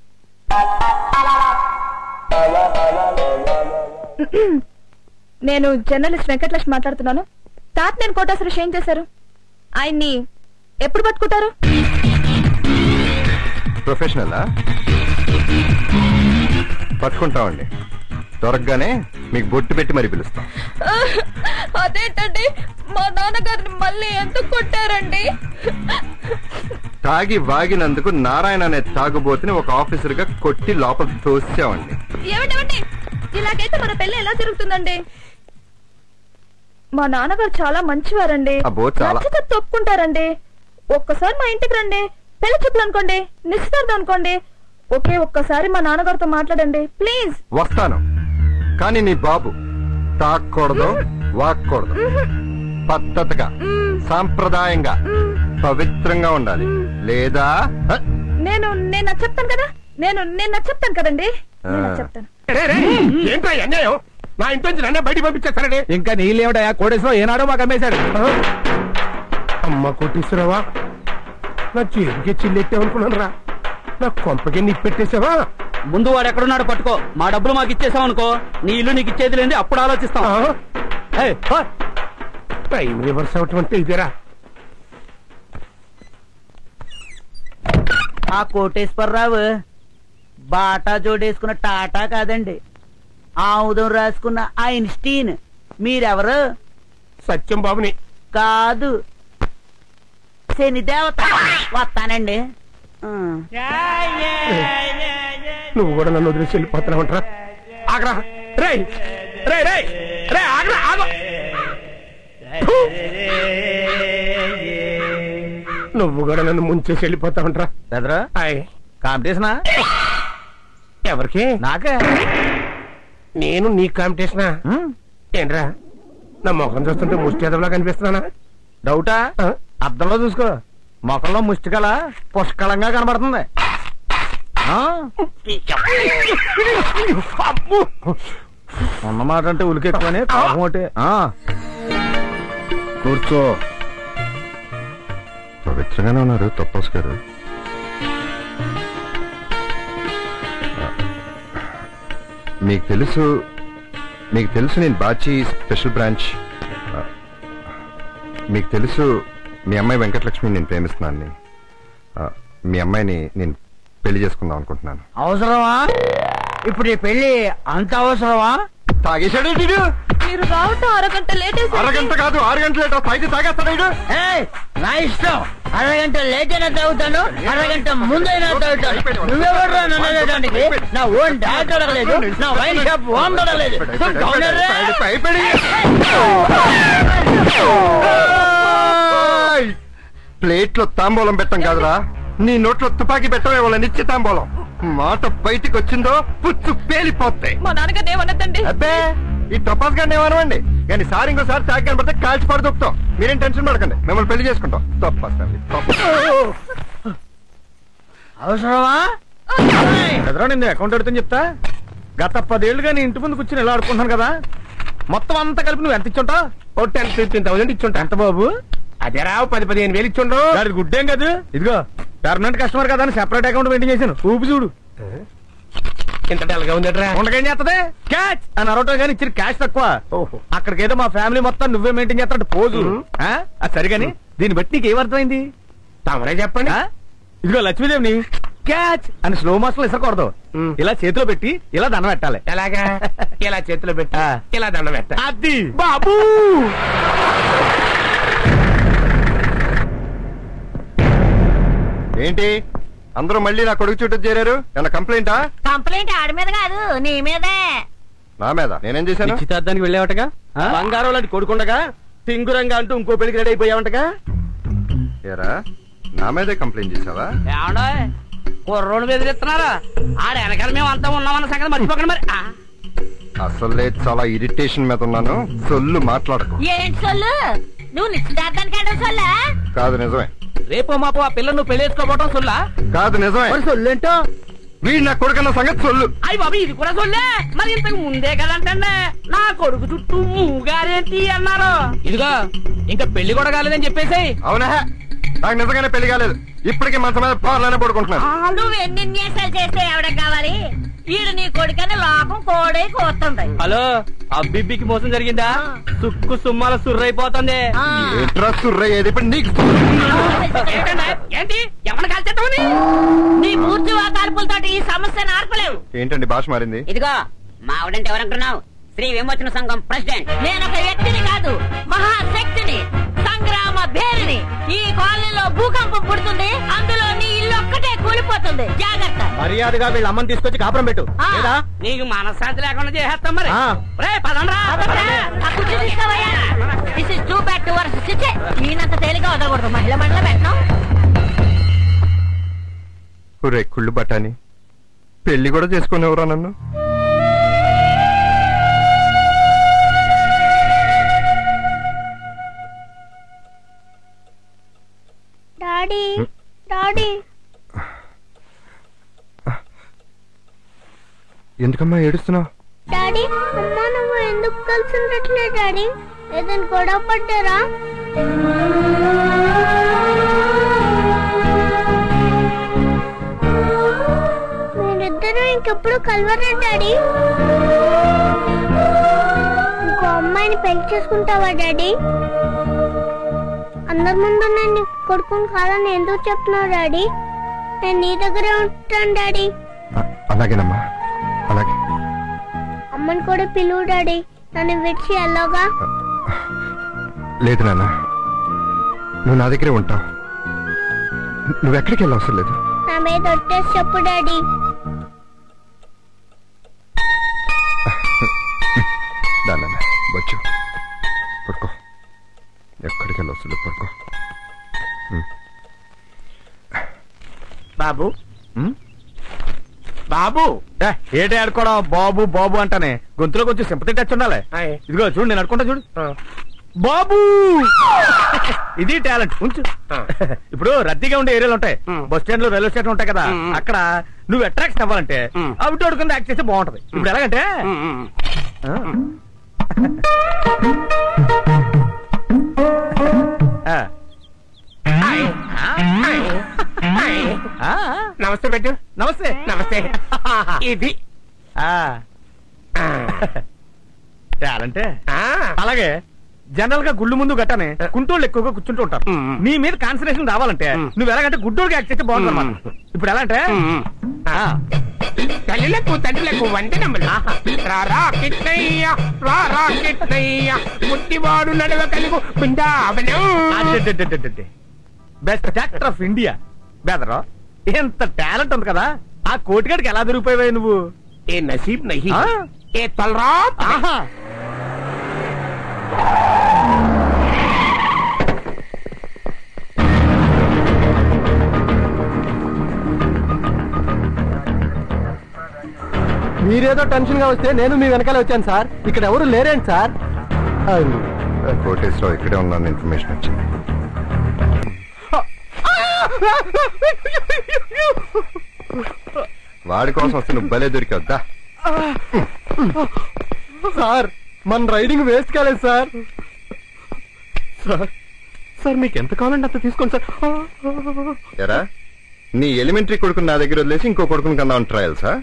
నేను జర్నలిస్ట్ వెంకటలక్ష్మి మాట్లాడుతున్నాను. తాత నేను కోటేశ్వర ఏం చేశారు? ఆయన్ని ఎప్పుడు పట్టుకుంటారు?
ప్రొఫెషనల్ పట్టుకుంటామండి. దొరకగానే మీకు బొట్టు పెట్టి మరి పిలుస్తాం.
అదేంటండి, మా నాన్నగారిని మళ్ళీ ఎందుకు కొట్టారండి?
తాగి వాగినందుకు నారాయణ అనే తాగుబోతుని ఒక ఆఫీసర్ గా కొట్టి లోపల తోసామండి.
ఏమిటండి, ఇలాగైతే మన పెళ్లి ఎలా జరుగుతుందండి? మా నాన్నగారు చాలా మంచివారండి. తప్పుకుంటారండి. ఒక్కసారి మా ఇంటికి రండి. పెళ్లి చూపులు అనుకోండి, నిశ్చితార్థం అనుకోండి. ఒకే ఒక్కసారి మా నాన్నగారితో మాట్లాడండి ప్లీజ్.
వస్తాను, కానీ నీ బాబు తాక్కూడదు, వాక్కూడదు. పద్ధతిగా సాంప్రదాయంగా పవిత్రంగా ఉండాలి. లేదా
నేను చెప్తాను కదా. నేను చెప్తాను కదండి. చెప్తాను.
ఏంటో అన్యాయం? నా ఇంటి నుంచి నన్నే బయటికి పంపించేస్తారండి.
ఇంకా నీళ్ళేమిటా? కోటేశ్వరరావు ఏనాడో మాకు అమ్మేశాడు.
అమ్మ కోటేశ్వరరావా, నా చేతికి చిల్లెట్టావనుకున్నాను రా. నా కొంపకి నీకు పెట్టేసావా?
ముందు వాడు ఎక్కడున్నాడు పట్టుకో. మా డబ్బులు మాకు ఇచ్చేసావు అనుకో, నీ ఇల్లు నీకు ఇచ్చేది లేని అప్పుడు ఆలోచిస్తాం.
టైం రివర్స్ అవటం అంటే ఇదేరా.
ఆ కోటేశ్వరరావు బాటా జోడేసుకున్న టాటా కాదండి, ఆముదం రాసుకున్న ఐన్స్టీన్. మీరెవరు?
సత్యం బాబుని.
కాదు, శని దేవత. వస్తానండి.
నువ్వు కూడా నన్ను వదిలేసి వెళ్ళిపోతున్నావు అంటారా? ఆగ్రా రే రే రే రే ఆగ్రా ఆగో. నువ్వు కూడా నన్ను ముంచేసి వెళ్ళిపోతా ఉంటా
బెదరా కాంపిటీషనా
ఎవరికి?
నాకే.
నేను నీ కాంపిటీషనా? ఏంట్రా నా ముఖం చూస్తుంటే ముష్టి ఎదవలా కనిపిస్తున్నానా?
డౌటా? అద్దంలో చూసుకో, మొఖంలో ముష్టికల పుష్కలంగా కనబడుతుంది. ఉన్నమాట అంటే ఉలికెక్కువని ఒకటి. కూర్చో.
పవిత్రంగానే ఉన్నారు తప్పస్ గారు. మీకు తెలుసు నేను బాచి స్పెషల్ బ్రాంచ్. మీకు తెలుసు మీ అమ్మాయి వెంకటలక్ష్మి నేను ప్రేమిస్తున్నాను. మీ అమ్మాయిని నేను పెళ్లి చేసుకుందాం అనుకుంటున్నాను.
అవసరమా ఇప్పుడు ఈ పెళ్లి? అంత అవసరమా?
తాగేశాడు
మీరు రావటం అరగంట లేట్.
అరగంట కాదు 6 గంటలు లేట్. తాగి తాగేస్తాడు.
నా ఇష్టం. అరగంట లేట్ అయినా తాగుతాను, అరగంట ముందైనా తాగుతాను. నువ్వెవరు నన్ను అడగడానికి? నా ఓన్ డాక్టర్ అడగలేదు, నా వైన్ షాప్ ఓన్ అడగలేదు.
ప్లేట్లో తాంబూలం పెట్టం కాదురా, నీ నోట్లో తుపాకీ పెట్టమే వాళ్ళ నిత్య తాంబూలం. మాట బయటికి వచ్చిందో పుచ్చు పేలిపోతాయి.
మా నాన్నగారు ఏమన్నదండి?
అబ్బే ఈ తపాస్ గారిని ఏమనవండి, కానీ సార్ ఇంకోసారి తాగి కనబడితే కాల్చి పడి దొక్కుతాం. మీరేం టెన్షన్ పడకండి, మిమ్మల్ని పెళ్లి చేసుకుంటాం. తపాస్
అవసరమా? ఎదురా నిన్ను అకౌంట్ అడుగుతాను చెప్తా. గత 10 ఏళ్ళుగా నీ ఇంటి ముందు కూర్చొని ఎలా ఆడుకుంటున్నాను కదా, మొత్తం అంతా కలిపి నువ్వు ఎంత ఇచ్చుంటావు?
10,000 ఇచ్చుంటా.
ఎంత బాబు?
అదే రావు 10,000 వేలు ఇచ్చుండు.
అది గుడ్డేం కాదు. ఇదిగో పర్మనెంట్ కస్టమర్ కదా అని సెపరేట్ అకౌంట్ మెయింటైన్ చేశాను. ఊపి చూడు.
ఇంత డల్గా ఉందట్రా.
ఉండకేం చేస్తుంది? క్యాచ్ అని అరవటం కానీ ఇచ్చిన క్యాష్ తక్కువ. అక్కడికేదో మా ఫ్యామిలీ మొత్తం నువ్వే మెయింటైన్ చేస్తాడు పోజు. అది సరిగాని దీన్ని బట్టి నీకు ఏమర్థమైంది?
తమరే చెప్పండి.
ఇదిగో లక్ష్మీదేవిని క్యాచ్ అని స్లో మోషన్ ఇసరకూడదు. ఇలా చేతిలో పెట్టి ఇలా దండం పెట్టాలి.
ఎలాగా? ఇలా చేతిలో పెట్టి ఇలా దండం పెట్టాలి.
అది బాబు.
ఏంటి అందరూ మళ్ళీ నా కొడుకు చుట్టూ చేరారు? ఏమన్నా కంప్లైంటా?
కంప్లైంట్ ఆడి మీద కాదు, నీ మీదే.
నా మీద నేనేం చేశాను?
నిశ్చితార్థానికి వెళ్ళావటగా, బంగారం లాంటి కొడుకుండగా టింగురంగా అంటూ ఇంకో పెళ్లికి రెడీ అయిపోయావంటగా.
ఏరా నా మీదే కంప్లైంట్ చేసావా?
ఏమండో కుర్రోడు బెదిరిస్తున్నారా? ఆడ వెనకాల మేము అంతా ఉన్నామన్న సంగతి మర్చిపోకండి మరి.
అసలే చాలా ఇరిటేషన్ మీద ఉన్నాను. సొల్లు మాట్లాడకు.
ఏంటి సొల్లు? నువ్వు నిశ్చితార్థానికి అంటే సొల్లా?
కాదు నిజమే.
రేపో మాపో ఆ పిల్లలు నువ్వు పెళ్లి చేసుకోవటం సొల్లా?
కాదు నిజమే.
సొల్లేంటో
వీడు నా కొడుకన్న సంగతి సొల్లు.
అయ్యి బాబు ఇది కూడా సొల్లే. మరి ఇంతకు ముందే కదంటే నా కొడుకు చుట్టూ మూగారేంటి అన్నారు. ఇదిగో ఇంకా పెళ్లి కూడా కాలేదని చెప్పేసి.
అవునా? నాకు నిజంగానే పెళ్లి కాలేదు. ఇప్పటికే మంచం మీద పార్లోనే పడుకుంటున్నాను.
నువ్వు ఎన్ని న్యాసాలు చేస్తే ఎవడకు కావాలి? వీడు నీ కొడుకని లోపం కోడే కోస్తుంది.
హలో అబ్బిబ్బికి మోసం జరిగిందా? సుక్కు సుమ్మాల సుర్రైపోతుంది.
సుర్రయ్యేది ఇప్పుడు నీకు.
ఏంటి ఎవరిని కాల్చేస్తామని?
నీ పూర్తి కాల్పులతో ఈ సమస్యను ఆర్పలేవు.
ఏంటండి భాష మారింది?
ఇదిగో మావిడంటే ఎవరంటున్నావు? శ్రీ విమోచన సంఘం ప్రెసిడెంట్. నేను ఒక వ్యక్తిని కాదు, మహాశక్తిని, సంగ్రామ భేరిని. ఈ కాలనీలో భూకంపం పుడుతుంది, అందులో నీ ఇల్లు ఒక్కటే కూలిపోతుంది. జాగ్రత్త.
మర్యాదగా వీళ్ళ అమ్మని తీసుకొచ్చి కాపురం పెట్టు.
నీకు మనశ్శాంతి లేకుండా చేసేస్తాం మరి. రే పదండ్రా.
This is too bad to worse. ఈయనంత తేలిగా వదలకూడదు. మహిళ మండలం పెట్టడం.
ఒరే కుళ్ళు బటాని, పెళ్లి కూడా చేసుకునేవరా నన్ను?
డాడీ డాడీ
ఎందుకమ్మా ఏడుస్తున్నావు?
డాడీ అమ్మా నువ్వు ఎందుకు కలిసి ఉండట్లేదు డాడీ? ఏదైనా గొడవ పడ్డారా? మీరిద్దరూ ఇంకెప్పుడు కలవరా డాడీ? ఇంకో అమ్మాయిని పెళ్లి చేసుకుంటావా డాడీ? అందరి ముందు నేను కొడుకుని కాదని ఎందుకు చెప్తున్నావు డాడీ? నేను నీ దగ్గరే ఉంటాను డాడీ.
అలాగేనమ్మా, అలాగే.
అమ్మని కూడా పిలువు డాడీ, నన్ను విడిచి వెళ్ళగా.
లేదు నాన్న, నువ్వు నా దగ్గరే ఉంటావు. నువ్వెక్కడికి వెళ్ళి అవసరం లేదు.
నా మీద ఒట్టేసి చెప్పు డాడీ.
నాన్న వచ్చు, పడుకో. ఎక్కడికి వెళ్ళి అవసరం లేదు, పడుకో.
బాబు బాబు
ఏటే ఆడుకోవడం బాబు బాబు అంటానే గొంతులో కొంచెం సింపతి టచ్ ఉండాలి. ఇదిగో చూడు నేను అడుకుంటా చూడు. బాబు ఇది టాలెంట్ ఉంచు. ఇప్పుడు రద్దీగా ఉండే ఏరియాలు ఉంటాయి, బస్ స్టాండ్ లో రైల్వే స్టేషన్ ఉంటాయి కదా, అక్కడ నువ్వు అట్రాక్షన్ అవ్వాలంటే అవిటి అడుగుతుంది యాక్ట్ చేస్తే బాగుంటది. ఇప్పుడు ఎలాగంటే
నమస్తే పెట్టు.
నమస్తే
నమస్తే. ఇది
టాలెంటే. అలాగే జనరల్ గా గుళ్ళు ముందు గట్టనే కుంటోళ్ళు ఎక్కువగా కూర్చుంటూ ఉంటారు. నీ మీద కాన్సన్ట్రేషన్ రావాలంటే నువ్వు ఎలాగంటే గుడ్డోడికి యాక్ట్ చేస్తే బాగుంటుంది అన్నమాట. ఇప్పుడు ఎలా అంటే
తల్లిలకు తండ్రులకు వందనములు. రారా కిట్నయ్య రారా కిట్నయ్య పుట్టివాడు నడవ కలుగు Brindavanam.
Best actor of India బెదరా. ఎంత టాలెంట్ ఉంది కదా, ఆ కోటిగాడికి ఎలా దొరికిపోయావు నువ్వు?
ఏ నసీబ్ నహీ ఏ తల్రా.
మీరేదో టెన్షన్ గా వస్తే నేను మీ వెనకాల వచ్చాను సార్. ఇక్కడ ఎవరు లేరేంటి సార్?
కోటేశ్వరరావు ఇక్కడే ఉన్నాను ఇన్ఫర్మేషన్ వచ్చింది. వాడి కోసం వస్తే నువ్వు భలే దొరికొద్దా
సార్? మన రైడింగ్ వేస్ట్ కాలేదు సార్.
సార్ మీకు ఎంత కావాలంటే అంత తీసుకోండి సార్. ఎరా నీ ఎలిమెంటరీ కొడుకుని నా దగ్గర వదిలేసి ఇంకో కొడుకుని కన్నా ట్రయల్ సార్?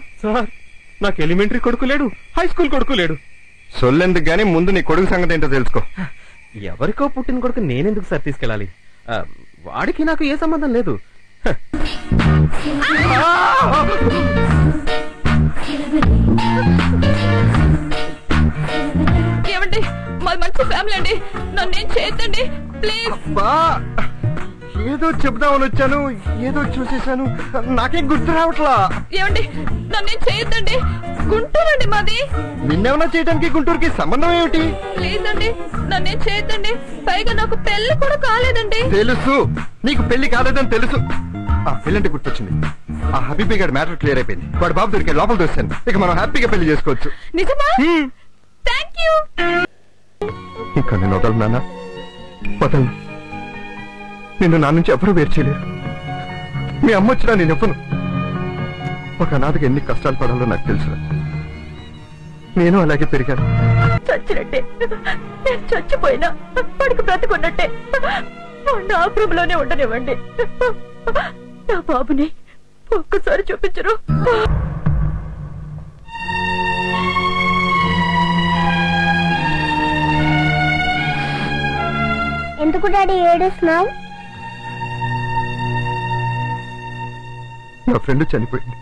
నాకు ఎలిమెంటరీ కొడుకు లేడు, హై స్కూల్ కొడుకు లేడు.
సొల్లెందుకు గానీ ముందు నీ కొడుకు సంగతి ఏంటో తెలుసుకో.
ఎవరికో పుట్టిన కొడుకు నేనెందుకు సార్ తీసుకెళ్ళాలి? వాడికి నాకు ఏ సంబంధం లేదు.
ఏమండి మాది మంచి ఫ్యామిలీ అండి, నన్నేం చేయొద్దండి ప్లీజ్.
ఏదో చెప్దామని వచ్చాను, ఏదో చూసేశాను, నాకేం గుర్తు రావట్లా.
ఏమండి నన్నేం చేయొద్దండి, గుంటూరు అండి మాది.
నిన్నేమన్నా చేయడానికి గుంటూరుకి సంబంధం ఏమిటి?
ప్లీజ్ అండి నన్నేం చేయొద్దండి, పైగా నాకు పెళ్లి కూడా కాలేదండి.
తెలుసు నీకు పెళ్లి కాలేదని తెలుసు. ఆ పెళ్ళంటే గుర్తొచ్చింది, ఆ హబీబీ గారి మ్యాటర్ క్లియర్ అయిపోయింది. వాడు బాబు దొరికే లోపల దొరికాను. ఇక మనం హ్యాపీగా పెళ్లి చేసుకోవచ్చు.
నిజమా? Thank you.
ఇంకా నేను వదలనా? వదలను. నిన్ను నా నుంచి ఎవరూ వేరు చేయలేరు. మీ అమ్మ వచ్చినా నేను ఎవ్వను. ఒక అనాథకి ఎన్ని కష్టాలు పడాలో నాకు తెలుసు. నేను అలాగే పెరిగాను.
చచ్చినట్టే, నేను చచ్చిపోయినా వాడికి బ్రతుకున్నట్టే. నా రూమ్లోనే ఉండనివ్వండి. నా బాబుని ఒక్కసారి చూపించరు.
ఎందుకు డాడీ ఏడుస్తున్నావు?
నా ఫ్రెండ్ చనిపోయింది.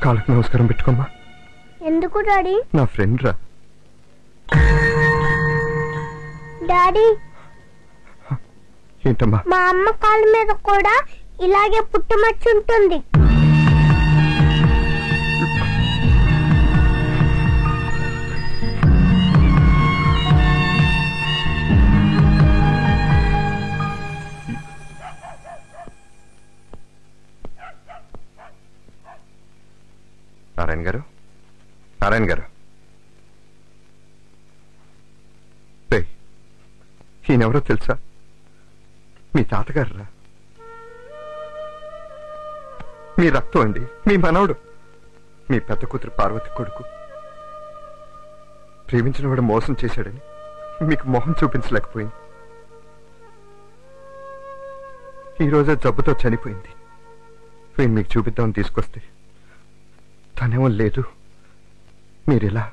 కాళ్ళకి నమస్కారం పెట్టుకోమ్మా.
ఎందుకు డాడీ?
నా ఫ్రెండ్ రా.
డాడీ
ఏంటమ్మా?
మా అమ్మ కాళ్ళ మీద కూడా ఇలాగే పుట్టుమచ్చ ఉంటుంది.
నారాయణ గారు, నారాయణ గారు, ఈయనెవరో తెలుసా? మీ తాతగారు రా. మీ రక్తం అండి, మీ మనవడు, మీ పెద్ద కూతురు పార్వతి కొడుకు. ప్రేమించిన వాడు మోసం చేశాడని మీకు మొహం చూపించలేకపోయింది. ఈరోజే జబ్బుతో చనిపోయింది. వీణ్ మీకు చూపిద్దామని తీసుకొస్తే తనేమో లేదు. మీరెలా?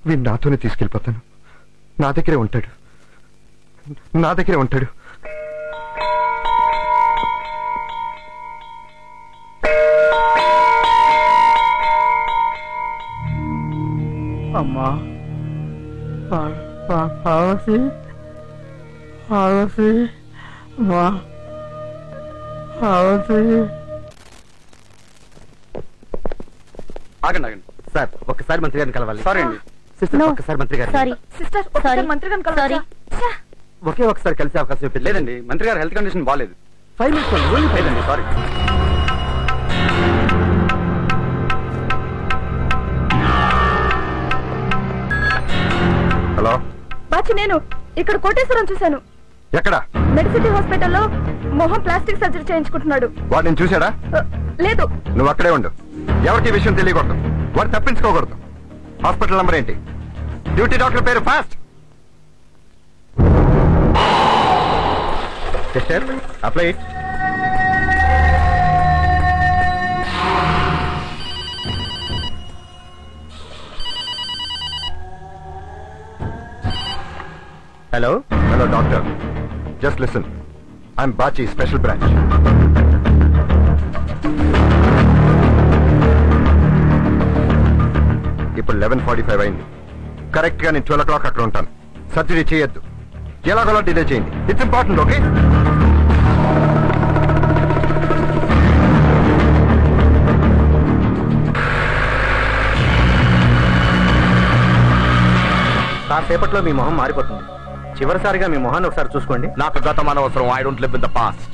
వీణ్ నాతోనే తీసుకెళ్ళిపోతాను. నా దగ్గరే ఉంటాడు, నా దగ్గరే ఉంటాడు.
అమ్మా పార్వతి, పార్వతి, మా పార్వతి.
ఆగండి ఆగండి
సార్ ఒక్కసారి మంత్రి గారిని కలవాలి.
సారీ అండి.
సిస్టర్ ఒక్కసారి మంత్రి గారు.
సారీ
సిస్టర్ ఒకసారి మంత్రి గారిని కలవచ్చా?
ఒకే ఒకసారి కలిసే అవకాశం ఇప్పించండి.
లేదండి, మంత్రి గారు హెల్త్ కండిషన్ బాగాలేదు.
5 minutes ఓన్లీ 5 అండి.
సారీ.
హలో
బాచి, నేను ఇక్కడ కోటేశ్వరం చూశాను.
ఎక్కడ?
మెడిసిటీ హాస్పిటల్లో మొహం ప్లాస్టిక్ సర్జరీ చేయించుకుంటున్నాడు.
వాడిని చూసాడా?
లేదు.
నువ్వు అక్కడే ఉండు. ఎవరికి విషయం తెలియకూడదు. వాడు తప్పించుకోకూడదు. హాస్పిటల్ నంబర్ ఏంటి? డ్యూటీ డాక్టర్ పేరు. Fast.
Sister apply.
Hello hello doctor, just listen. I'm Bachi, special branch. ఇప్పుడు 11:45 అయింది. కరెక్ట్ గా నేను 12 o'clock అక్కడ ఉంటాను. సర్జరీ చేయొద్దు. ఎలాగోలా డిలే చేయండి. It's important. ఓకే?
కాసేపట్లో మీ మొహం మారిపోతుంది. చివరిసారిగా మీ మొహాన్ని ఒకసారి చూసుకోండి.
నాకు గతం అనవసరం. I don't live in the past.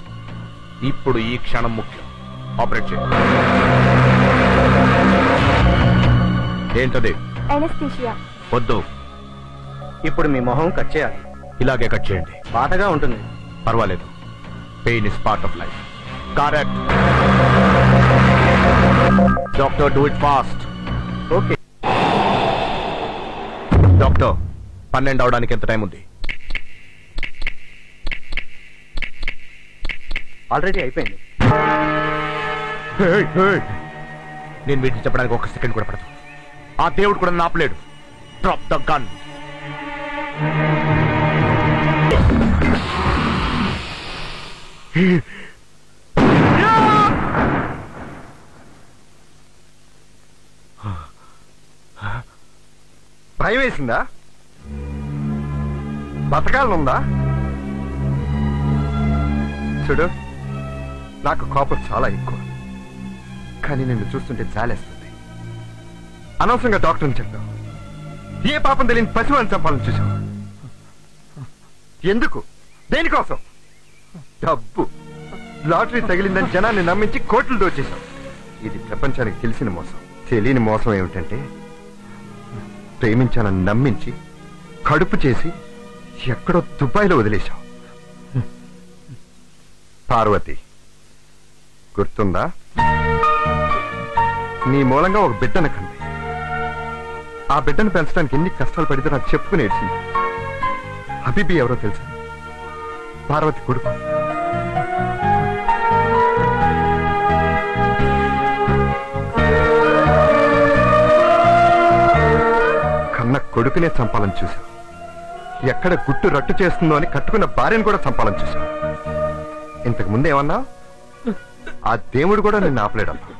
ఇప్పుడు ఈ క్షణం ముఖ్యం. ఆపరేట్ చేయండి. ఏంటది?
అనస్థీషియా.
వద్దు.
ఇప్పుడు మీ మొహం కట్ చేయాలి.
ఇలాగే కట్ చేయండి.
బాధగా ఉంటుంది.
పర్వాలేదు. Pain is part of life. Correct. Doctor, do it fast.
Okay
doctor, 12 అవడానికి ఎంత టైం ఉంది?
ఆల్రెడీ అయిపోయింది.
నేను వీటిని చెప్పడానికి 1 సెకండ్ కూడా పడదు. ఆ దేవుడు కూడా నాపలేడు. Drop the gun.
భయం వేసిందా? బతకాలనుందా? చూడు, నాకు కోపం చాలా ఎక్కువ. కానీ నిన్ను చూస్తుంటే జాలేస్తుంది. అనవసరంగా డాక్టర్ని చెప్పావు. ఏ పాపం తెలియని పసివాడిని చంపాలని చూసావు. ఎందుకు? దేనికోసం? డబ్బు. లాటరీ తగిలిందని జనాన్ని నమ్మించి కోట్లు దోచేశావు. ఇది ప్రపంచానికి తెలిసిన మోసం. తెలియని మోసం ఏమిటంటే, ప్రేమించానని నమ్మించి కడుపు చేసి ఎక్కడో దుబాయ్లో వదిలేశావు. పార్వతి గుర్తుందా? నీ మూలంగా ఒక బిడ్డను కంది. ఆ బిడ్డను పెంచడానికి ఎన్ని కష్టాలు పడితే నాకు చెప్పుకుని ఏడ్చింది. హబీబీ ఎవరో తెలుసా? పార్వతి కొడుకు. కన్న కొడుకునే చంపాలని చూశావు. ఎక్కడ గుట్టు రట్టు చేస్తుందో అని కట్టుకున్న భార్యను కూడా చంపాలని చూశావు. ఇంతకు ముందు ఏమన్నా? ఆ దేవుడు కూడా నిన్ను ఆపలేడమ్మా.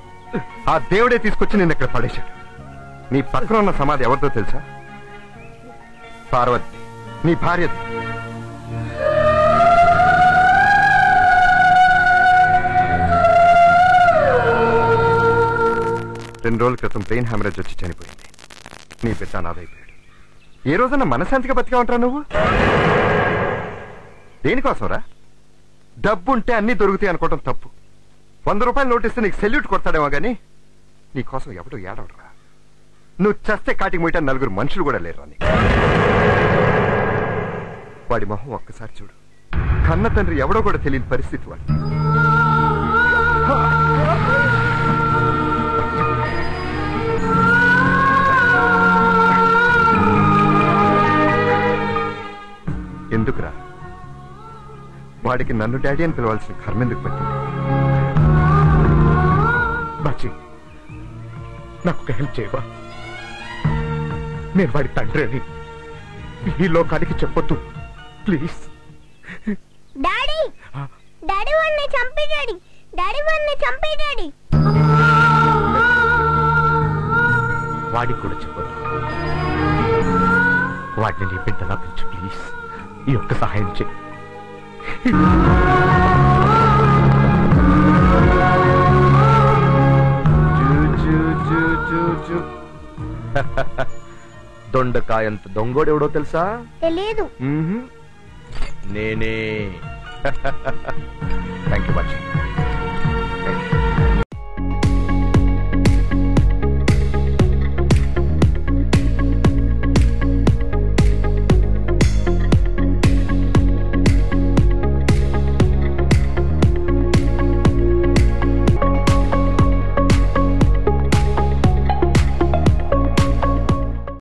ఆ దేవుడే తీసుకొచ్చి నిన్ను ఇక్కడ పడేశాడు. నీ పక్కన ఉన్న సమాధి ఎవరితో తెలుసా? పార్వతి, నీ భార్యది. రెండు రోజుల క్రితం బ్రెయిన్ హ్యామరేజ్ వచ్చి చనిపోయింది. నీ బిడ్డ అనాథైపోయాడు. ఏ రోజున మనశాంతిగా బతిగా ఉంటావు నువ్వు? దేనికోసం రా? డబ్బుంటే అన్ని దొరుకుతాయి అనుకోవటం తప్పు. 100 రూపాయలు నోటిస్తే నీకు సెల్యూట్ కొడతాడేమో గానీ నీకోసం ఎవడు ఏడవడరా. నువ్వు చస్తే కాటికి మొయ్యటా 4 మనుషులు కూడా లేరు అని. వాడి మొహం ఒక్కసారి చూడు. కన్న తండ్రి ఎవడో కూడా తెలియని పరిస్థితి వాడి. ఎందుకురా? వాడికి నన్ను డాడీ అని పిలవాల్సిన కర్మ ఎందుకు పట్టింది?
బాచి, నాకు ఒక హెల్ప్ చేయవా? నేను వాడి తండ్రి అని ఈ లోకానికి చెప్పొద్దు ప్లీజ్.
డాడీ, డాడీ వాడిని చంపి డాడీ, డాడీ వాడిని చంపి డాడీ.
వాడికి కూడా చెప్పొద్దు. వాటిని నీ బిడ్డలా పెంచు ప్లీజ్. ఈ ఒక్క సహాయం చేయి.
దొండకాయంత దొంగోడెవడో తెలుసా?
తెలియదు.
నేనే. Thank you much.